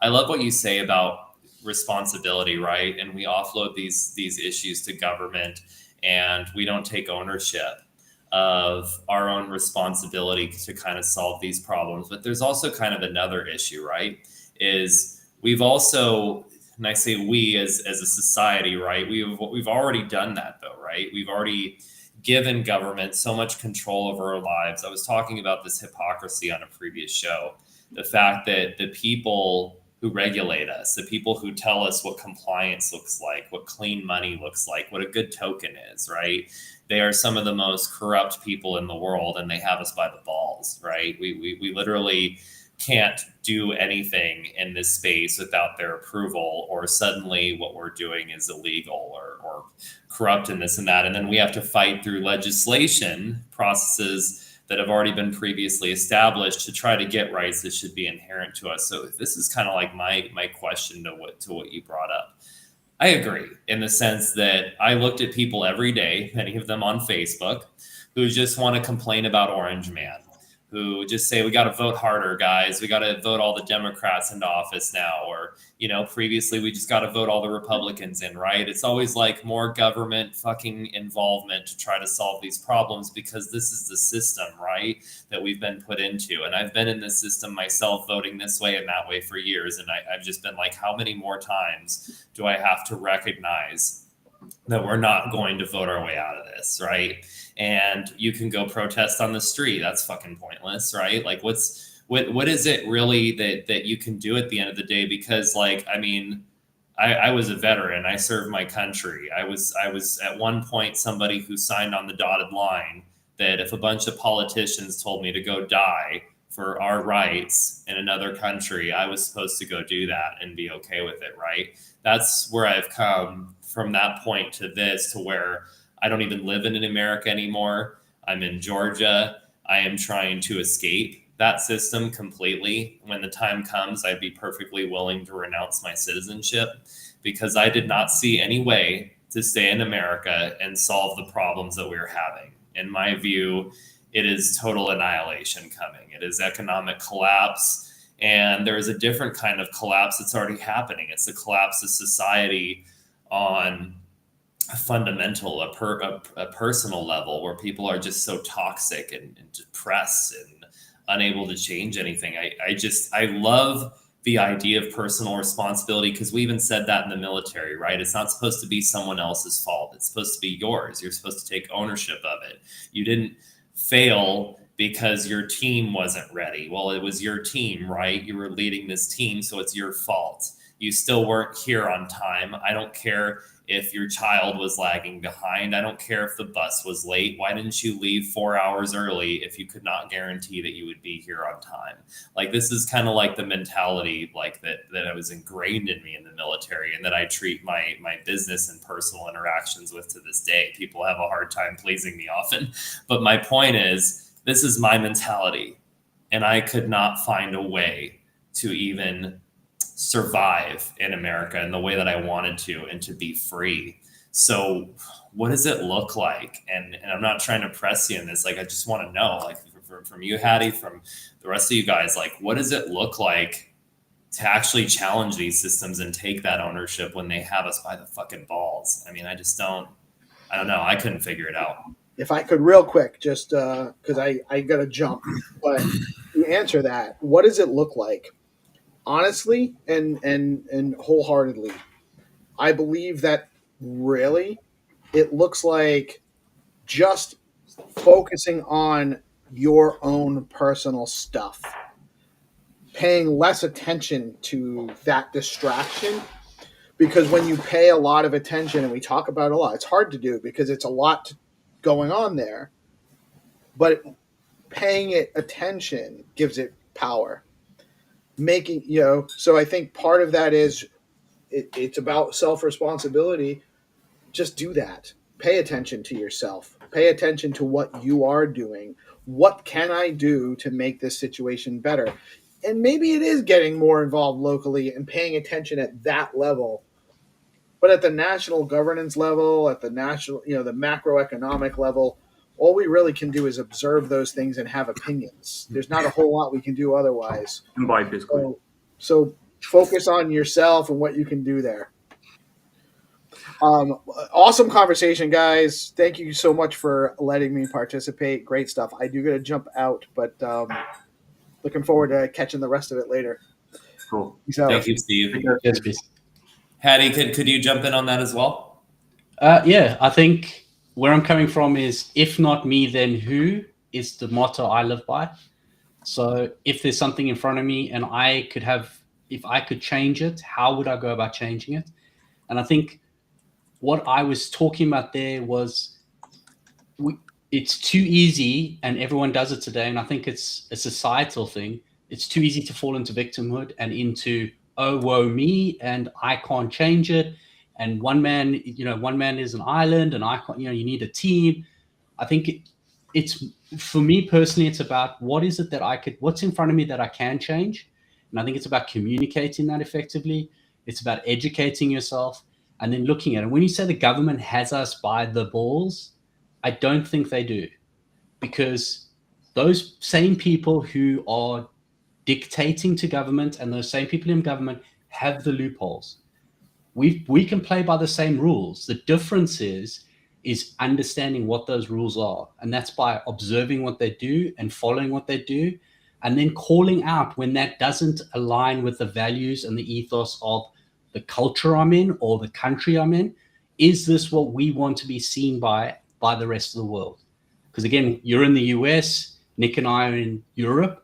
I love what you say about responsibility, right? And we offload these issues to government, and we don't take ownership of our own responsibility to kind of solve these problems. But there's also kind of another issue, right? Is we've also, and I say we as a society, right? We've already done that though, right? We've already given government so much control over our lives. I was talking about this hypocrisy on a previous show. The fact that the people who regulate us, the people who tell us what compliance looks like, what clean money looks like, what a good token is, right? They are some of the most corrupt people in the world, and they have us by the balls, right? We literally can't do anything in this space without their approval, or suddenly what we're doing is illegal or corrupt and this and that. And then we have to fight through legislation processes that have already been previously established to try to get rights that should be inherent to us. So this is kind of like my question to what you brought up. I agree, in the sense that I looked at people every day, many of them on Facebook, who just want to complain about Orange Man, who just say, we got to vote harder, guys. We got to vote all the Democrats into office now. Or, previously we just got to vote all the Republicans in, right? It's always like more government fucking involvement to try to solve these problems, because this is the system, right, that we've been put into. And I've been in this system myself, voting this way and that way for years. And I've just been like, how many more times do I have to recognize that we're not going to vote our way out of this, right? And you can go protest on the street. That's fucking pointless, right? Like, what is it really that you can do at the end of the day? Because, like, I mean, I was a veteran. I served my country. I was at one point somebody who signed on the dotted line that if a bunch of politicians told me to go die for our rights in another country, I was supposed to go do that and be okay with it, right? That's where I've come from, that point to this, to where I don't even live in America anymore. I'm in Georgia. I am trying to escape that system completely. When the time comes, I'd be perfectly willing to renounce my citizenship, because I did not see any way to stay in America and solve the problems that we're having. In my view, it is total annihilation coming. It is economic collapse. And there is a different kind of collapse that's already happening. It's a collapse of society on a fundamental, a personal level, where people are just so toxic and depressed and unable to change anything. I love the idea of personal responsibility, because we even said that in the military, right? It's not supposed to be someone else's fault. It's supposed to be yours. You're supposed to take ownership of it. You didn't fail because your team wasn't ready. Well, it was your team, right? You were leading this team, so it's your fault. You still weren't here on time. I don't care if your child was lagging behind. I don't care if the bus was late. Why didn't you leave 4 hours early if you could not guarantee that you would be here on time? Like, this is kind of like the mentality like that was ingrained in me in the military, and that I treat my business and personal interactions with to this day. People have a hard time pleasing me often. But my point is, this is my mentality, and I could not find a way to even survive in America in the way that I wanted to, and to be free. So what does it look like? And I'm not trying to press you in this. Like, I just want to know, like, from you, Haddy, from the rest of you guys, like, what does it look like to actually challenge these systems and take that ownership when they have us by the fucking balls? I mean, I don't know. I couldn't figure it out. If I could real quick, just because I got to jump, but to answer that, what does it look like? Honestly and wholeheartedly, I believe that really, it looks like just focusing on your own personal stuff, paying less attention to that distraction. Because when you pay a lot of attention, and we talk about it a lot, it's hard to do because it's a lot going on there, but paying it attention gives it power. Making, so I think part of that is it's about self-responsibility. Just do that. Pay attention to yourself. Pay attention to what you are doing. What can I do to make this situation better? And maybe it is getting more involved locally and paying attention at that level. But at the national governance level, at the national, the macroeconomic level, all we really can do is observe those things and have opinions. There's not a whole lot we can do otherwise. And buy Bitcoin. So focus on yourself and what you can do there. Awesome conversation, guys. Thank you so much for letting me participate. Great stuff. I do got to jump out, but looking forward to catching the rest of it later. Cool. So, Thank you, Steve. Yes, please. Hattie, could you jump in on that as well? Yeah, I think where I'm coming from is, if not me, then who, is the motto I live by. So if there's something in front of me and if I could change it, how would I go about changing it? And I think what I was talking about there was it's too easy, and everyone does it today. And I think it's a societal thing. It's too easy to fall into victimhood and into, oh, woe me, and I can't change it. And one man is an island, and I can't, you need a team. I think it's, for me personally, it's about what's in front of me that I can change. And I think it's about communicating that effectively. It's about educating yourself and then looking at it. When you say the government has us by the balls, I don't think they do, because those same people who are dictating to government and those same people in government have the loopholes. We can play by the same rules. The difference is understanding what those rules are. And that's by observing what they do and following what they do, and then calling out when that doesn't align with the values and the ethos of the culture I'm in or the country I'm in. Is this what we want to be seen by the rest of the world? Because again, you're in the US, Nick and I are in Europe.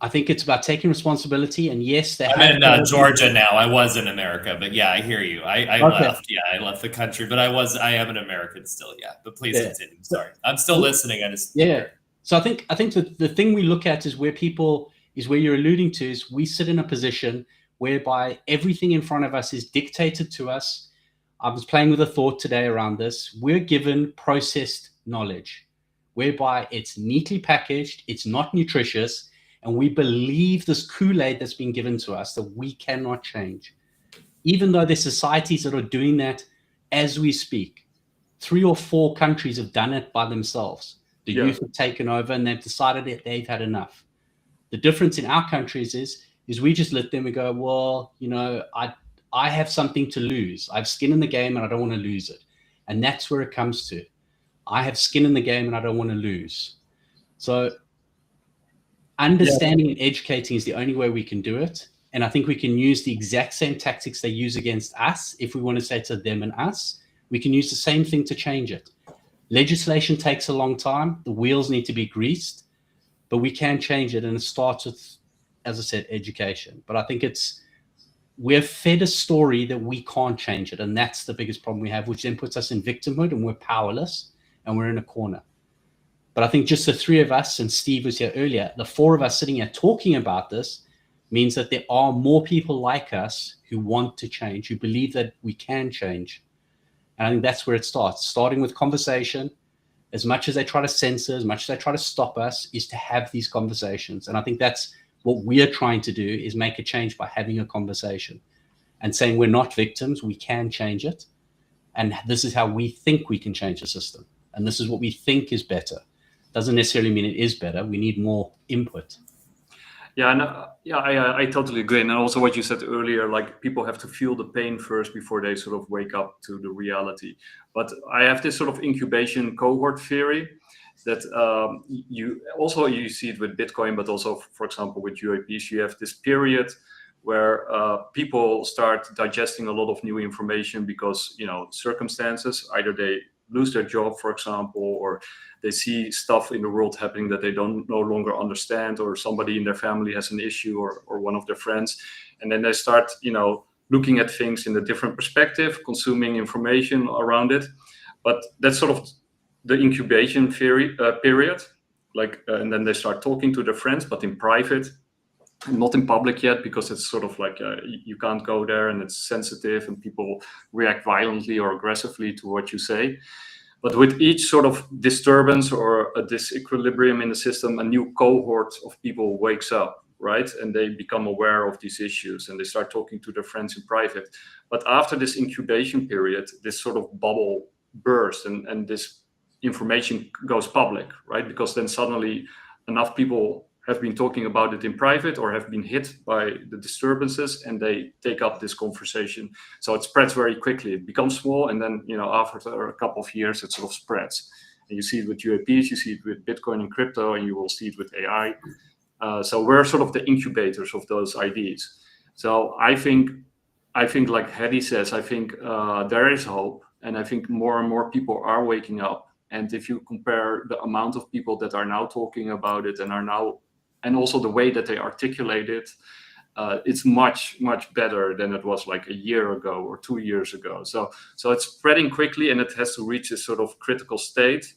I think it's about taking responsibility. And yes, I'm in Georgia now. I was in America, but yeah, I hear you. I left. Yeah, I left the country, but I am an American still. Yeah, but please continue. Sorry, I'm still listening. So I think the thing we look at is where you're alluding to is we sit in a position whereby everything in front of us is dictated to us. I was playing with a thought today around this. We're given processed knowledge, whereby it's neatly packaged, it's not nutritious, and we believe this Kool-Aid that's been given to us that we cannot change. Even though there's societies that are doing that as we speak. 3 or 4 countries have done it by themselves. The youth have taken over and they've decided that they've had enough. The difference in our countries is we just let them and go, well, I have something to lose. I have skin in the game and I don't want to lose it. And that's where it comes to. I have skin in the game and I don't want to lose. So understanding and educating is the only way we can do it. And I think we can use the exact same tactics they use against us. If we want to say to them and us, we can use the same thing to change it. Legislation takes a long time. The wheels need to be greased, but we can change it. And it starts with, as I said, education. But I think we're fed a story that we can't change it. And that's the biggest problem we have, which then puts us in victimhood and we're powerless and we're in a corner. But I think just the 3 of us, and Steve was here earlier, the 4 of us sitting here talking about this means that there are more people like us who want to change, who believe that we can change. And I think that's where it starts, starting with conversation. As much as they try to censor, as much as they try to stop us, is to have these conversations. And I think that's what we are trying to do, is make a change by having a conversation and saying we're not victims, we can change it. And this is how we think we can change the system. And this is what we think is better. Doesn't necessarily mean it is better. We need more input. Yeah, and I totally agree. And also what you said earlier, like people have to feel the pain first before they sort of wake up to the reality. But I have this sort of incubation cohort theory that you see it with Bitcoin, but also, for example, with UAPs, you have this period where people start digesting a lot of new information because, circumstances, either they lose their job, for example, or they see stuff in the world happening that they don't no longer understand, or somebody in their family has an issue, or one of their friends. And then they start, looking at things in a different perspective, consuming information around it. But that's sort of the incubation period. And then they start talking to their friends, but in private, not in public yet, because it's sort of like you can't go there, and it's sensitive, and people react violently or aggressively to what you say. But with each sort of disturbance or a disequilibrium in the system, a new cohort of people wakes up, right? And they become aware of these issues, and they start talking to their friends in private. But after this incubation period, this sort of bubble bursts, and this information goes public, right? Because then suddenly enough people have been talking about it in private or have been hit by the disturbances, and they take up this conversation. So it spreads very quickly. It becomes small, and then, after a couple of years, it sort of spreads. And you see it with UAPs, you see it with Bitcoin and crypto, and you will see it with AI. So we're sort of the incubators of those ideas. So I think like Haddy says, I think there is hope, and I think more and more people are waking up. And if you compare the amount of people that are now talking about it and also the way that they articulate it, it's much, much better than it was like a year ago or 2 years ago. So it's spreading quickly, and it has to reach this sort of critical state.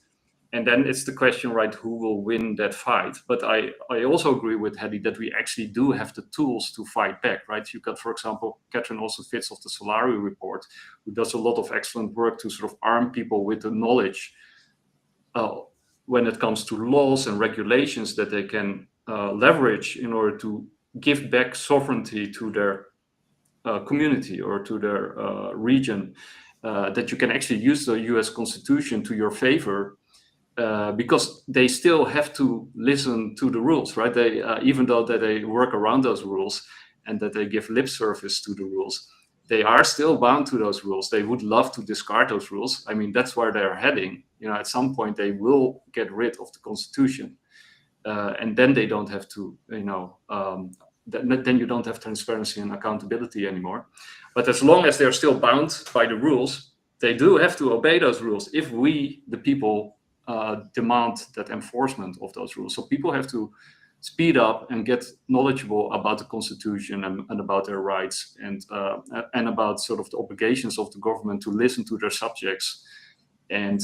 And then it's the question, right, who will win that fight? But I also agree with Haddy that we actually do have the tools to fight back, right? You got, for example, Catherine also Fitz of the Solari report, who does a lot of excellent work to sort of arm people with the knowledge when it comes to laws and regulations that they can leverage in order to give back sovereignty to their community or to their region, that you can actually use the US Constitution to your favor, because they still have to listen to the rules, right? They even though that they work around those rules and that they give lip service to the rules, they are still bound to those rules. They would love to discard those rules. I mean, that's where they're heading. At some point they will get rid of the Constitution. And then they don't have to, then you don't have transparency and accountability anymore. But as long as they're still bound by the rules, they do have to obey those rules if we, the people, demand that enforcement of those rules. So people have to speed up and get knowledgeable about the Constitution and about their rights, and about sort of the obligations of the government to listen to their subjects. And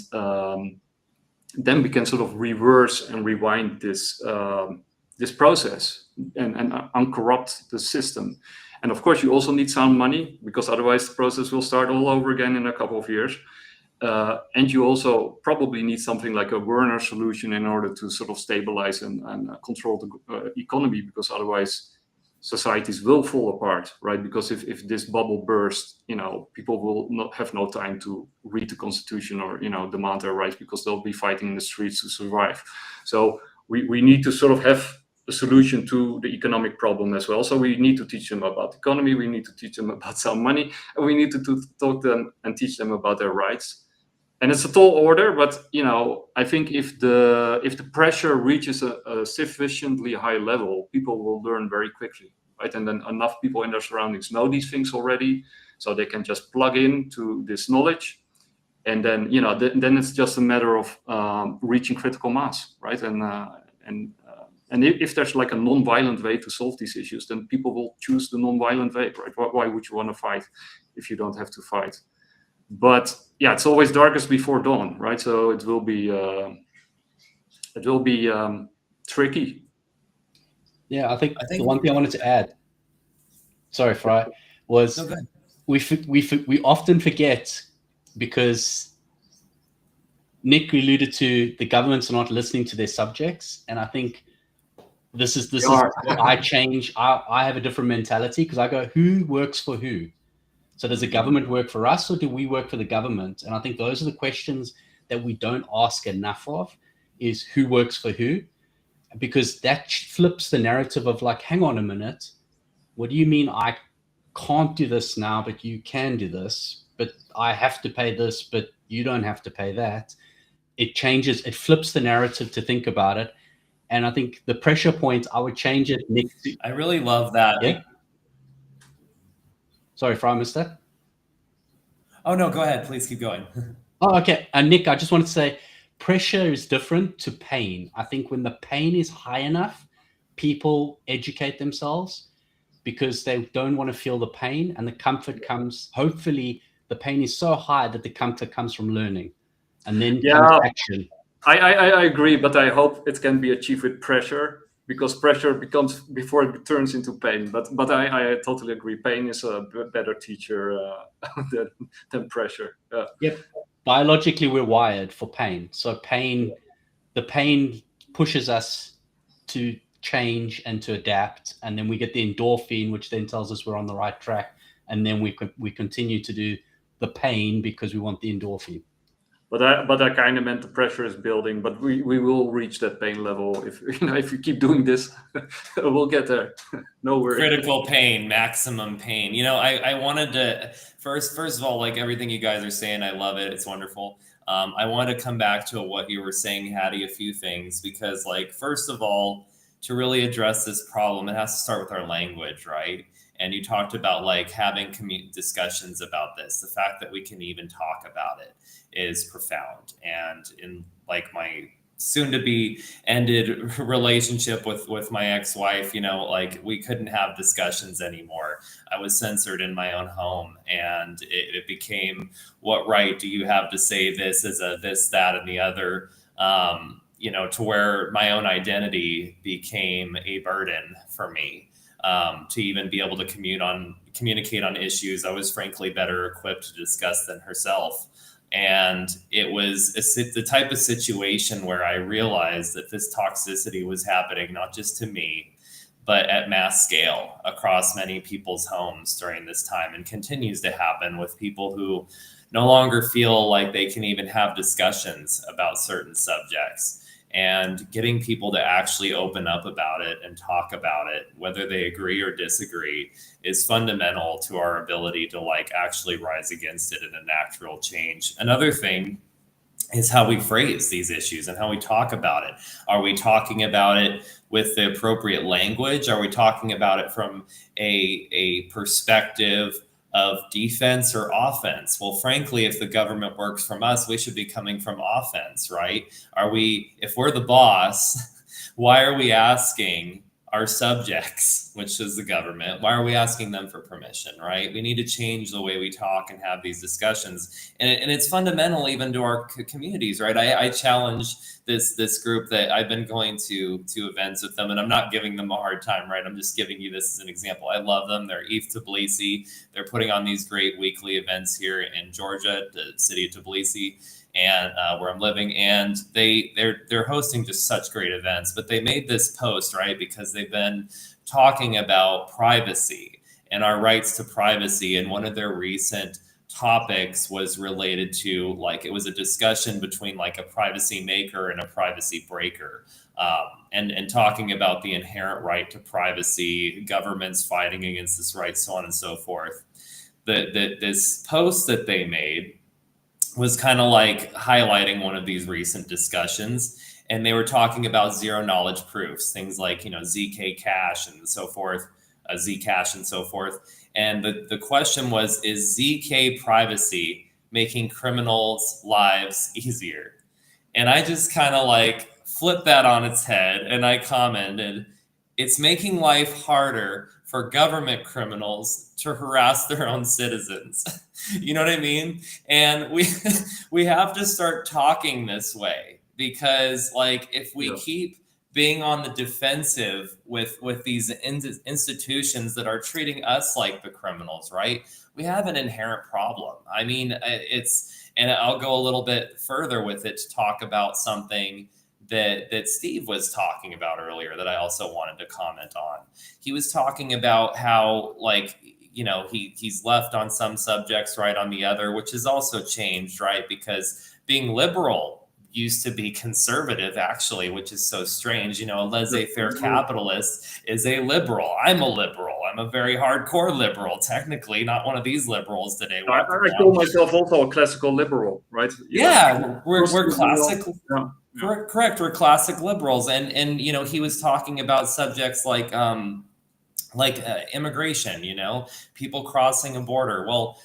then we can sort of reverse and rewind this process and uncorrupt the system. And of course, you also need sound money, because otherwise the process will start all over again in a couple of years. And you also probably need something like a Werner solution in order to sort of stabilize and control the economy, because otherwise societies will fall apart, right? Because if this bubble bursts, people will not have no time to read the Constitution or, demand their rights, because they'll be fighting in the streets to survive. So we need to sort of have a solution to the economic problem as well. So we need to teach them about the economy, we need to teach them about sound money, and we need to talk to them and teach them about their rights. And it's a tall order, but I think if the pressure reaches a sufficiently high level, people will learn very quickly, right? And then enough people in their surroundings know these things already, so they can just plug in to this knowledge, and then then it's just a matter of reaching critical mass, right? And if there's like a non-violent way to solve these issues, then people will choose the non-violent way, right? Why would you want to fight if you don't have to fight? But yeah, it's always darkest before dawn, right? So it will be tricky. Yeah, I think the one thing I wanted to add, sorry, Fry, was we often forget, because Nick alluded to the governments are not listening to their subjects, and I think this is what I change. I have a different mentality, because I go, who works for who? So does the government work for us, or do we work for the government? And I think those are the questions that we don't ask enough of, is who works for who? Because that flips the narrative of like, hang on a minute, what do you mean I can't do this now, but you can do this, but I have to pay this, but you don't have to pay that? It changes, it flips the narrative to think about it. And I think the pressure point, I would change it next to. I really love that. Yeah. Sorry, if I missed that. Oh, no, go ahead. Please keep going. Oh, okay. And Nick, I just wanted to say pressure is different to pain. I think when the pain is high enough, people educate themselves because they don't want to feel the pain, and the comfort comes, hopefully the pain is so high that the comfort comes from learning, and then comes action. I agree, but I hope it can be achieved with pressure, because pressure becomes before it turns into pain. But I totally agree. Pain is a better teacher than pressure. Yep. Biologically, we're wired for pain. So the pain pushes us to change and to adapt, and then we get the endorphin, which then tells us we're on the right track, and then we continue to do the pain because we want the endorphin. But I kind of meant the pressure is building, but we will reach that pain level if we keep doing this. We'll get there. No worries. Critical pain, maximum pain. I wanted to first of all, like everything you guys are saying, I love it. It's wonderful. I want to come back to what you were saying, Haddy, a few things, because like, first of all, to really address this problem, it has to start with our language, right? And you talked about like having discussions about this. The fact that we can even talk about it is profound. And in like my soon to be ended relationship with my ex-wife, like we couldn't have discussions anymore. I was censored in my own home, and it became, what right do you have to say this as a this, that, and the other? To where my own identity became a burden for me. To even be able to communicate on issues I was frankly better equipped to discuss than herself. And it was the type of situation where I realized that this toxicity was happening not just to me, but at mass scale across many people's homes during this time, and continues to happen with people who no longer feel like they can even have discussions about certain subjects. And getting people to actually open up about it and talk about it, whether they agree or disagree, is fundamental to our ability to like actually rise against it in a natural change. Another thing is how we phrase these issues and how we talk about it. Are we talking about it with the appropriate language? Are we talking about it from a perspective of defense or offense? Well, frankly, if the government works from us, we should be coming from offense, right? If we're the boss, why are we asking our subjects, which is the government, why are we asking them for permission, right? We need to change the way we talk and have these discussions. And it's fundamental even to our communities, right? I challenge this group that I've been going to events with them, and I'm not giving them a hard time, right? I'm just giving you this as an example. I love them. They're EP05. They're putting on these great weekly events here in Georgia, the city of Tbilisi, and where I'm living, and they're hosting just such great events. But they made this post, right, because they've been talking about privacy and our rights to privacy, and one of their recent topics was related to, like, it was a discussion between like a privacy maker and a privacy breaker, and talking about the inherent right to privacy, governments fighting against this right, so on and so forth. This post that they made was kind of like highlighting one of these recent discussions, and they were talking about zero knowledge proofs, things like ZK Cash and so forth, Zcash and so forth. And the question was, is ZK privacy making criminals' lives easier? And I just kind of like flipped that on its head, and I commented, it's making life harder for government criminals to harass their own citizens. You know what I mean? And we have to start talking this way, because like if we keep being on the defensive with these institutions that are treating us like the criminals, right? We have an inherent problem. I mean, and I'll go a little bit further with it to talk about something that Steve was talking about earlier that I also wanted to comment on. He was talking about how, like, he's left on some subjects, right on the other, which has also changed, right? Because being liberal used to be conservative, actually, which is so strange. A laissez-faire capitalist is a liberal. I'm a liberal. I'm a very hardcore liberal, technically, not one of these liberals today. I call myself also a classical liberal, right? Yeah, we're classic. Correct. We're classic liberals. And he was talking about subjects like like immigration, people crossing a border. Well,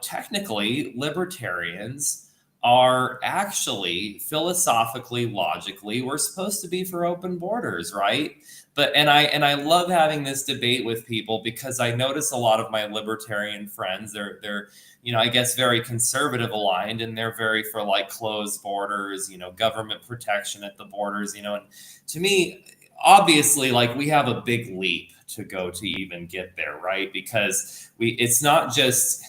technically libertarians are actually philosophically, logically, we're supposed to be for open borders, right? But and I love having this debate with people because I notice a lot of my libertarian friends, they're I guess very conservative aligned, and they're very for like closed borders, government protection at the borders, and to me, obviously, like we have a big leap to go to even get there, right? Because it's not just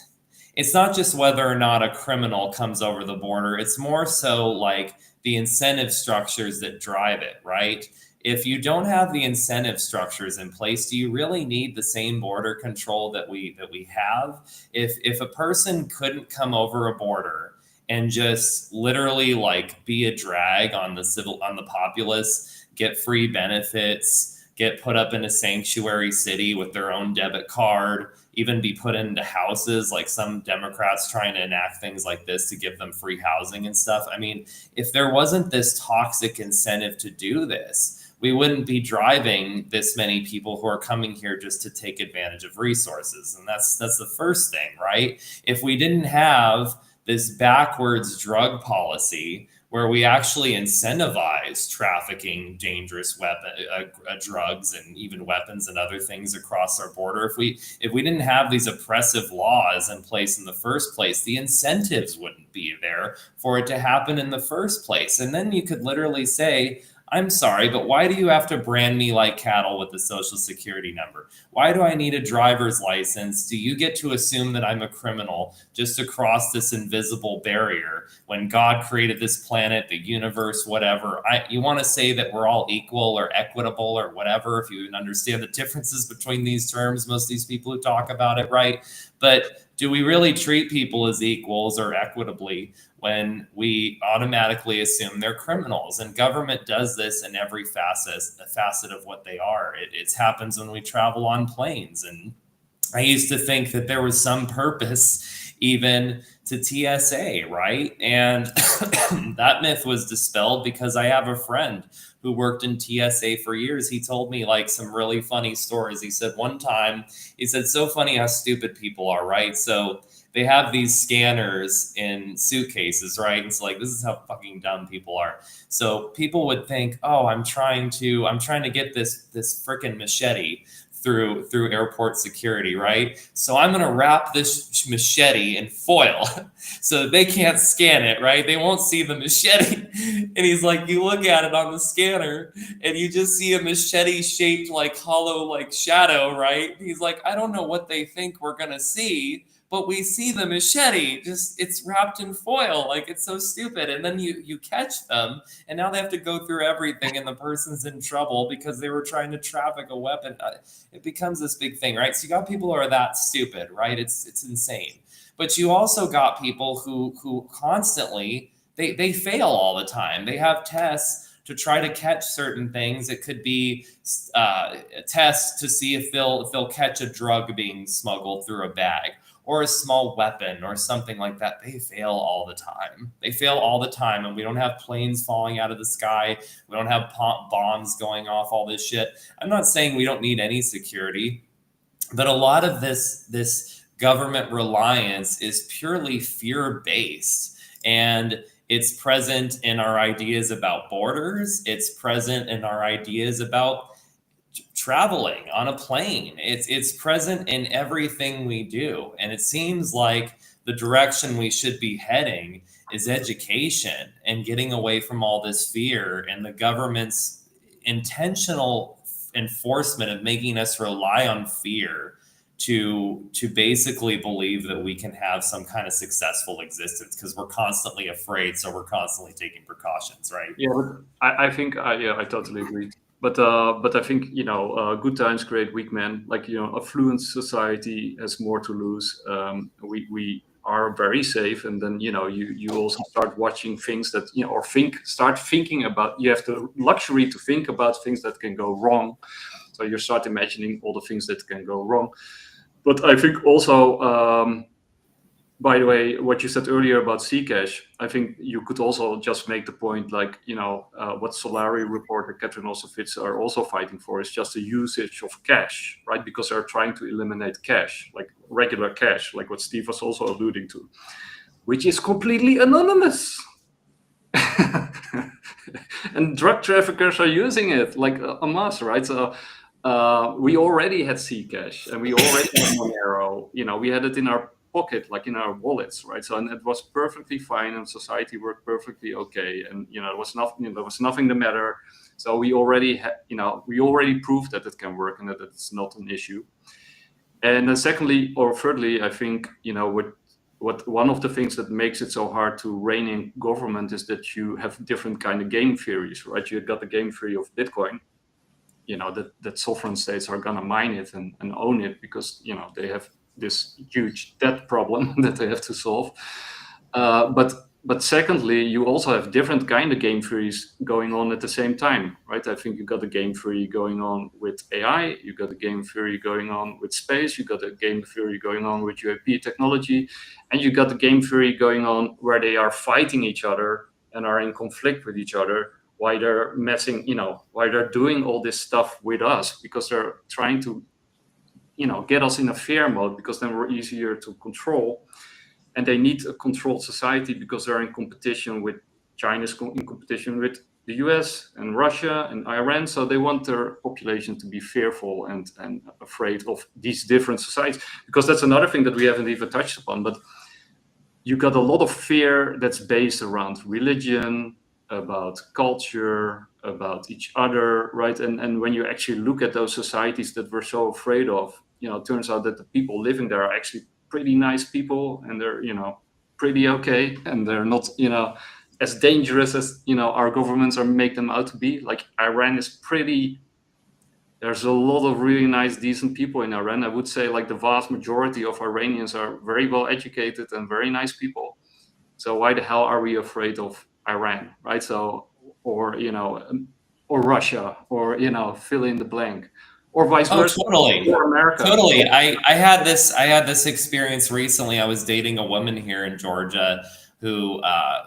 whether or not a criminal comes over the border. It's more so like the incentive structures that drive it, right? If you don't have the incentive structures in place, do you really need the same border control that we have? If a person couldn't come over a border and just literally like be a drag on the populace, get free benefits, get put up in a sanctuary city with their own debit card, even be put into houses, like some Democrats trying to enact things like this to give them free housing and stuff. I mean, if there wasn't this toxic incentive to do this, we wouldn't be driving this many people who are coming here just to take advantage of resources. And that's the first thing, right? If we didn't have this backwards drug policy where we actually incentivize trafficking dangerous drugs and even weapons and other things across our border, if we didn't have these oppressive laws in place in the first place, the incentives wouldn't be there for it to happen in the first place. And then you could literally say, I'm sorry, but why do you have to brand me like cattle with the social security number? Why do I need a driver's license? Do you get to assume that I'm a criminal just to cross this invisible barrier when God created this planet, the universe, whatever? You want to say that we're all equal or equitable or whatever, if you even understand the differences between these terms, most of these people who talk about it, right? But do we really treat people as equals or equitably when we automatically assume they're criminals? And government does this in every facet of what they are. It happens when we travel on planes. And I used to think that there was some purpose even to TSA, right? And that myth was dispelled because I have a friend who worked in TSA for years. He told me like some really funny stories. He said one time, so funny how stupid people are, right? So they have these scanners in suitcases, right? It's like, this is how fucking dumb people are. So people would think, oh, I'm trying to get this freaking machete through airport security, right? So I'm going to wrap this machete in foil so they can't scan it, right? They won't see the machete. And he's like, you look at it on the scanner and you just see a machete shaped like hollow, like shadow, right? He's like, I don't know what they think we're going to see, but we see the machete, just it's wrapped in foil. Like, it's so stupid. And then you catch them and now they have to go through everything and the person's in trouble because they were trying to traffic a weapon. It becomes this big thing, right? So you got people who are that stupid, right? It's insane. But you also got people who constantly, they fail all the time. They have tests to try to catch certain things. It could be a test to see if they'll catch a drug being smuggled through a bag, or a small weapon or something like that. They fail all the time. They fail all the time. And we don't have planes falling out of the sky. We don't have bombs going off, all this shit. I'm not saying we don't need any security, but a lot of this government reliance is purely fear-based. And it's present in our ideas about borders. It's present in our ideas about traveling on a plane. It's present in everything we do. And it seems like the direction we should be heading is education and getting away from all this fear and the government's intentional enforcement of making us rely on fear to basically believe that we can have some kind of successful existence because we're constantly afraid. So we're constantly taking precautions, right? Yeah, I think, I totally agree. But I think, good times create weak men. Like, a fluent society has more to lose. We are very safe, and then you also start watching things that or start thinking about. You have the luxury to think about things that can go wrong. So you start imagining all the things that can go wrong. But I think also by the way, what you said earlier about Zcash, I think you could also just make the point, like, what Solari report and Catherine also fits are also fighting for is just the usage of cash, right? Because they're trying to eliminate cash, like regular cash, like what Steve was also alluding to, which is completely anonymous. And drug traffickers are using it like a mass, right? So we already had Zcash and we already had Monero. We had it in our pocket, like in our wallets, right? So, and it was perfectly fine, and society worked perfectly okay, and there was nothing the matter. So we already proved that it can work and that it's not an issue. And then secondly or thirdly, I think what one of the things that makes it so hard to rein in government is that you have different kind of game theories, right? You've got the game theory of Bitcoin, that sovereign states are gonna mine it and own it because they have this huge debt problem that they have to solve. But secondly, you also have different kind of game theories going on at the same time, right? I think you got a game theory going on with AI, you got a game theory going on with space, you got a game theory going on with UAP technology, and you got the game theory going on where they are fighting each other and are in conflict with each other, why they're why they're doing all this stuff with us, because they're trying to get us in a fear mode, because then we're easier to control. And they need a controlled society because they're in competition with China's in competition with the US and Russia and Iran. So they want their population to be fearful and afraid of these different societies, because that's another thing that we haven't even touched upon. But you got a lot of fear that's based around religion, about culture, about each other, right? And when you actually look at those societies that we're so afraid of, it turns out that the people living there are actually pretty nice people, and they're pretty okay, and they're not as dangerous as our governments are make them out to be. Like Iran is there's a lot of really nice, decent people in Iran. I would say like the vast majority of Iranians are very well educated and very nice people. So why the hell are we afraid of Iran, right? So or Russia, or fill in the blank. Or vice versa. Totally. Or America. Totally. I had this experience recently. I was dating a woman here in Georgia who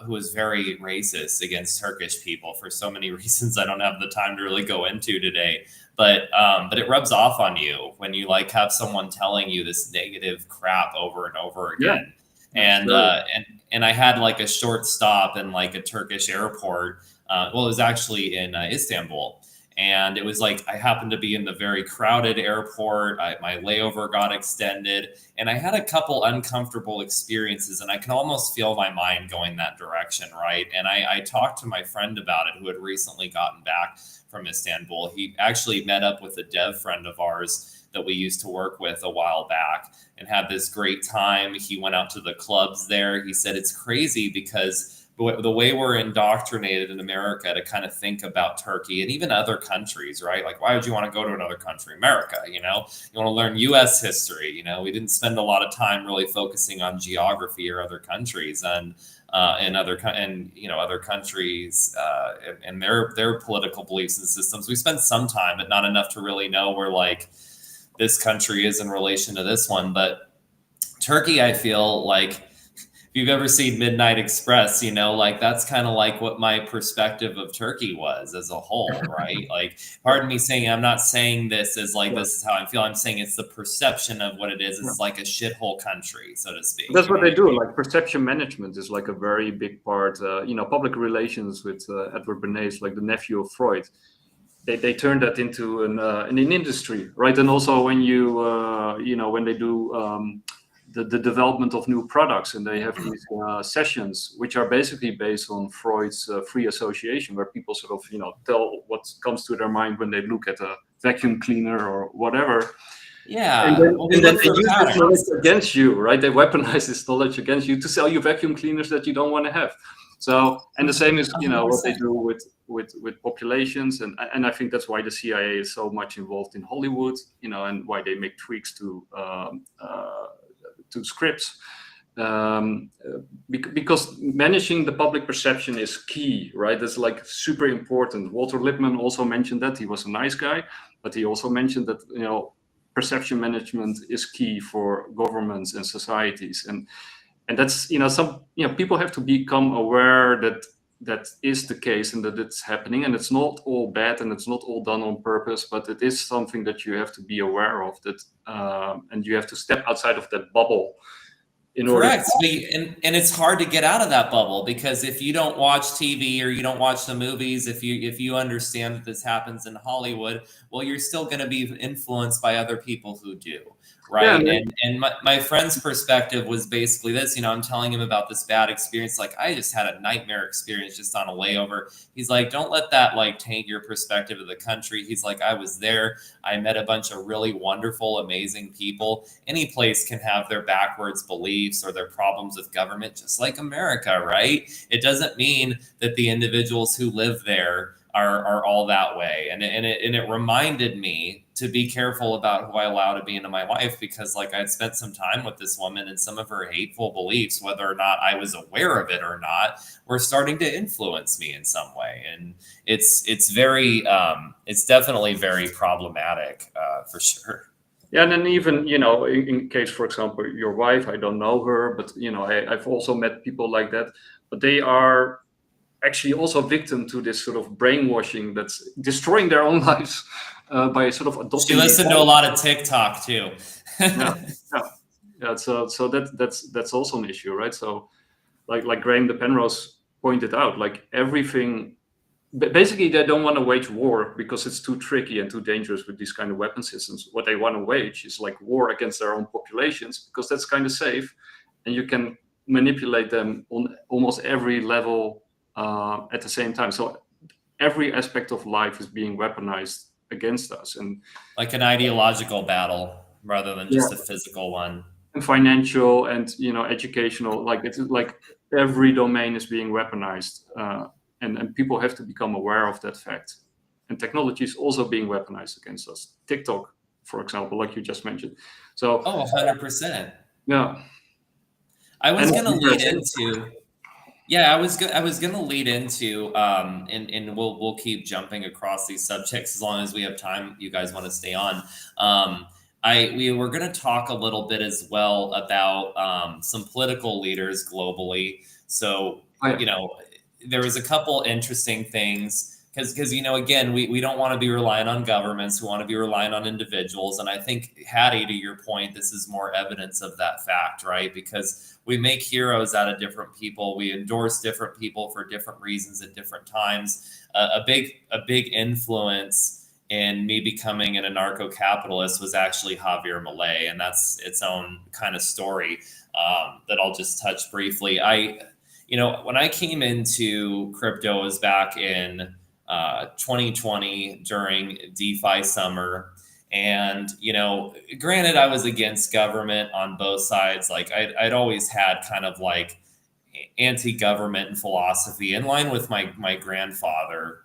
was very racist against Turkish people for so many reasons I don't have the time to really go into today. But it rubs off on you when you have someone telling you this negative crap over and over again. Yeah. And I had a short stop in a Turkish airport. It was actually in Istanbul. And it was I happened to be in the very crowded airport. My layover got extended, and I had a couple uncomfortable experiences, and I can almost feel my mind going that direction, right? And I talked to my friend about it, who had recently gotten back from Istanbul. He actually met up with a dev friend of ours that we used to work with a while back and had this great time. He went out to the clubs there. He said it's crazy because the way we're indoctrinated in America to kind of think about Turkey and even other countries, right? Why would you want to go to another country? America, you want to learn U.S. history. We didn't spend a lot of time really focusing on geography or other countries and other countries and their political beliefs and systems. We spent some time, but not enough to really know where this country is in relation to this one. But Turkey, I feel if you've ever seen Midnight Express, that's kind of what my perspective of Turkey was as a whole, right? Pardon me saying, I'm not saying this as this is how I feel. I'm saying it's the perception of what it is. It's like a shithole country, so to speak. That's what they do. Perception management is a very big part. Public relations with Edward Bernays, the nephew of Freud. They turned that into an industry, right? And also when when they do the development of new products, and they have these sessions which are basically based on Freud's free association, where people sort of tell what comes to their mind when they look at a vacuum cleaner or whatever. Yeah, and then they use this knowledge against you, right? They weaponize this knowledge against you to sell you vacuum cleaners that you don't want to have. So, and the same is what they do with populations, and I think that's why the CIA is so much involved in Hollywood, and why they make tweaks to scripts, because managing the public perception is key, right? That's super important. Walter Lippmann also mentioned that. He was a nice guy, but he also mentioned that perception management is key for governments and societies, and And that's, people have to become aware that that is the case and that it's happening, and it's not all bad and it's not all done on purpose, but it is something that you have to be aware of, that and you have to step outside of that bubble in Correct. order. And it's hard to get out of that bubble, because if you don't watch TV or you don't watch the movies, if you understand that this happens in Hollywood, well, you're still going to be influenced by other people who do. Right. Yeah, And my friend's perspective was basically this, I'm telling him about this bad experience. Like, I just had a nightmare experience just on a layover. He's like, don't let that like taint your perspective of the country. He's like, I was there. I met a bunch of really wonderful, amazing people. Any place can have their backwards beliefs or their problems with government, just like America, right? It doesn't mean that the individuals who live there are all that way. And it reminded me to be careful about who I allow to be into my life, because like I'd spent some time with this woman, and some of her hateful beliefs, whether or not I was aware of it or not, were starting to influence me in some way. And it's definitely very problematic for sure. Yeah, and then even, in case, for example, your wife, I don't know her, but, I've also met people like that, but they are actually also victim to this sort of brainwashing that's destroying their own lives by sort of adopting. She listened to a lot of TikTok too. Yeah. So that's also an issue, right? So like Graham de Penrose pointed out, like everything, basically they don't want to wage war because it's too tricky and too dangerous with these kind of weapon systems. What they want to wage is like war against their own populations, because that's kind of safe, and you can manipulate them on almost every level at the same time. So every aspect of life is being weaponized against us, and like an ideological battle rather than just a physical one. And financial and educational, like it's like every domain is being weaponized, and people have to become aware of that fact. And technology is also being weaponized against us. TikTok, for example, like you just mentioned. So 100%. Yeah. I was going to lead into. Yeah, I was going to lead into, and we'll keep jumping across these subjects as long as we have time. You guys want to stay on. We were going to talk a little bit as well about some political leaders globally. So, there was a couple interesting things, because again, we don't want to be relying on governments. We want to be relying on individuals. And I think, Haddy, to your point, this is more evidence of that fact, right? Because we make heroes out of different people. We endorse different people for different reasons at different times. A big influence in me becoming an anarcho-capitalist was actually Javier Milei, and that's its own kind of story that I'll just touch briefly. When I came into crypto, it was back in 2020 during DeFi summer. And, granted, I was against government on both sides. Like I'd always had kind of like anti-government philosophy in line with my grandfather,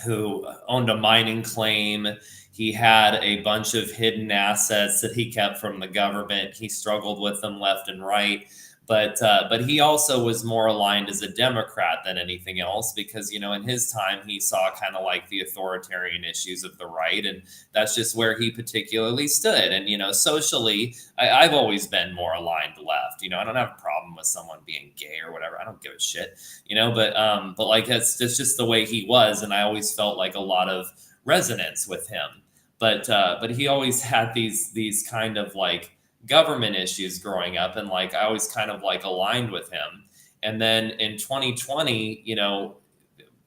who owned a mining claim. He had a bunch of hidden assets that he kept from the government. He struggled with them left and right. But he also was more aligned as a Democrat than anything else, because, in his time, he saw kind of like the authoritarian issues of the right. And that's just where he particularly stood. And, socially, I've always been more aligned left. I don't have a problem with someone being gay or whatever. I don't give a shit, but like, that's just the way he was. And I always felt like a lot of resonance with him. But he always had these kind of like government issues growing up, and like I always kind of like aligned with him. And then in 2020,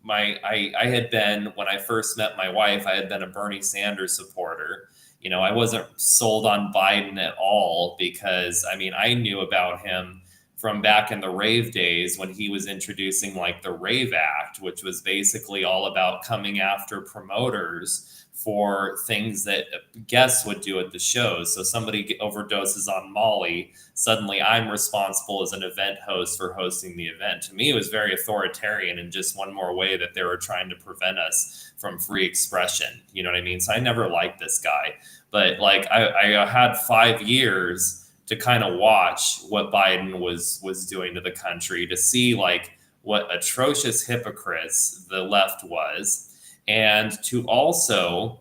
I had been, when I first met my wife, I had been a Bernie Sanders supporter. I wasn't sold on Biden at all, because I knew about him from back in the rave days when he was introducing like the Rave Act, which was basically all about coming after promoters for things that guests would do at the shows. So somebody overdoses on Molly, suddenly I'm responsible as an event host for hosting the event. To me, it was very authoritarian, and just one more way that they were trying to prevent us from free expression. You know what I mean? So I never liked this guy. But like I had 5 years to kind of watch what Biden was doing to the country, to see like what atrocious hypocrites the left was, and to also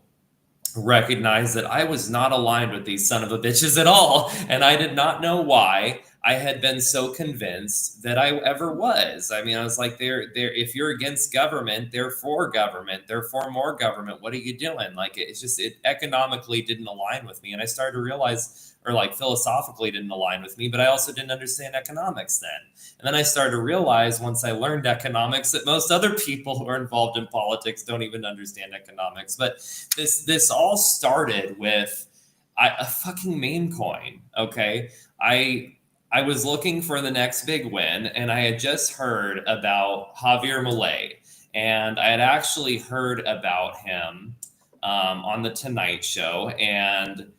recognize that I was not aligned with these son of a bitches at all. And I did not know why. I had been so convinced that I ever was. I mean, I was like, if you're against government, they're for government, they're for more government. What are you doing? Like, it economically didn't align with me. And I started to realize, or like philosophically didn't align with me, but I also didn't understand economics then. And then I started to realize once I learned economics that most other people who are involved in politics don't even understand economics. But this all started with a fucking meme coin. Okay. I was looking for the next big win, and I had just heard about Javier Milei, and I had actually heard about him on the Tonight Show, and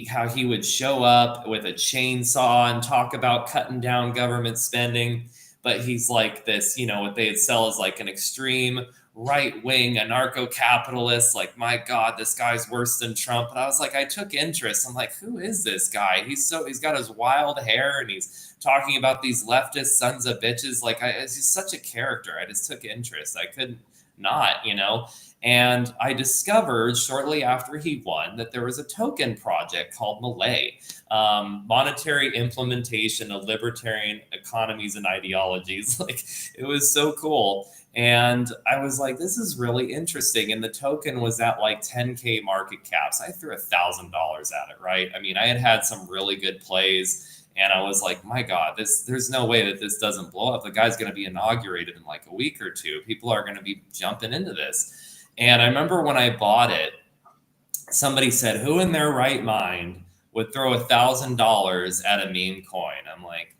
how he would show up with a chainsaw and talk about cutting down government spending. But he's like this, what they'd sell as like an extreme right-wing anarcho-capitalist. Like, my God, this guy's worse than Trump. And I was like, I took interest. I'm like, who is this guy? He's got his wild hair and he's talking about these leftist sons of bitches. Like, it's just such a character. I just took interest. I couldn't not, And I discovered shortly after he won that there was a token project called Milei, Monetary Implementation of Libertarian Economies and Ideologies. Like, it was so cool. And I was like, this is really interesting. And the token was at like 10K market caps. I threw $1,000 at it, right? I mean, I had some really good plays. And I was like, my God, there's no way that this doesn't blow up. The guy's going to be inaugurated in like a week or two. People are going to be jumping into this. And I remember when I bought it, somebody said, who in their right mind would throw $1,000 at a meme coin? I'm like,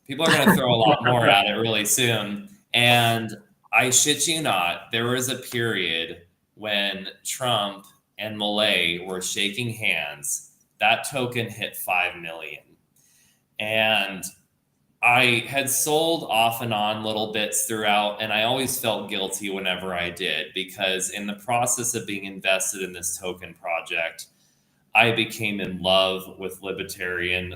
people are going to throw a lot more at it really soon. And I shit you not, there was a period when Trump and Milei were shaking hands. That token hit 5 million. And I had sold off and on little bits throughout, and I always felt guilty whenever I did, because in the process of being invested in this token project, I became in love with libertarian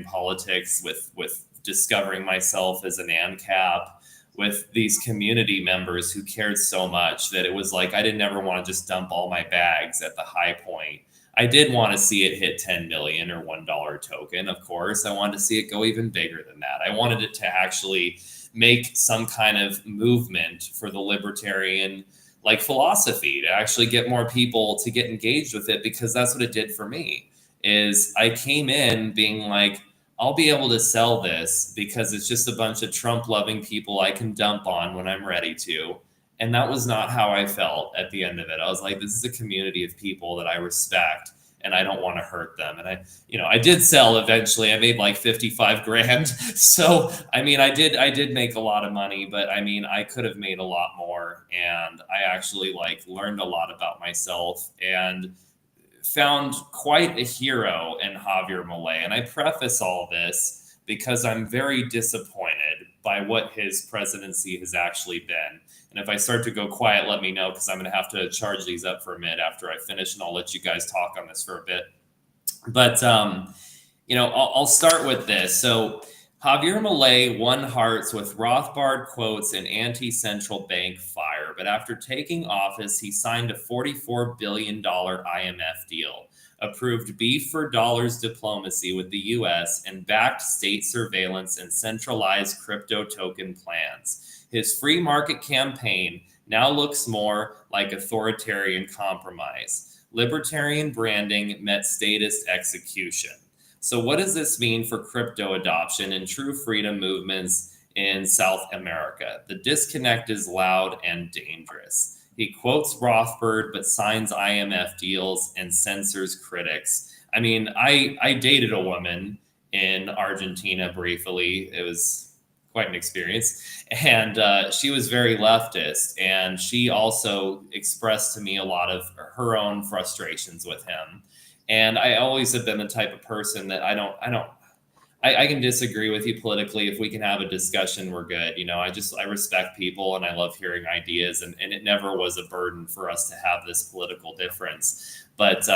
politics, with discovering myself as an ANCAP, with these community members who cared so much that it was like I didn't ever want to just dump all my bags at the high point. I did want to see it hit 10 million or $1 token, of course. I wanted to see it go even bigger than that. I wanted it to actually make some kind of movement for the libertarian like philosophy, to actually get more people to get engaged with it, because that's what it did for me. Is I came in being like, I'll be able to sell this because it's just a bunch of Trump loving people I can dump on when I'm ready to. And that was not how I felt at the end of it. I was like, this is a community of people that I respect and I don't want to hurt them. And I did sell eventually. I made like 55 grand. So, I mean, I did make a lot of money, but I mean, I could have made a lot more. And I actually like learned a lot about myself and found quite a hero in Javier Milei. And I preface all this because I'm very disappointed by what his presidency has actually been. And if I start to go quiet, let me know, because I'm going to have to charge these up for a minute after I finish, and I'll let you guys talk on this for a bit. But, I'll start with this. So Javier Milei won hearts with Rothbard quotes and anti-central bank fire. But after taking office, he signed a $44 billion IMF deal, approved beef for dollars diplomacy with the U.S., and backed state surveillance and centralized crypto token plans. His free market campaign now looks more like authoritarian compromise. Libertarian branding met statist execution. So what does this mean for crypto adoption and true freedom movements in South America? The disconnect is loud and dangerous. He quotes Rothbard, but signs IMF deals and censors critics. I mean, I dated a woman in Argentina briefly. It was quite an experience. And she was very leftist. And she also expressed to me a lot of her own frustrations with him. And I always have been the type of person that I can disagree with you politically. If we can have a discussion, we're good. I respect people and I love hearing ideas, and it never was a burden for us to have this political difference. But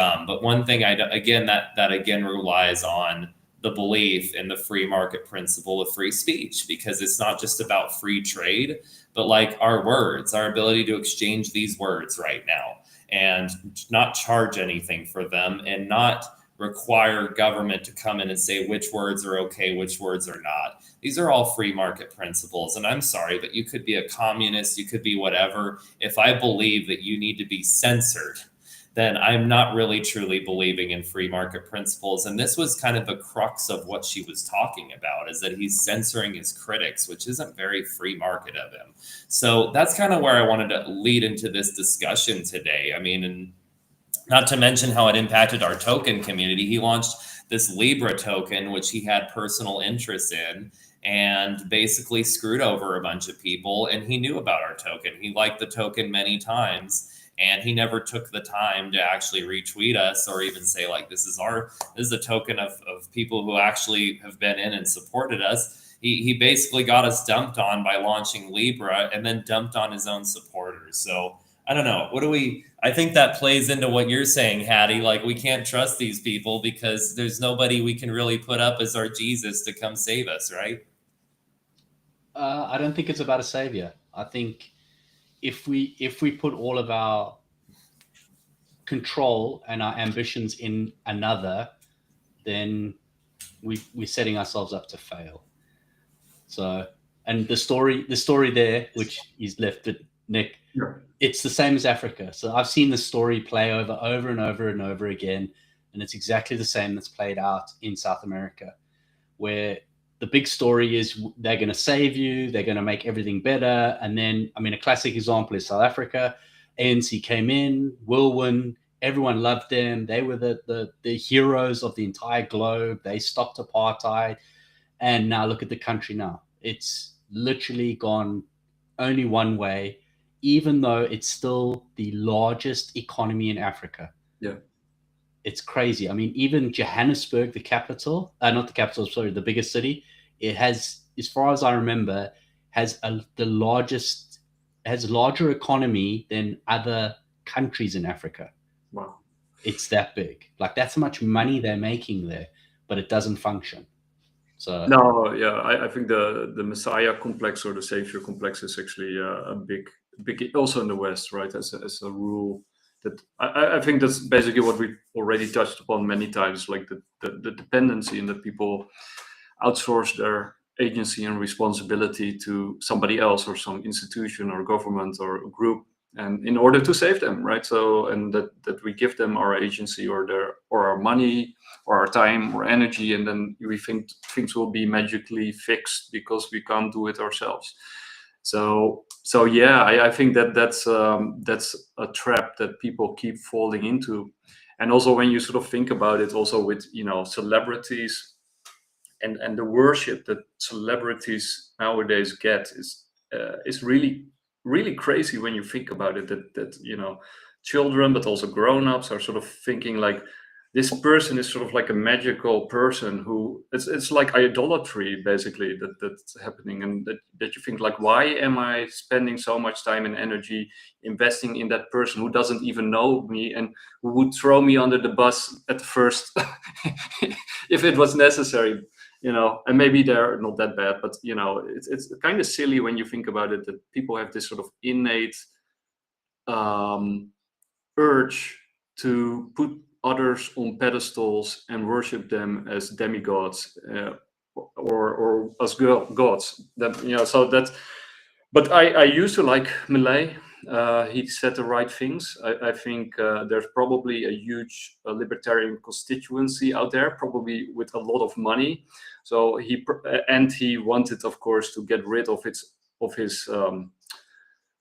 one thing that relies on the belief in the free market principle of free speech, because it's not just about free trade, but like our words, our ability to exchange these words right now and not charge anything for them and not require government to come in and say which words are okay, which words are not. These are all free market principles. And I'm sorry, but you could be a communist, you could be whatever. If I believe that you need to be censored, then I'm not really truly believing in free market principles. And this was kind of the crux of what she was talking about, is that he's censoring his critics, which isn't very free market of him. So that's kind of where I wanted to lead into this discussion today. I mean, and not to mention how it impacted our token community. He launched this Libra token, which he had personal interest in, and basically screwed over a bunch of people. And he knew about our token. He liked the token many times, and he never took the time to actually retweet us or even say, like, this is a token of people who actually have been in and supported us. He basically got us dumped on by launching Libra, and then dumped on his own supporters. So I don't know. I think that plays into what you're saying, Haddy. Like, we can't trust these people because there's nobody we can really put up as our Jesus to come save us, right? I don't think it's about a savior. I think if we put all of our control and our ambitions in another, then we're setting ourselves up to fail. So, and the story there, which is left with Nick, it's the same as Africa. So I've seen the story play over and over and over again, and it's exactly the same that's played out in South America, where the big story is they're going to save you, they're going to make everything better. And then, I mean, a classic example is South Africa. ANC came in, whirlwind, everyone loved them. They were the heroes of the entire globe. They stopped apartheid. And now look at the country now. It's literally gone only one way, even though it's still the largest economy in Africa. Yeah. It's crazy. I mean, even Johannesburg, the capital, not the capital, sorry, the biggest city, it has, as far as I remember, has larger economy than other countries in Africa. Wow. It's that big. Like, that's how much money they're making there, but it doesn't function. So no, yeah, I think the Messiah complex or the Savior complex is actually a big also in the West, right? As a rule. That I think that's basically what we already touched upon many times, like the dependency, and that people outsource their agency and responsibility to somebody else or some institution or government or group, and in order to save them, right? So, and that we give them our agency or our money or our time or energy, and then we think things will be magically fixed because we can't do it ourselves. So yeah, I think that's a trap that people keep falling into. And also, when you sort of think about it, also with celebrities and the worship that celebrities nowadays get is really, really crazy when you think about it. That children, but also grown-ups, are sort of thinking like, this person is sort of like a magical person who it's like idolatry, basically, that's happening. And that you think like, why am I spending so much time and energy investing in that person who doesn't even know me and who would throw me under the bus at the first if it was necessary, and maybe they're not that bad, but it's kind of silly when you think about it, that people have this sort of innate urge to put others on pedestals and worship them as demigods or as gods. But I used to like Milei. He said the right things. I think there's probably a huge libertarian constituency out there, probably with a lot of money. So he wanted, of course, to get rid of his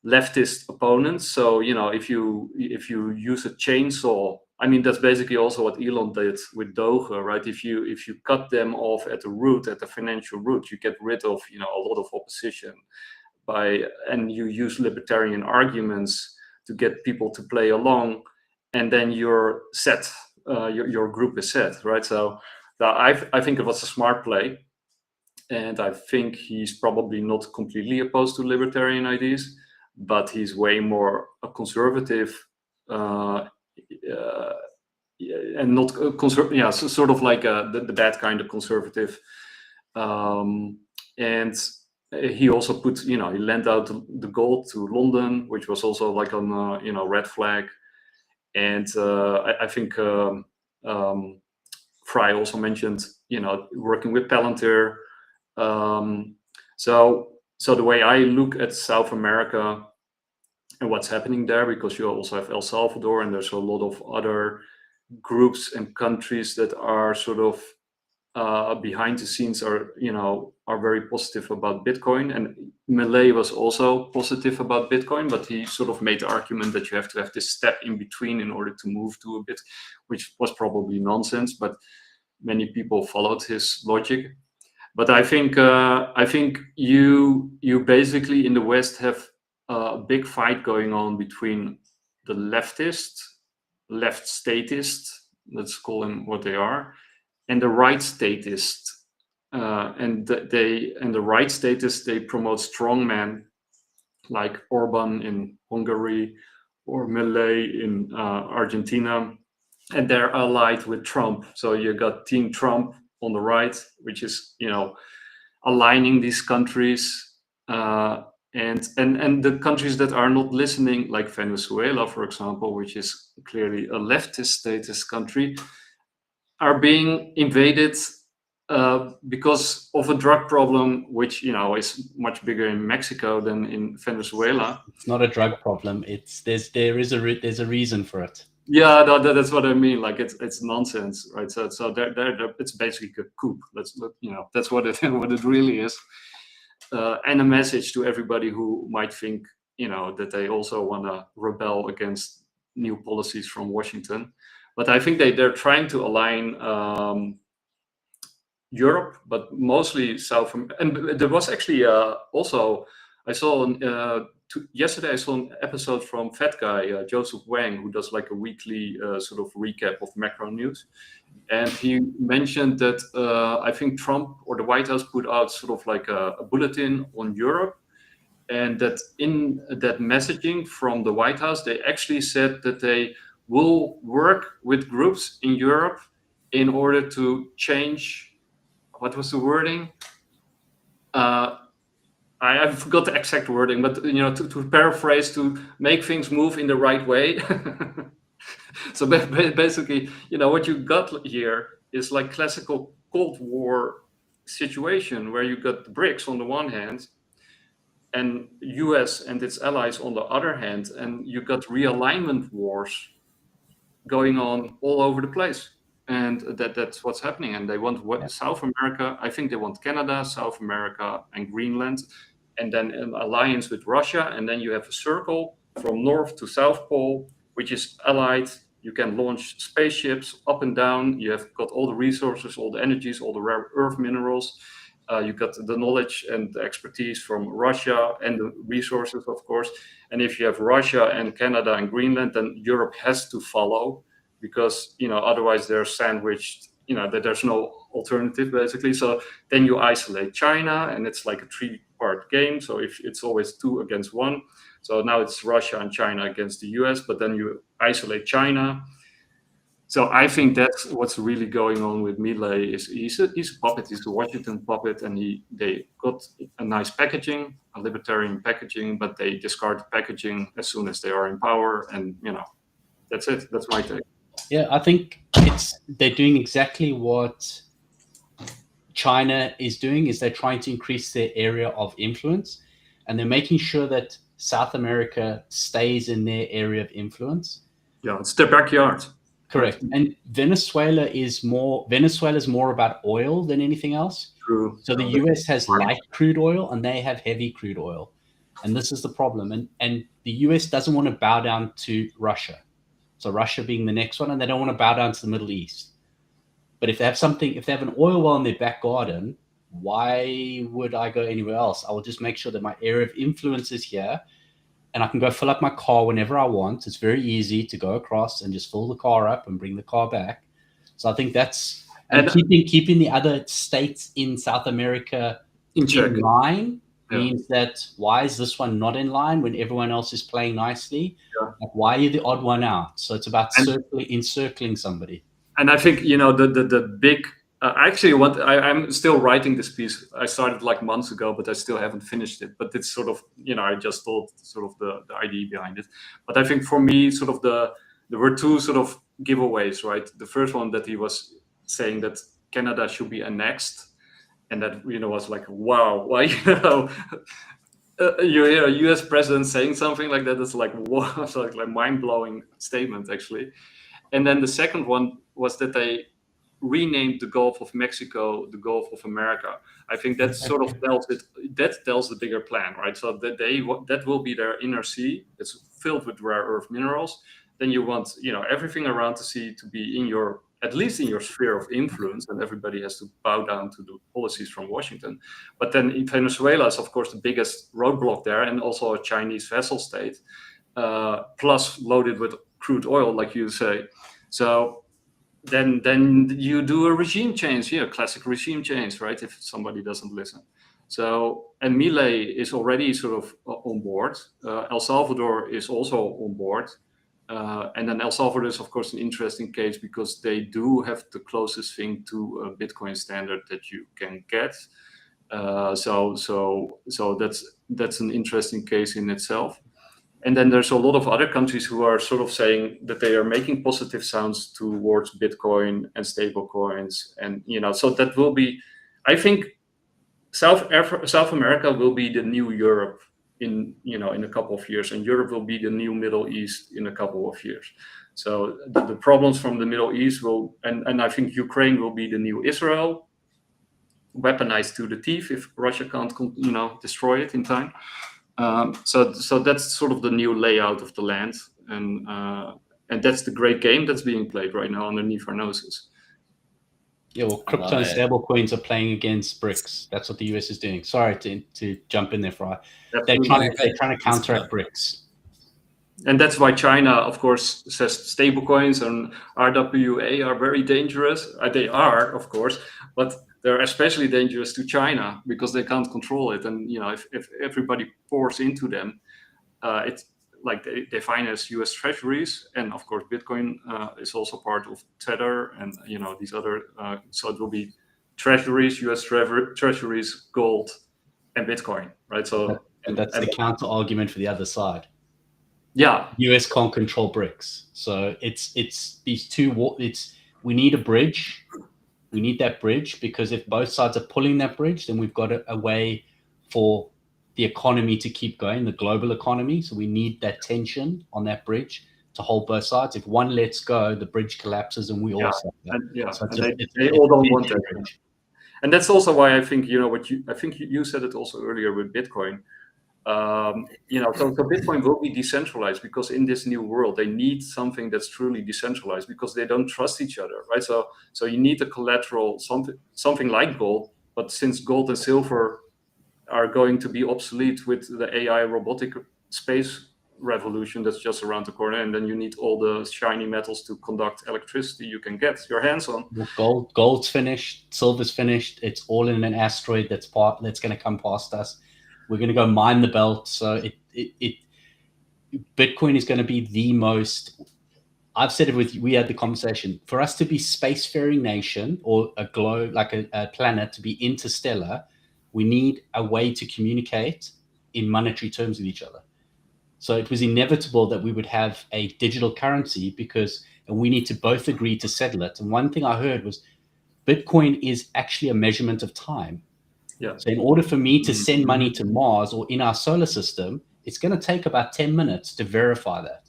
leftist opponents. So if you use a chainsaw, I mean, that's basically also what Elon did with Doge, right? If you cut them off at the root, at the financial root, you get rid of a lot of opposition. And you use libertarian arguments to get people to play along, and then you're set. Your group is set, right? So I think it was a smart play, and I think he's probably not completely opposed to libertarian ideas, but he's way more a conservative. And not conservative, yeah, so sort of like the bad kind of conservative. And he also put, he lent out the gold to London, which was also like on red flag. And I think Fry also mentioned, working with Palantir. So the way I look at South America and what's happening there, because you also have El Salvador, and there's a lot of other groups and countries that are sort of behind the scenes are very positive about Bitcoin. And Milei was also positive about Bitcoin, but he sort of made the argument that you have to have this step in between in order to move to a bit, which was probably nonsense, but many people followed his logic. But I think you basically in the West have a big fight going on between the left statists, let's call them what they are, and the right statists. And the right statists, they promote strongmen like Orban in Hungary or Milei in Argentina, and they're allied with Trump. So you got Team Trump on the right, which is aligning these countries, and the countries that are not listening, like Venezuela, for example, which is clearly a leftist statist country, are being invaded because of a drug problem, which is much bigger in Mexico than in Venezuela. It's not a drug problem. There's a reason for it. Yeah, that's what I mean. Like it's nonsense, right? So it's basically a coup. That's what it really is, and a message to everybody who might think that they also want to rebel against new policies from Washington. But I think they're trying to align Europe, but mostly South. And there was actually also I saw yesterday I saw an episode from Fat Guy Joseph Wang, who does like a weekly sort of recap of macro news, and he mentioned that I think Trump or the White House put out sort of like a bulletin on Europe, and that in that messaging from the White House, they actually said that they will work with groups in Europe in order to change. What was the wording? I forgot the exact wording, but to paraphrase, to make things move in the right way. So basically, what you got here is like classical Cold War situation where you got the BRICS on the one hand, and US and its allies on the other hand, and you got realignment wars going on all over the place. And that's what's happening. And they want South America. I think they want Canada, South America, and Greenland, and then an alliance with Russia. And then you have a circle from North to South Pole, which is allied. You can launch spaceships up and down. You have got all the resources, all the energies, all the rare earth minerals. You got the knowledge and the expertise from Russia and the resources, of course. And if you have Russia and Canada and Greenland, then Europe has to follow, because otherwise they're sandwiched, that there's no alternative basically. So then you isolate China, and it's like a 3-part game. So if it's always 2 against 1, so now it's Russia and China against the US, but then you isolate China. So I think that's what's really going on with Milei. Is he's a puppet, he's a Washington puppet, and they got a nice packaging, a libertarian packaging, but they discard the packaging as soon as they are in power, and that's it. That's my take. Yeah, I think they're doing exactly what China is doing. Is they're trying to increase their area of influence, and they're making sure that South America stays in their area of influence. Yeah, it's their backyard. Correct. And Venezuela is more about oil than anything else. True. So the US has light crude oil and they have heavy crude oil. And this is the problem. And the US doesn't want to bow down to Russia. So Russia being the next one, and they don't want to bow down to the Middle East. But if they have an oil well in their back garden, why would I go anywhere else? I will just make sure that my area of influence is here, and I can go fill up my car whenever I want. It's very easy to go across and just fill the car up and bring the car back. So I think that's keeping the other states in South America in line means that why is this one not in line when everyone else is playing nicely? Yeah. Like, why are you the odd one out? So it's about encircling somebody. And I think the big. I'm still writing this piece. I started like months ago, but I still haven't finished it. But it's sort of, I just thought sort of the idea behind it. But I think for me, sort of there were 2 sort of giveaways, right? The first one that he was saying that Canada should be annexed, and that was like, wow, why you hear a U.S. president saying something like that? It's like, wow, it's like mind-blowing statement actually. And then the second one was that they renamed the Gulf of Mexico the Gulf of America. I think that sort of tells it. That tells the bigger plan, right? So that will be their inner sea. It's filled with rare earth minerals. Then you want everything around the sea to be at least in your sphere of influence, and everybody has to bow down to the policies from Washington. But then Venezuela is, of course, the biggest roadblock there, and also a Chinese vassal state, plus loaded with crude oil, like you say. So then you do a regime change, classic regime change, right? If somebody doesn't listen. So, and Milei is already sort of on board. El Salvador is also on board. And then El Salvador is, of course, an interesting case because they do have the closest thing to a Bitcoin standard that you can get. So that's an interesting case in itself. And then there's a lot of other countries who are sort of saying that they are making positive sounds towards Bitcoin and stable coins. And, so that will be, I think, South America will be the new Europe in a couple of years, and Europe will be the new Middle East in a couple of years. So the problems from the Middle East will, and I think Ukraine will be the new Israel, weaponized to the teeth if Russia can't, destroy it in time. So that's sort of the new layout of the land, and that's the great game that's being played right now underneath our noses. Yeah, well, crypto and stable coins are playing against BRICS. That's what the US is doing. Sorry to jump in there, Fry. They're trying to counteract BRICS. And that's why China, of course, says stablecoins and RWA are very dangerous. They are, of course, but they're especially dangerous to China because they can't control it. And if everybody pours into them, it's like they finance U.S. Treasuries, and of course Bitcoin is also part of Tether, and these other. So it will be Treasuries, U.S. Treasuries, gold, and Bitcoin, right? So and that's the counter argument for the other side. Yeah, US can't control BRICS, so it's these two. We need a bridge. We need that bridge because if both sides are pulling that bridge, then we've got a way for the economy to keep going, the global economy. So we need that tension on that bridge to hold both sides. If one lets go, the bridge collapses, and we all suffer. So they all don't want that. And that's also why I think I think you said it also earlier with Bitcoin. So Bitcoin will be decentralized because in this new world they need something that's truly decentralized because they don't trust each other, right? So you need a collateral, something like gold, but since gold and silver are going to be obsolete with the AI robotic space revolution that's just around the corner, and then you need all the shiny metals to conduct electricity you can get your hands on. Gold's finished, silver's finished. It's all in an asteroid that's going to come past us. We're going to go mine the belt. So Bitcoin is going to be the most. I've said it we had the conversation. For us to be spacefaring nation or a globe, like a planet, to be interstellar, we need a way to communicate in monetary terms with each other. So it was inevitable that we would have a digital currency and we need to both agree to settle it. And one thing I heard was Bitcoin is actually a measurement of time. Yeah. So in order for me to send money to Mars or in our solar system, it's going to take about 10 minutes to verify that.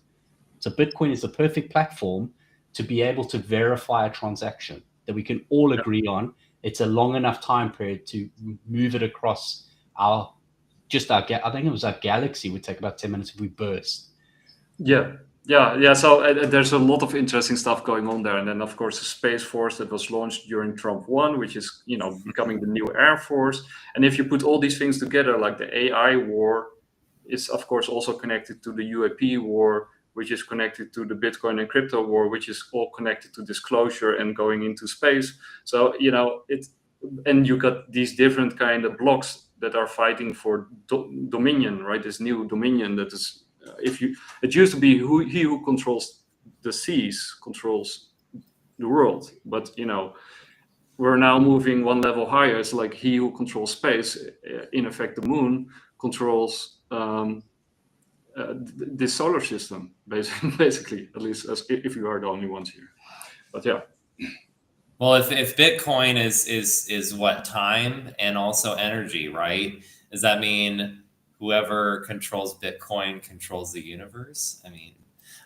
So Bitcoin is the perfect platform to be able to verify a transaction that we can all agree on. It's a long enough time period to move it across I think it was our galaxy would take about 10 minutes if we burst. Yeah. So there's a lot of interesting stuff going on there. And then, of course, the Space Force that was launched during Trump 1, which is, becoming the new Air Force. And if you put all these things together, like the AI war is, of course, also connected to the UAP war, which is connected to the Bitcoin and crypto war, which is all connected to disclosure and going into space. So, and you got these different kind of blocks that are fighting for dominion, right? This new dominion that is, it used to be he who controls the seas controls the world, but we're now moving one level higher. It's like he who controls space, in effect, the moon controls the solar system, basically, at least if you are the only ones here. But yeah. Well, if Bitcoin is what, time and also energy, right? Does that mean whoever controls Bitcoin controls the universe? I mean,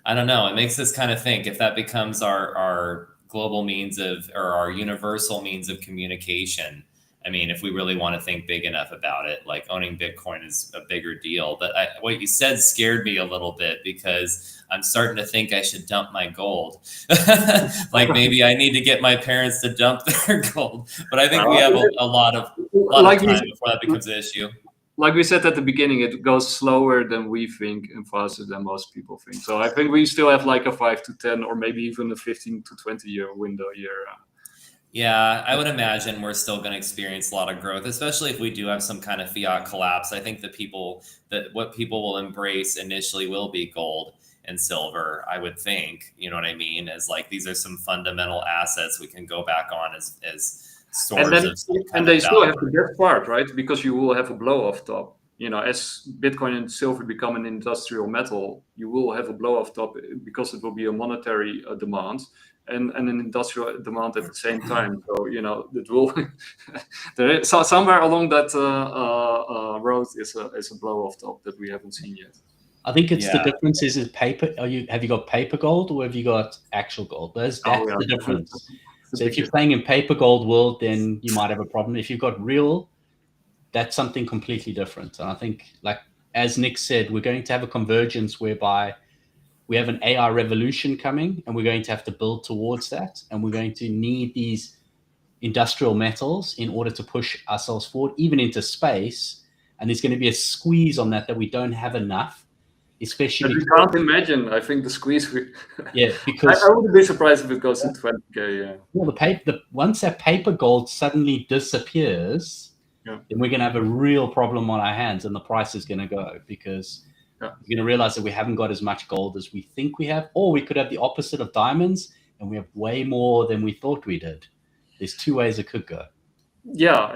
I don't know. It makes us kind of think if that becomes our global means of, or our universal means of communication. I mean, if we really want to think big enough about it, like owning Bitcoin is a bigger deal. But what you said scared me a little bit, because I'm starting to think I should dump my gold. Like maybe I need to get my parents to dump their gold. But I think we have a lot of time before that becomes an issue. Like we said at the beginning, it goes slower than we think and faster than most people think. So I think we still have like a 5 to 10 or maybe even a 15 to 20 year window here. Yeah, I would imagine we're still going to experience a lot of growth, especially if we do have some kind of fiat collapse. I think what people will embrace initially will be gold and silver, I would think, you know what I mean? As like, these are some fundamental assets we can go back on as stores of some kind and they of still value. have the best part, right? Because you will have a blow off top. You know, as Bitcoin and silver become an industrial metal, you will have a blow off top because it will be a monetary demand and an industrial demand at the same time. So, you know, it will so somewhere along that road is a blow off top that we haven't seen yet. I think it's the difference is paper. Have you got paper gold or have you got actual gold? That's the difference. So if you're playing in paper gold world, then you might have a problem. If you've got real, that's something completely different. And I think, like as Nick said, we're going to have a convergence whereby we have an AI revolution coming, and we're going to have to build towards that. And we're going to need these industrial metals in order to push ourselves forward, even into space. And there's going to be a squeeze on that we don't have enough. Especially, but we can't imagine. I think the squeeze. Because I wouldn't be surprised if it goes to 20K. Yeah. Well, once that paper gold suddenly disappears, then we're going to have a real problem on our hands, and the price is going to go, because we're going to realize that we haven't got as much gold as we think we have, or we could have the opposite of diamonds, and we have way more than we thought we did. There's two ways it could go. Yeah,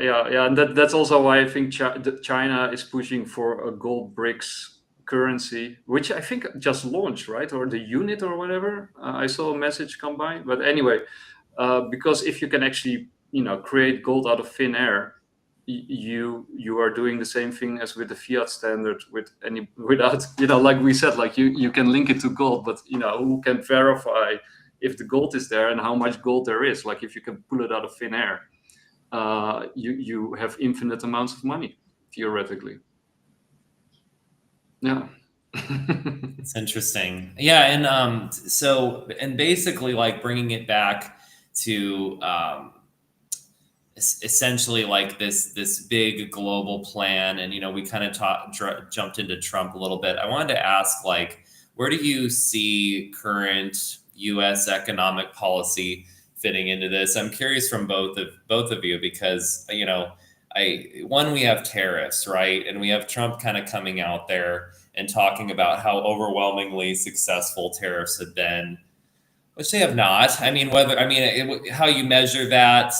and that's also why I think China is pushing for a gold bricks currency, which I think just launched, right? Or the unit or whatever. I saw a message come by. But anyway, because if you can actually, create gold out of thin air, you are doing the same thing as with the fiat standard without, like we said, like you can link it to gold, but who can verify if the gold is there and how much gold there is? Like if you can pull it out of thin air, you have infinite amounts of money, theoretically. Yeah. It's interesting. Yeah. And basically, like, bringing it back to essentially like this big global plan. And, we kind of jumped into Trump a little bit. I wanted to ask, like, where do you see current US economic policy fitting into this? I'm curious from both of you, because, we have tariffs, right? And we have Trump kind of coming out there and talking about how overwhelmingly successful tariffs have been, which they have not. How you measure that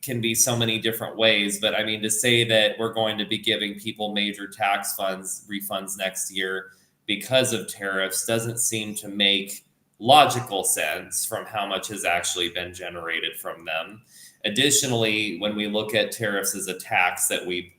can be so many different ways. But to say that we're going to be giving people major tax refunds next year because of tariffs doesn't seem to make logical sense from how much has actually been generated from them. Additionally, when we look at tariffs as a tax that we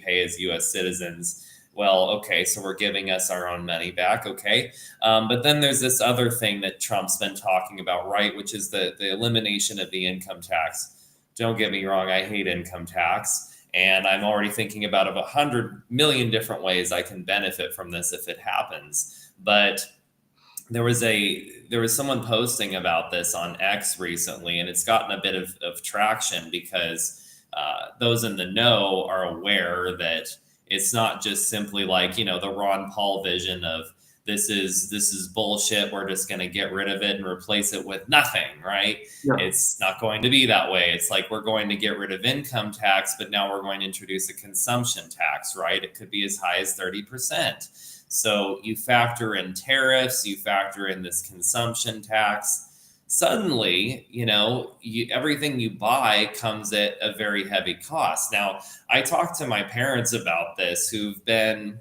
pay as U.S. citizens, well, okay, so we're giving us our own money back, okay? But then there's this other thing that Trump's been talking about, right, which is the elimination of the income tax. Don't get me wrong, I hate income tax, and I'm already thinking about 100 million different ways I can benefit from this if it happens. But there was someone posting about this on X recently, and it's gotten a bit of traction, because those in the know are aware that it's not just simply like, the Ron Paul vision of this is bullshit, we're just going to get rid of it and replace it with nothing, right? Yeah. It's not going to be that way. It's like, we're going to get rid of income tax, but now we're going to introduce a consumption tax, right? It could be as high as 30%. So you factor in tariffs, you factor in this consumption tax, suddenly, everything you buy comes at a very heavy cost. Now, I talked to my parents about this, who've been,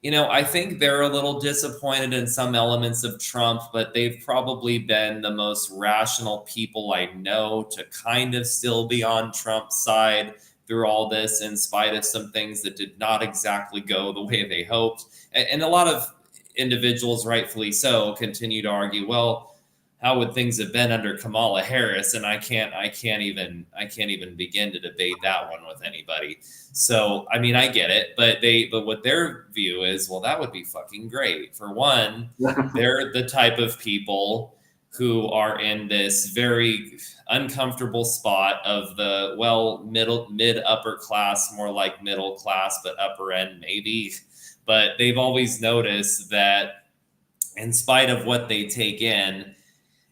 I think they're a little disappointed in some elements of Trump, but they've probably been the most rational people I know to kind of still be on Trump's side through all this, in spite of some things that did not exactly go the way they hoped. And a lot of individuals, rightfully so, continue to argue, well, how would things have been under Kamala Harris? And I can't even begin to debate that one with anybody. So, I mean, I get it, but what their view is, well, that would be fucking great. For one, they're the type of people who are in this very uncomfortable spot of the, well, mid upper class, more like middle class, but upper end maybe. But they've always noticed that in spite of what they take in,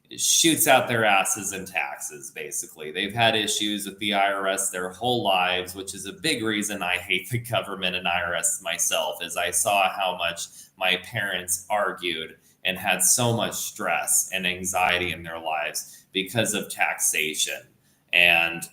it shoots out their asses in taxes, basically. They've had issues with the IRS their whole lives, which is a big reason I hate the government and IRS myself, as I saw how much my parents argued and had so much stress and anxiety in their lives because of taxation. And,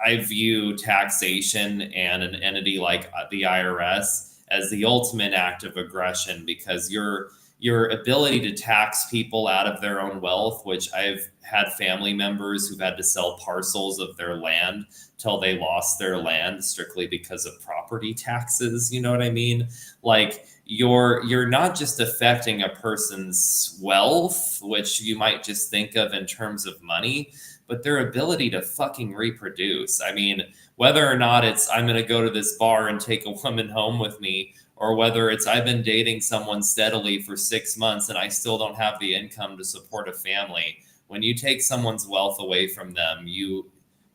I view taxation and an entity like the IRS as the ultimate act of aggression, because your ability to tax people out of their own wealth, which I've had family members who've had to sell parcels of their land till they lost their land strictly because of property taxes. You know what I mean? Like, you're not just affecting a person's wealth, which you might just think of in terms of money, but their ability to fucking reproduce. I mean, whether or not it's I'm going to go to this bar and take a woman home with me, or whether it's I've been dating someone steadily for 6 months and I still don't have the income to support a family. When you take someone's wealth away from them, you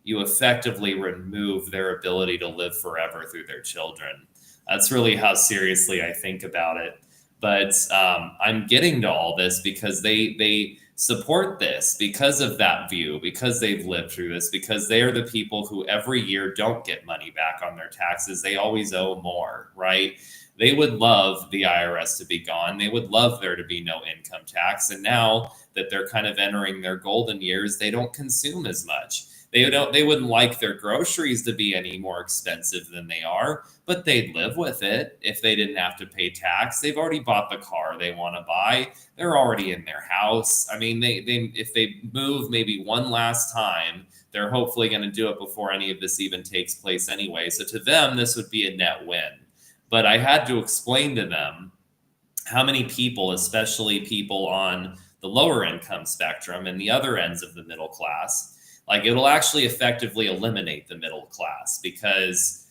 effectively remove their ability to live forever through their children. That's really how seriously I think about it. But I'm getting to all this because they support this because of that view, because they've lived through this, because they are the people who every year don't get money back on their taxes. They always owe more, right? They would love the IRS to be gone. They would love there to be no income tax. And now that they're kind of entering their golden years, they don't consume as much. They wouldn't like their groceries to be any more expensive than they are, but they'd live with it if they didn't have to pay tax. They've already bought the car they want to buy. They're already in their house. I mean, they if they move maybe one last time, they're hopefully going to do it before any of this even takes place anyway. So to them, this would be a net win. But I had to explain to them how many people, especially people on the lower income spectrum and the other ends of the middle class, like, it'll actually effectively eliminate the middle class, because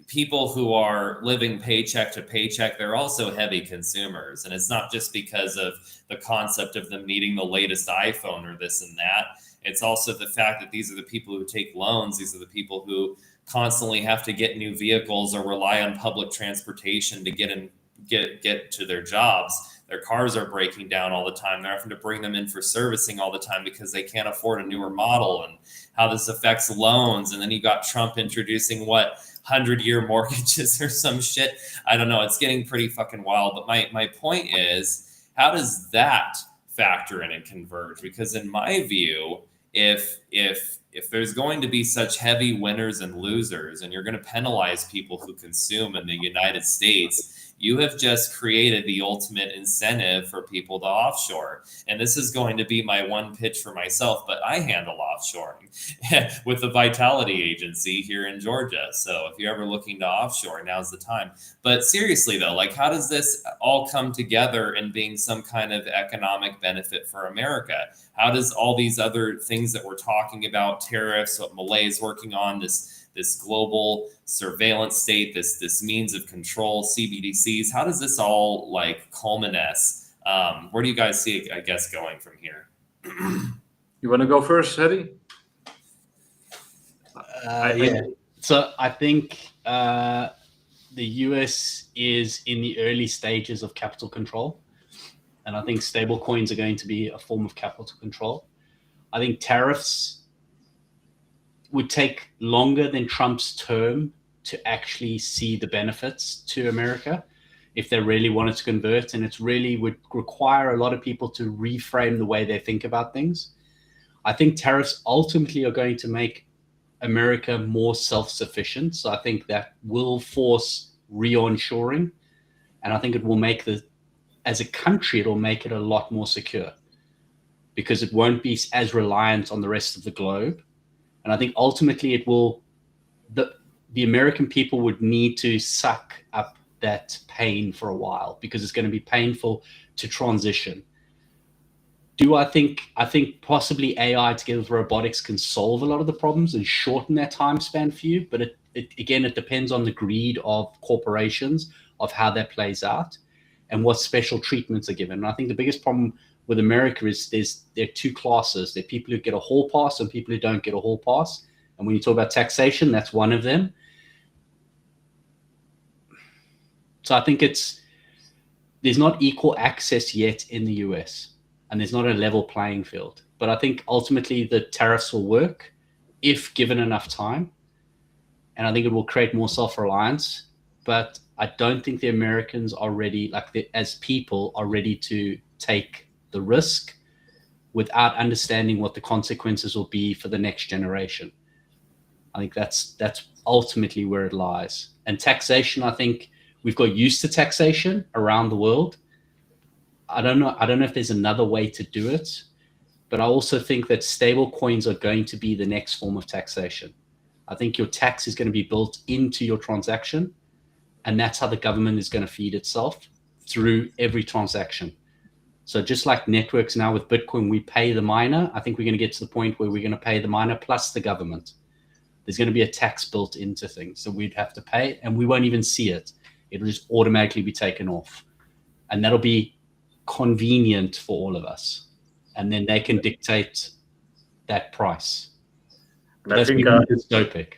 people who are living paycheck to paycheck, they're also heavy consumers. And it's not just because of the concept of them needing the latest iPhone or this and that. It's also the fact that these are the people who take loans. These are the people who constantly have to get new vehicles or rely on public transportation to get to their jobs. Their cars are breaking down all the time. They're having to bring them in for servicing all the time because they can't afford a newer model, and how this affects loans. And then you got Trump introducing 100-year mortgages or some shit. I don't know. It's getting pretty fucking wild. But my point is, how does that factor in and converge? Because in my view, if there's going to be such heavy winners and losers, and you're going to penalize people who consume in the United States, you have just created the ultimate incentive for people to offshore. And this is going to be my one pitch for myself, but I handle offshoring with the Vitality Agency here in Georgia. So if you're ever looking to offshore, now's the time. But seriously though, like, how does this all come together in being some kind of economic benefit for America? How does all these other things that we're talking about, tariffs, what Milei is working on, this global surveillance state, this means of control, CBDCs, how does this all like culminate? Where do you guys see it, I guess, going from here? You want to go first, Haddy? Yeah. So I think the US is in the early stages of capital control. And I think stable coins are going to be a form of capital control. I think tariffs would take longer than Trump's term to actually see the benefits to America if they really wanted to convert. And it really would require a lot of people to reframe the way they think about things. I think tariffs ultimately are going to make America more self-sufficient. So I think that will force re-onshoring. And I think it will make as a country, it'll make it a lot more secure because it won't be as reliant on the rest of the globe. And I think ultimately it will, the American people would need to suck up that pain for a while because it's going to be painful to transition. I think possibly AI together with robotics can solve a lot of the problems and shorten that time span for you. But it depends on the greed of corporations, of how that plays out and what special treatments are given. And I think the biggest problem with America is there are two classes. There are people who get a hall pass and people who don't get a hall pass. And when you talk about taxation, that's one of them. So I think there's not equal access yet in the US. And there's not a level playing field. But I think ultimately the tariffs will work if given enough time. And I think it will create more self-reliance. But I don't think the Americans are ready, as people, are ready to take the risk without understanding what the consequences will be for the next generation. I think that's ultimately where it lies. And taxation, I think we've got used to taxation around the world. I don't know if there's another way to do it, but I also think that stable coins are going to be the next form of taxation. I think your tax is going to be built into your transaction, and that's how the government is going to feed itself through every transaction. So just like networks now with Bitcoin, we pay the miner. I think we're going to get to the point where we're going to pay the miner plus the government. There's going to be a tax built into things that we'd have to pay, and we won't even see it. It'll just automatically be taken off. And that'll be convenient for all of us, and then they can dictate that price. I think dystopic.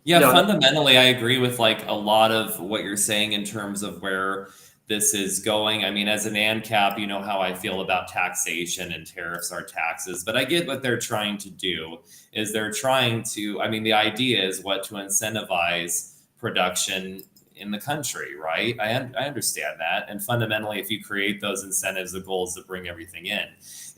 Yeah, fundamentally, I agree with like a lot of what you're saying in terms of where this is going. I mean, as an ANCAP, you know how I feel about taxation and tariffs are taxes, but I get what they're trying to do is they're trying to, I mean, the idea is what to incentivize production in the country, right? I understand that. And fundamentally, if you create those incentives, the goal is to bring everything in.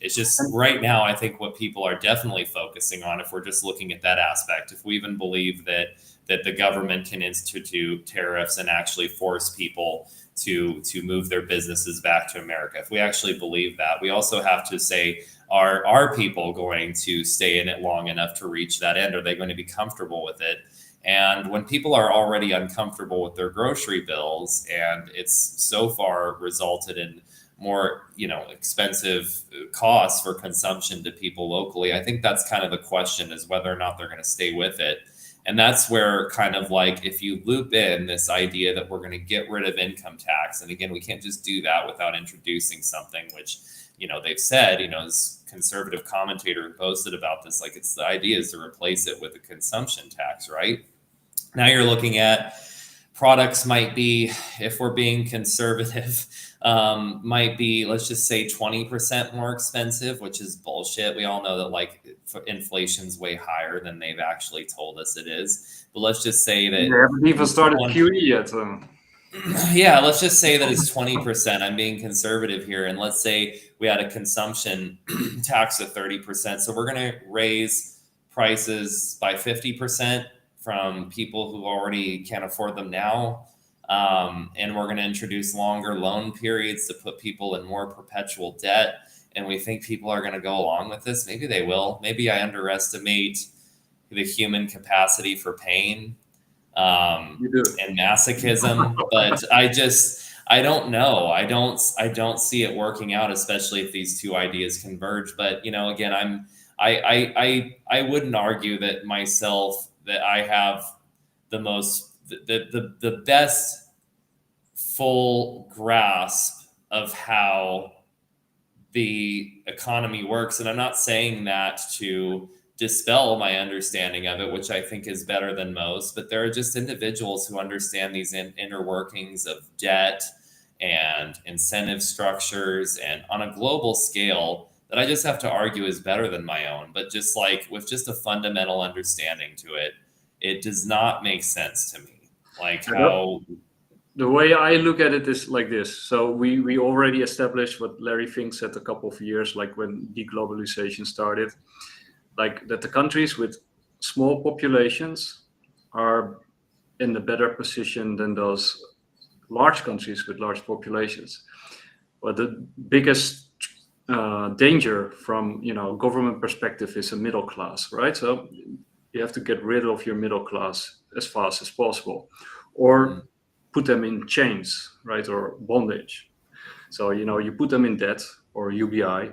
It's just right now, I think what people are definitely focusing on, if we're just looking at that aspect, if we even believe that the government can institute tariffs and actually force people to move their businesses back to America, if we actually believe that, we also have to say, are people going to stay in it long enough to reach that end? Are they going to be comfortable with it? And when people are already uncomfortable with their grocery bills, and it's so far resulted in more, expensive costs for consumption to people locally, I think that's kind of the question, is whether or not they're going to stay with it. And that's where kind of like, if you loop in this idea that we're going to get rid of income tax, and again, we can't just do that without introducing something which, they've said, this conservative commentator who posted about this, like, the idea is to replace it with a consumption tax, right? Now you're looking at products might be, if we're being conservative, might be, let's just say 20% more expensive, which is bullshit. We all know that like inflation's way higher than they've actually told us it is. But let's just say that we haven't even started QE yet. Yeah, let's just say that it's 20%. I'm being conservative here. And let's say we had a consumption tax of 30%. So we're going to raise prices by 50% from people who already can't afford them now. And we're going to introduce longer loan periods to put people in more perpetual debt. And we think people are going to go along with this. Maybe they will. Maybe I underestimate the human capacity for pain and masochism, but I don't know. I don't see it working out, especially if these two ideas converge. But again, I wouldn't argue that myself that I have the best full grasp of how the economy works, and I'm not saying that to dispel my understanding of it, which I think is better than most, but there are just individuals who understand these inner workings of debt and incentive structures and on a global scale that I just have to argue is better than my own. But just like with just a fundamental understanding to it, it does not make sense to me. Like how... The way I look at it is like this. So we already established what Larry Fink said a couple of years, like when deglobalization started, like that the countries with small populations are in a better position than those large countries with large populations. But the biggest danger from government perspective is a middle class, right? So you have to get rid of your middle class as fast as possible, or put them in chains, right, or bondage. So you put them in debt or UBI,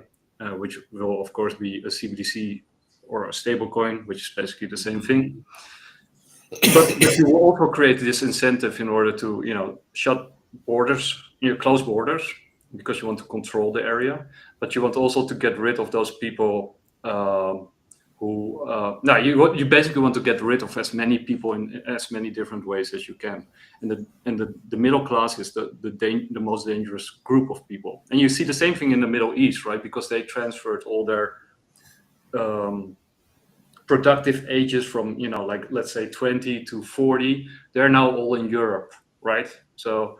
which will of course be a CBDC or a stable coin, which is basically the same thing. But you will also create this incentive in order to shut borders, close borders, because you want to control the area, but you want also to get rid of those people you basically want to get rid of as many people in as many different ways as you can. And the middle class is the most dangerous group of people. And you see the same thing in the Middle East, right? Because they transferred all their productive ages from like let's say 20 to 40. They're now all in Europe, right? So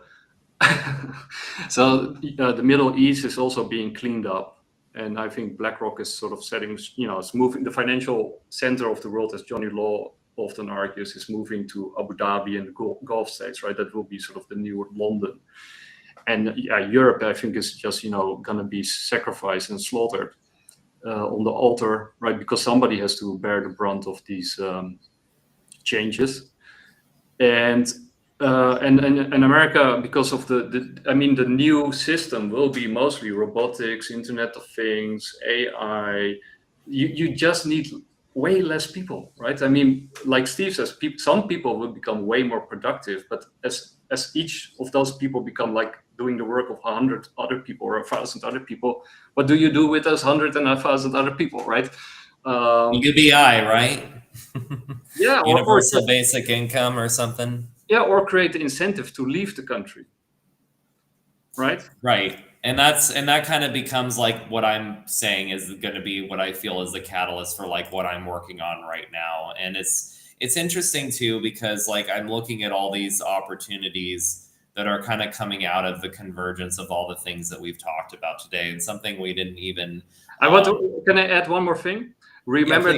the Middle East is also being cleaned up. And I think BlackRock is sort of setting, it's moving. The financial center of the world, as Johnny Law often argues, is moving to Abu Dhabi and the Gulf states, right? That will be sort of the new London. And Europe, I think, is just, going to be sacrificed and slaughtered on the altar, right? Because somebody has to bear the brunt of these changes. And America, because of the new system will be mostly robotics, Internet of Things, AI. You just need way less people, right? I mean, like Steve says, some people will become way more productive, but as each of those people become like doing the work of 100 other people or 1,000 other people, what do you do with those 100 and 1,000 other people, right? UBI, right? Yeah, universal basic income or something. Yeah, or create the incentive to leave the country, right? Right, and that kind of becomes like what I'm saying is going to be what I feel is the catalyst for like what I'm working on right now. And it's interesting too, because like I'm looking at all these opportunities that are kind of coming out of the convergence of all the things that we've talked about today, and something we didn't even. Can I add one more thing? Remember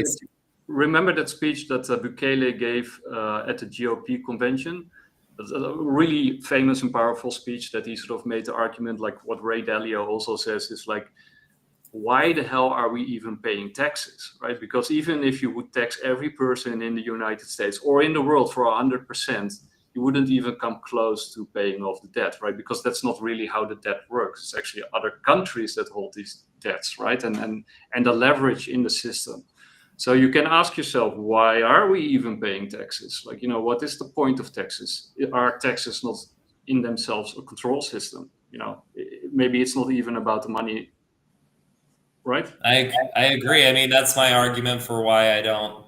that speech that Bukele gave at the GOP convention? It's a really famous and powerful speech that he sort of made the argument, like what Ray Dalio also says, is like, why the hell are we even paying taxes, right? Because even if you would tax every person in the United States or in the world for 100%, you wouldn't even come close to paying off the debt, right? Because that's not really how the debt works. It's actually other countries that hold these debts, right? And the leverage in the system. So you can ask yourself, why are we even paying taxes? Like, what is the point of taxes? Are taxes not in themselves a control system? Maybe it's not even about the money, right? I agree. I mean, that's my argument for why I don't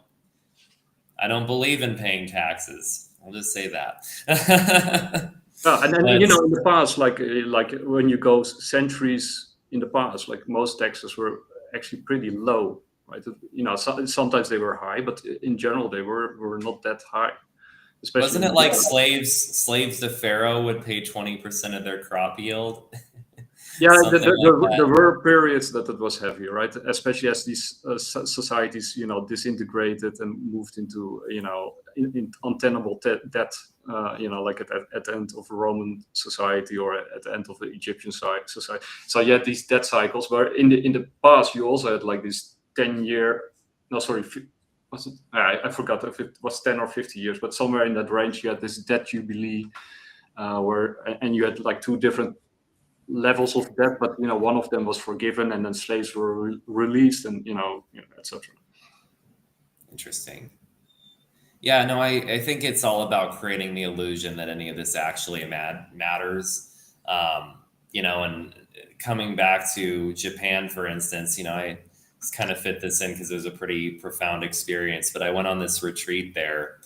believe in paying taxes. I'll just say that. And then, in the past, like when you go centuries in the past, like most taxes were actually pretty low. Right, sometimes they were high, but in general they were not that high. Wasn't it like slaves to Pharaoh would pay 20% of their crop yield? Yeah, there were periods that it was heavy, right? Especially as these societies, disintegrated and moved into, in untenable debt, like at the end of Roman society or at the end of the Egyptian society. So you had these debt cycles, where in the past you also had like this 10-year, was it? I forgot if it was 10 or 50 years, but somewhere in that range you had this debt jubilee, and you had like two different levels of debt, but one of them was forgiven, and then slaves were released, and etc. Interesting. Yeah, no, I think it's all about creating the illusion that any of this actually matters. And coming back to Japan, for instance, I kind of fit this in because it was a pretty profound experience. But I went on this retreat there,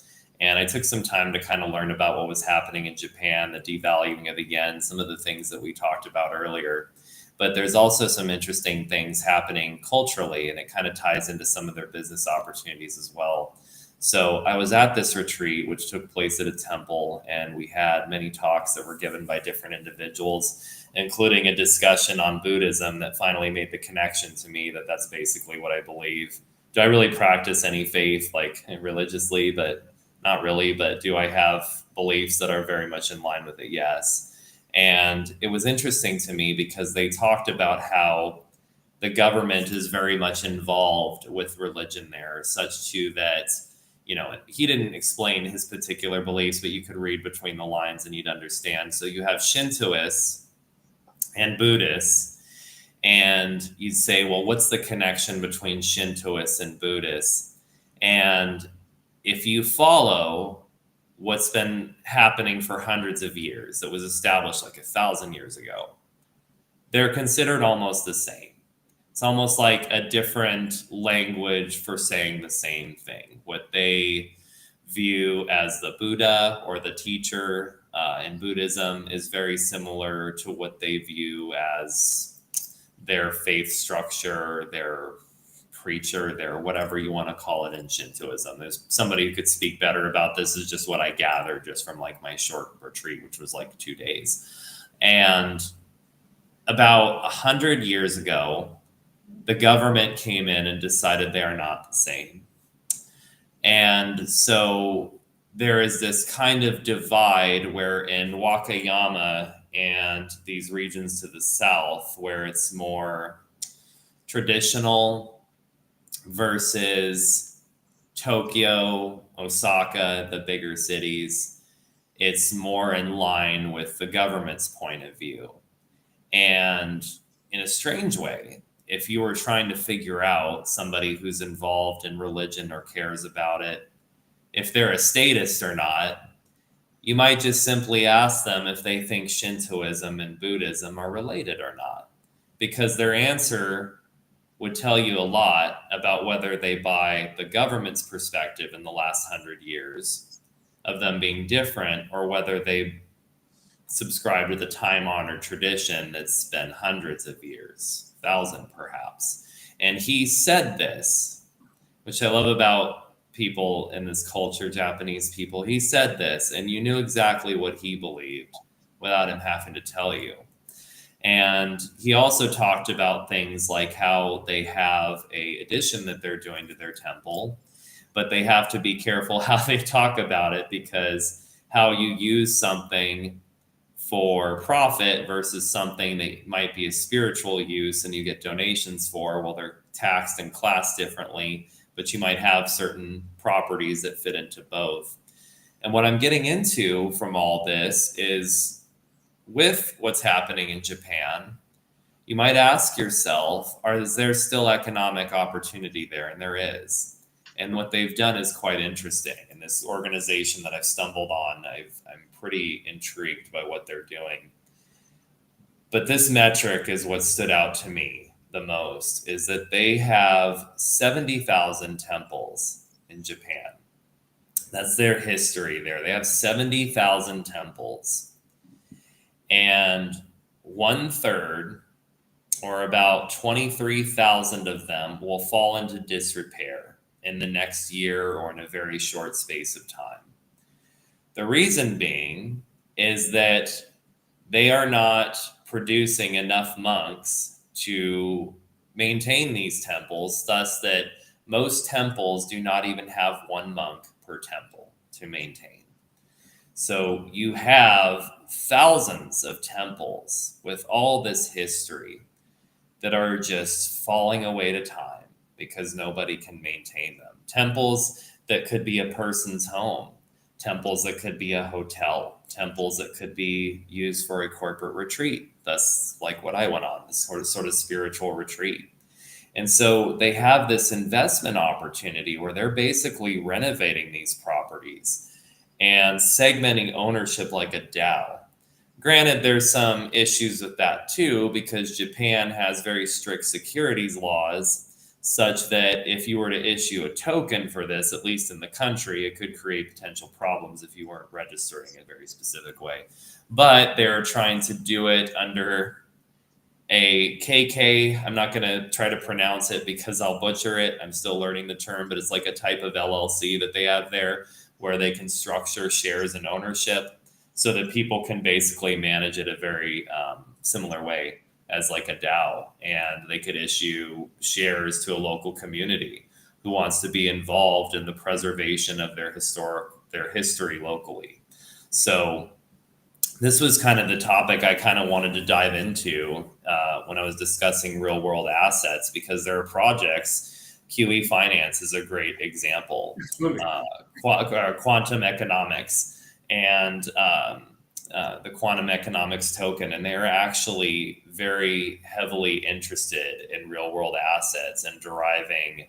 and I took some time to kind of learn about what was happening in Japan, the devaluing of the yen, some of the things that we talked about earlier. But there's also some interesting things happening culturally, and it kind of ties into some of their business opportunities as well. So I was at this retreat, which took place at a temple, and we had many talks that were given by different individuals, including a discussion on Buddhism that finally made the connection to me that that's basically what I believe. Do I really practice any faith, like religiously? But Not really, but do I have beliefs that are very much in line with it? Yes. And it was interesting to me because they talked about how the government is very much involved with religion there, such to that, he didn't explain his particular beliefs, but you could read between the lines and you'd understand. So you have Shintoists and Buddhists, and you'd say, well, what's the connection between Shintoists and Buddhists? And if you follow what's been happening for hundreds of years, that was established like 1,000 years ago, they're considered almost the same. It's almost like a different language for saying the same thing. What they view as the Buddha or the teacher in Buddhism is very similar to what they view as their faith structure, their preacher, their whatever you want to call it in Shintoism. There's somebody who could speak better about this, is just what I gathered just from like my short retreat, which was like 2 days. And about 100 years ago, the government came in and decided they are not the same. And so there is this kind of divide where in Wakayama and these regions to the south, where it's more traditional versus Tokyo, Osaka, the bigger cities, it's more in line with the government's point of view. And in a strange way, if you were trying to figure out somebody who's involved in religion or cares about it, if they're a statist or not, you might just simply ask them if they think Shintoism and Buddhism are related or not, because their answer would tell you a lot about whether they buy the government's perspective in the last 100 years of them being different, or whether they subscribe to the time-honored tradition that's been hundreds of years, 1,000 perhaps. And he said this, which I love about people in this culture, Japanese people. He said this, and you knew exactly what he believed without him having to tell you. And he also talked about things like how they have a addition that they're doing to their temple, but they have to be careful how they talk about it, because how you use something for profit versus something that might be a spiritual use and you get donations for, well, they're taxed and classed differently, but you might have certain properties that fit into both. And what I'm getting into from all this is, with what's happening in Japan, you might ask yourself, is there still economic opportunity there? And there is. And what they've done is quite interesting. And this organization that I've stumbled on, I'm pretty intrigued by what they're doing. But this metric is what stood out to me the most, is that they have 70,000 temples in Japan. That's their history there. They have 70,000 temples. And 1/3, or about 23,000 of them, will fall into disrepair in the next year or in a very short space of time. The reason being is that they are not producing enough monks to maintain these temples, thus that most temples do not even have one monk per temple to maintain. So you have thousands of temples with all this history that are just falling away to time because nobody can maintain them. Temples that could be a person's home, temples that could be a hotel, temples that could be used for a corporate retreat. That's like what I went on, this sort of spiritual retreat. And so they have this investment opportunity where they're basically renovating these properties and segmenting ownership like a DAO. Granted, there's some issues with that too, because Japan has very strict securities laws, such that if you were to issue a token for this, at least in the country, it could create potential problems if you weren't registering in a very specific way. But they're trying to do it under a KK. I'm not going to try to pronounce it because I'll butcher it. I'm still learning the term, but it's like a type of LLC that they have there where they can structure shares and ownership so that people can basically manage it a very similar way as like a DAO. And they could issue shares to a local community who wants to be involved in the preservation of their their history locally. So this was kind of the topic I kind of wanted to dive into when I was discussing real world assets, because there are projects. QE Finance is a great example. Quantum economics and the quantum economics token, and they are actually very heavily interested in real world assets and deriving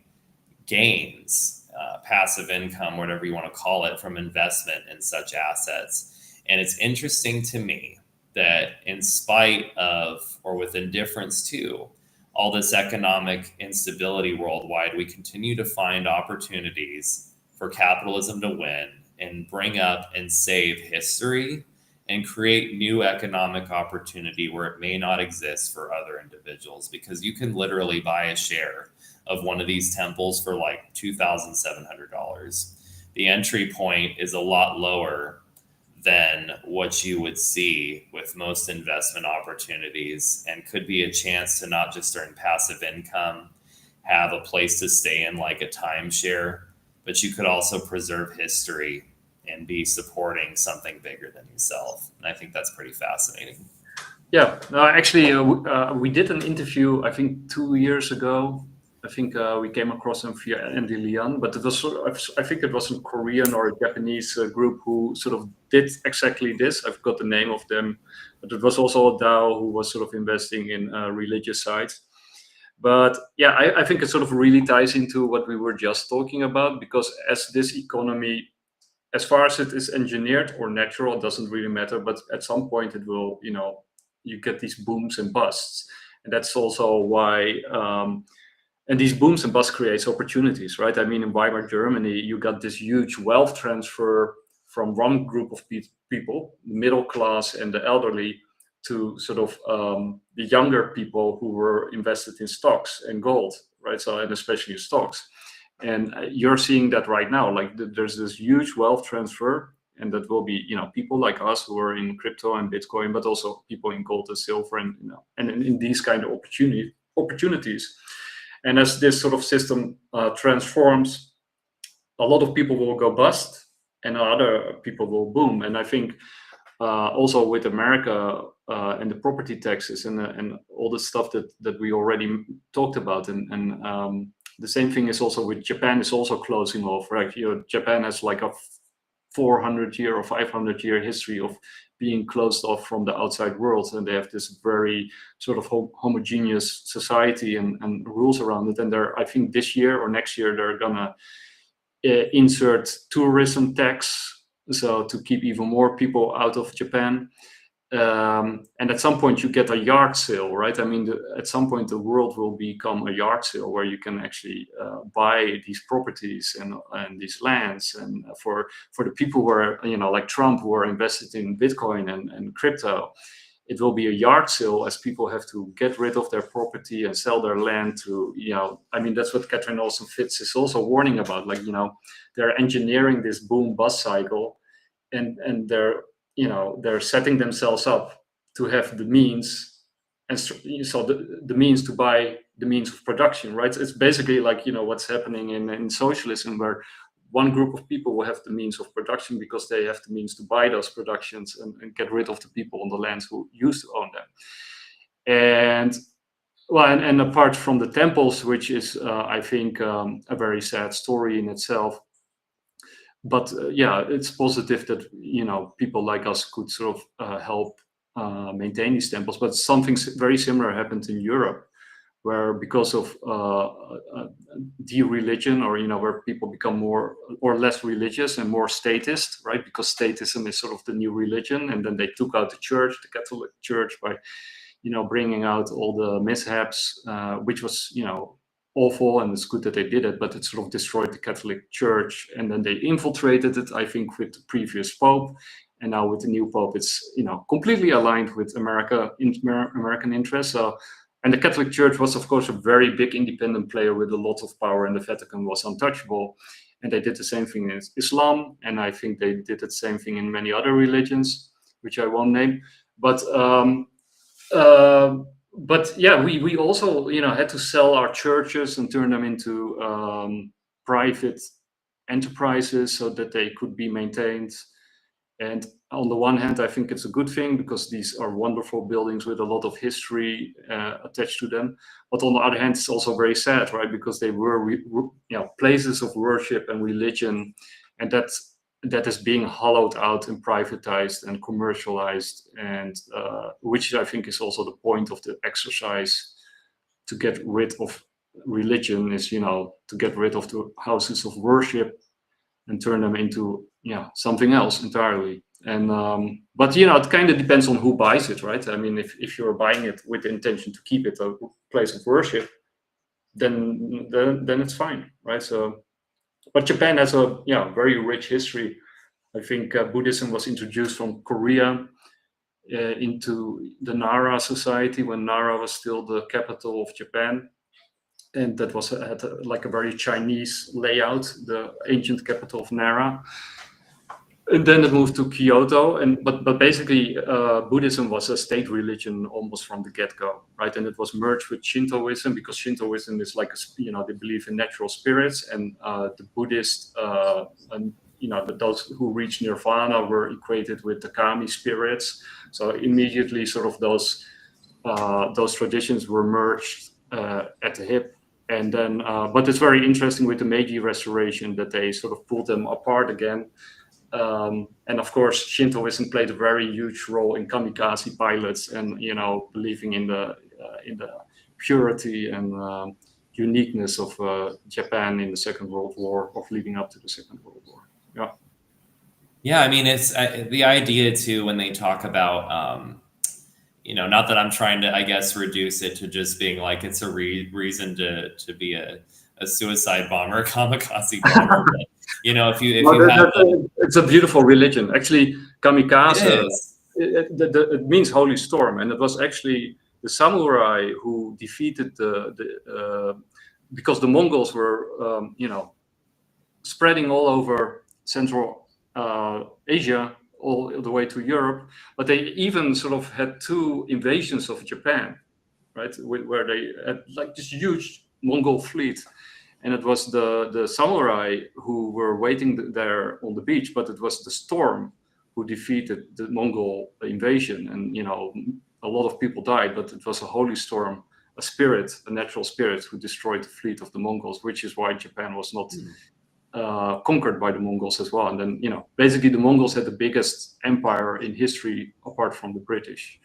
gains, passive income, whatever you want to call it, from investment in such assets. And it's interesting to me that in spite of, or with indifference to, all this economic instability worldwide, we continue to find opportunities for capitalism to win and bring up and save history and create new economic opportunity where it may not exist for other individuals, because you can literally buy a share of one of these temples for like $2,700. The entry point is a lot lower than what you would see with most investment opportunities, and could be a chance to not just earn passive income, have a place to stay in like a timeshare, but you could also preserve history and be supporting something bigger than yourself. And I think that's pretty fascinating. Yeah, no, actually, we did an interview, I think 2 years ago. I think we came across them via Andy Lian, but it was, I think it was a Korean or a Japanese group who sort of did exactly this. I forgot the name of them, but it was also a DAO who was sort of investing in religious sites. But yeah, I think it sort of really ties into what we were just talking about, because as this economy, as far as it is engineered or natural, it doesn't really matter, but at some point it will, you get these booms and busts. And that's also why, and these booms and busts creates opportunities, right? I mean, in Weimar Germany, you got this huge wealth transfer from one group of people, the middle class and the elderly, to sort of the younger people who were invested in stocks and gold, right? So, and especially stocks. And you're seeing that right now, like there's this huge wealth transfer, and that will be, people like us who are in crypto and Bitcoin, but also people in gold and silver, and and in these kind of opportunities. And as this sort of system transforms, a lot of people will go bust, and other people will boom. And I think also with America and the property taxes and all the stuff that we already talked about, and the same thing is also with Japan is also closing off, right? Japan has like a 400-year or 500-year history of being closed off from the outside world, and they have this very sort of homogeneous society and rules around it. And I think this year or next year they're gonna insert tourism tax, so to keep even more people out of Japan. And at some point you get a yard sale, right? I mean, at some point the world will become a yard sale where you can actually buy these properties and these lands. And for the people who are, like Trump, who are invested in Bitcoin and crypto, it will be a yard sale, as people have to get rid of their property and sell their land to, I mean, that's what Catherine Olsen-Fitz is also warning about. Like, they're engineering this boom bust cycle, and they're setting themselves up to have the means, and so the means to buy the means of production, right? It's basically like, what's happening in socialism, where one group of people will have the means of production because they have the means to buy those productions and get rid of the people on the lands who used to own them. And well, and apart from the temples, which is, I think, a very sad story in itself. But yeah, it's positive that people like us could sort of help maintain these temples. But something very similar happened in Europe, where because of de-religion, or where people become more or less religious and more statist, right? Because statism is sort of the new religion, and then they took out the church, the Catholic Church, by bringing out all the mishaps, which was awful, and it's good that they did it, but it sort of destroyed the Catholic Church. And then they infiltrated it, I think, with the previous Pope, and now with the new Pope, it's completely aligned with American interests. So, and the Catholic Church was, of course, a very big independent player with a lot of power, and the Vatican was untouchable. And they did the same thing in Islam, and I think they did the same thing in many other religions, which I won't name. But yeah, we also had to sell our churches and turn them into private enterprises so that they could be maintained. And on the one hand, I think it's a good thing because these are wonderful buildings with a lot of history attached to them. But on the other hand, it's also very sad, right? Because they were places of worship and religion, and that is being hollowed out and privatized and commercialized, and which I think is also the point of the exercise to get rid of religion is, to get rid of the houses of worship and turn them into something else entirely. And but it kind of depends on who buys it, right? I mean, if you're buying it with the intention to keep it a place of worship, then it's fine, right? So, but Japan has a very rich history. I think Buddhism was introduced from Korea into the Nara society when Nara was still the capital of Japan. And that had like a very Chinese layout, the ancient capital of Nara. And then it moved to Kyoto, but basically Buddhism was a state religion almost from the get-go, right? And it was merged with Shintoism because Shintoism is like they believe in natural spirits, and the Buddhist those who reached nirvana were equated with the kami spirits. So immediately, sort of those traditions were merged at the hip. And then, but it's very interesting with the Meiji Restoration that they sort of pulled them apart again. And of course, Shintoism played a very huge role in kamikaze pilots and believing in the purity and uniqueness of Japan in the Second World War, of leading up to the Second World War. Yeah, I mean, it's the idea too when they talk about not that I'm trying to, I guess, reduce it to just being like it's a reason to be a suicide bomber, kamikaze bomber. But, it's a beautiful religion. Actually, kamikaze, it means holy storm, and it was actually the samurai who defeated because the Mongols were, spreading all over Central Asia, all the way to Europe, but they even sort of had 2 invasions of Japan, right? Where they had like this huge Mongol fleet, and it was the samurai who were waiting there on the beach, but it was the storm who defeated the Mongol invasion, and a lot of people died, but it was a holy storm, a natural spirit who destroyed the fleet of the Mongols, which is why Japan was not conquered by the Mongols as well. And then, basically the Mongols had the biggest empire in history apart from the British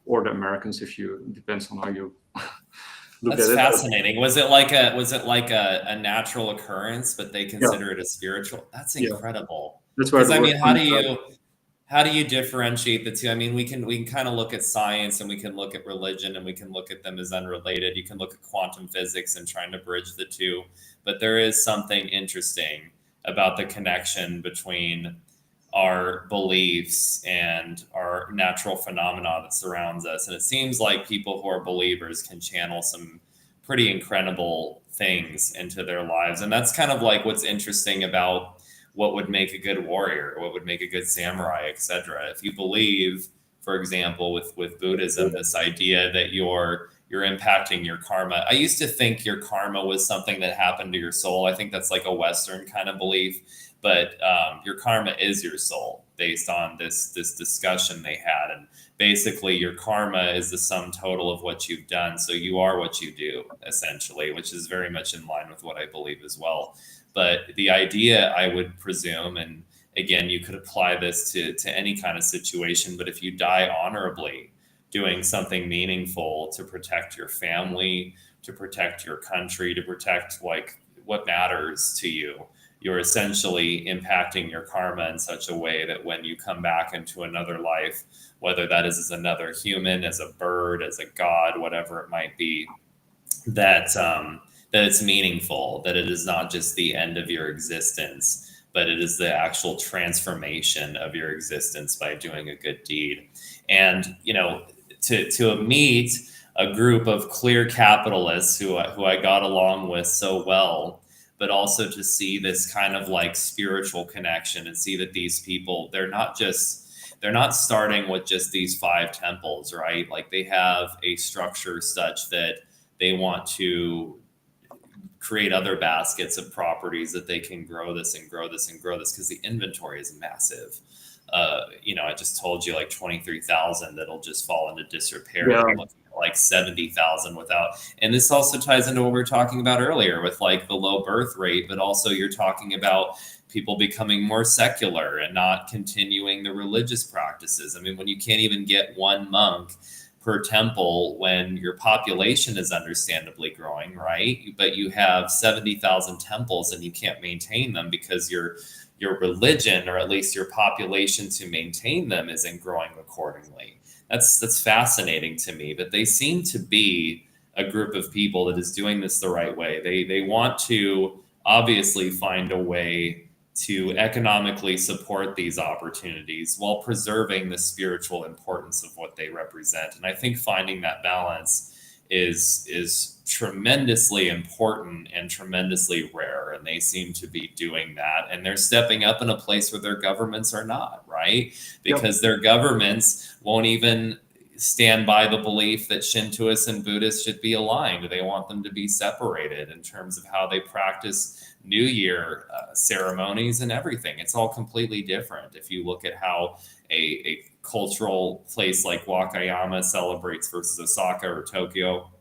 or the Americans, depends on how you look at it. That's fascinating. Was it like a natural occurrence, but they consider it a spiritual? That's incredible. That's where, I mean, how do you differentiate the two? I mean, we can kind of look at science and we can look at religion and we can look at them as unrelated. You can look at quantum physics and trying to bridge the two, but there is something interesting about the connection between our beliefs and our natural phenomena that surrounds us. And it seems like people who are believers can channel some pretty incredible things into their lives. And that's kind of like what's interesting about what would make a good warrior, what would make a good samurai, etc. If you believe, for example, with Buddhism, this idea that you're impacting your karma. I used to think your karma was something that happened to your soul. I think that's like a Western kind of belief, but your karma is your soul based on this discussion they had. And basically your karma is the sum total of what you've done. So you are what you do, essentially, which is very much in line with what I believe as well. But the idea, I would presume, and again, you could apply this to any kind of situation, but if you die honorably, doing something meaningful to protect your family, to protect your country, to protect like what matters to you, you're essentially impacting your karma in such a way that when you come back into another life, whether that is as another human, as a bird, as a god, whatever it might be, that it's meaningful, that it is not just the end of your existence, but it is the actual transformation of your existence by doing a good deed. And, to meet a group of clear capitalists who I got along with so well, but also to see this kind of like spiritual connection and see that these people, they're not starting with just these 5 temples, right? Like they have a structure such that they want to create other baskets of properties that they can grow this and grow this and grow this, because the inventory is massive. I just told you like 23,000 that'll just fall into disrepair. Yeah. We're looking at like 70,000 without, and this also ties into what we were talking about earlier with like the low birth rate, but also you're talking about people becoming more secular and not continuing the religious practices. I mean, when you can't even get one monk per temple when your population is understandably growing, right? But you have 70,000 temples and you can't maintain them because your religion, or at least your population to maintain them, isn't growing accordingly. That's fascinating to me. But they seem to be a group of people that is doing this the right way. They want to obviously find a way to economically support these opportunities while preserving the spiritual importance of what they represent. And I think finding that balance is tremendously important and tremendously rare. And they seem to be doing that. And they're stepping up in a place where their governments are not, right? Because their governments won't even stand by the belief that Shintoists and Buddhists should be aligned. They want them to be separated in terms of how they practice New Year ceremonies and everything. It's all completely different. If you look at how a cultural place like Wakayama celebrates versus Osaka or Tokyo,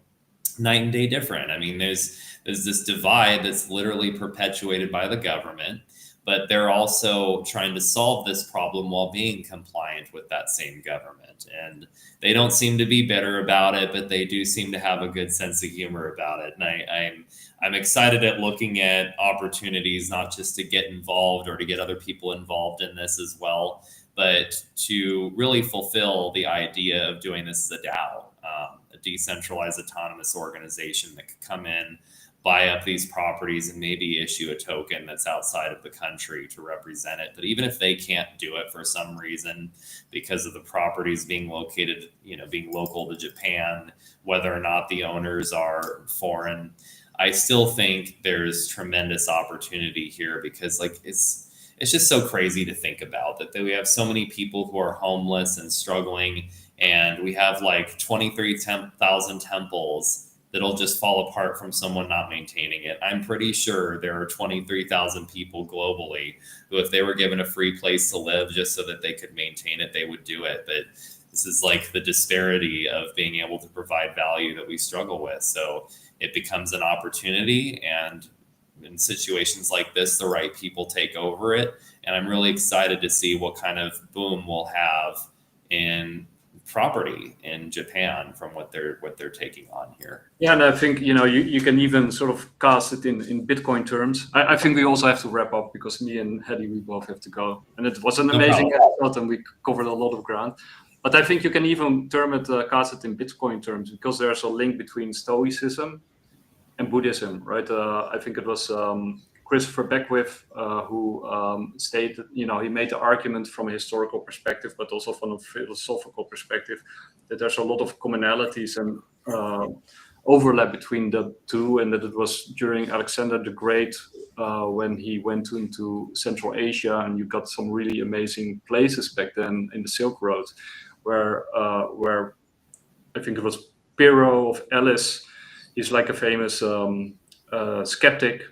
night and day different. I mean, there's this divide that's literally perpetuated by the government, but they're also trying to solve this problem while being compliant with that same government. And they don't seem to be bitter about it, but they do seem to have a good sense of humor about it. And I'm excited at looking at opportunities, not just to get involved or to get other people involved in this as well, but to really fulfill the idea of doing this as a DAO, a decentralized autonomous organization that could come in, buy up these properties, and maybe issue a token that's outside of the country to represent it. But even if they can't do it for some reason, because of the properties being located, being local to Japan, whether or not the owners are foreign, I still think there's tremendous opportunity here, because it's just so crazy to think about that we have so many people who are homeless and struggling, and we have like 23,000 temples that'll just fall apart from someone not maintaining it. I'm pretty sure there are 23,000 people globally who, if they were given a free place to live just so that they could maintain it, they would do it. But this is like the disparity of being able to provide value that we struggle with. So it becomes an opportunity, and in situations like this, the right people take over it. And I'm really excited to see what kind of boom we'll have in property in Japan from what they're taking on here. Yeah, and I think you can even sort of cast it in Bitcoin terms. I think we also have to wrap up, because me and Haddy, we both have to go, and it was an amazing episode, and we covered a lot of ground. But I think you can even cast it in Bitcoin terms, because there's a link between Stoicism and Buddhism, right? I think it was Christopher Beckwith who stated, he made the argument from a historical perspective, but also from a philosophical perspective, that there's a lot of commonalities and overlap between the two, and that it was during Alexander the Great when he went into Central Asia, and you got some really amazing places back then in the Silk Road, where I think it was Pyrrho of Elis. He's like a famous skeptic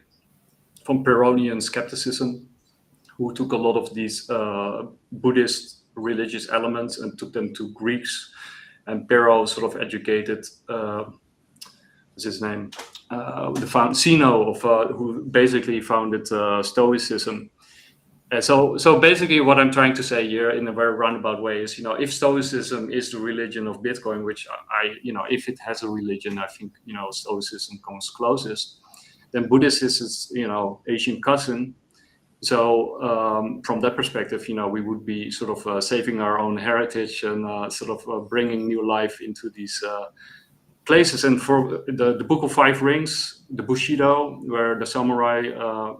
from Pyrrhonian skepticism, who took a lot of these Buddhist religious elements and took them to Greeks. And Pyrrho sort of educated, what's his name? Zeno, who basically founded Stoicism. So basically what I'm trying to say here in a very roundabout way is, if Stoicism is the religion of Bitcoin, which if it has a religion, I think, Stoicism comes closest, then Buddhism is, Asian cousin. So from that perspective, we would be sort of saving our own heritage and sort of bringing new life into these places. And for the Book of Five Rings, the Bushido, where the samurai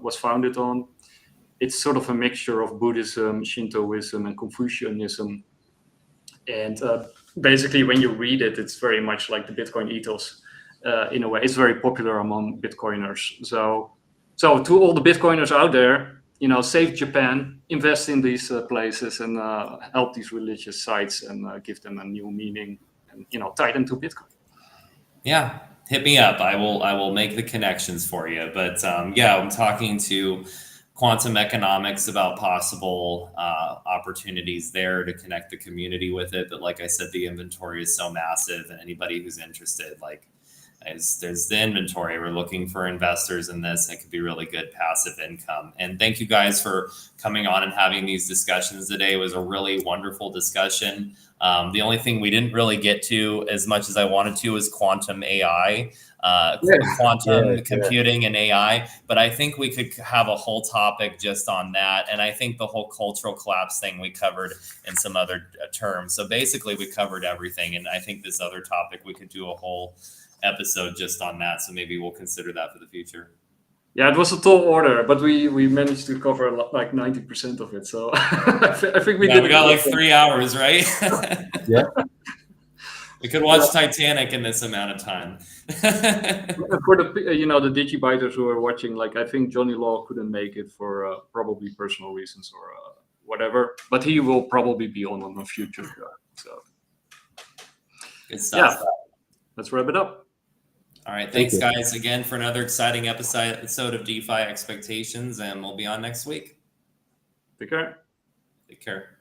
was founded on, it's sort of a mixture of Buddhism, Shintoism, and Confucianism. And basically, when you read it, it's very much like the Bitcoin ethos. In a way, it's very popular among Bitcoiners. So to all the Bitcoiners out there, save Japan, invest in these places, and help these religious sites, and give them a new meaning, and tie them to Bitcoin. Yeah. hit me up. I will make the connections for you. But yeah, I'm talking to quantum economics about possible opportunities there to connect the community with it. But like I said, the inventory is so massive, and anybody who's interested, like, there's the inventory. We're looking for investors in this. It could be really good passive income. And thank you guys for coming on and having these discussions today. It was a really wonderful discussion. The only thing we didn't really get to as much as I wanted to is quantum AI, quantum computing and AI. But I think we could have a whole topic just on that. And I think the whole cultural collapse thing we covered in some other terms. So basically we covered everything. And I think this other topic, we could do a whole episode just on that. So maybe we'll consider that for the future. Yeah, it was a tall order, but we managed to cover like 90% of it. So I think we did. We got like 3 hours, right? Yeah. We could watch Titanic in this amount of time. For the the digibiters who are watching, like, I think Johnny Law couldn't make it for probably personal reasons or whatever, but he will probably be on a future. So good stuff. Yeah, let's wrap it up. All right. Thanks, guys, again for another exciting episode of DeFi Expectations, and we'll be on next week. Take care. Take care.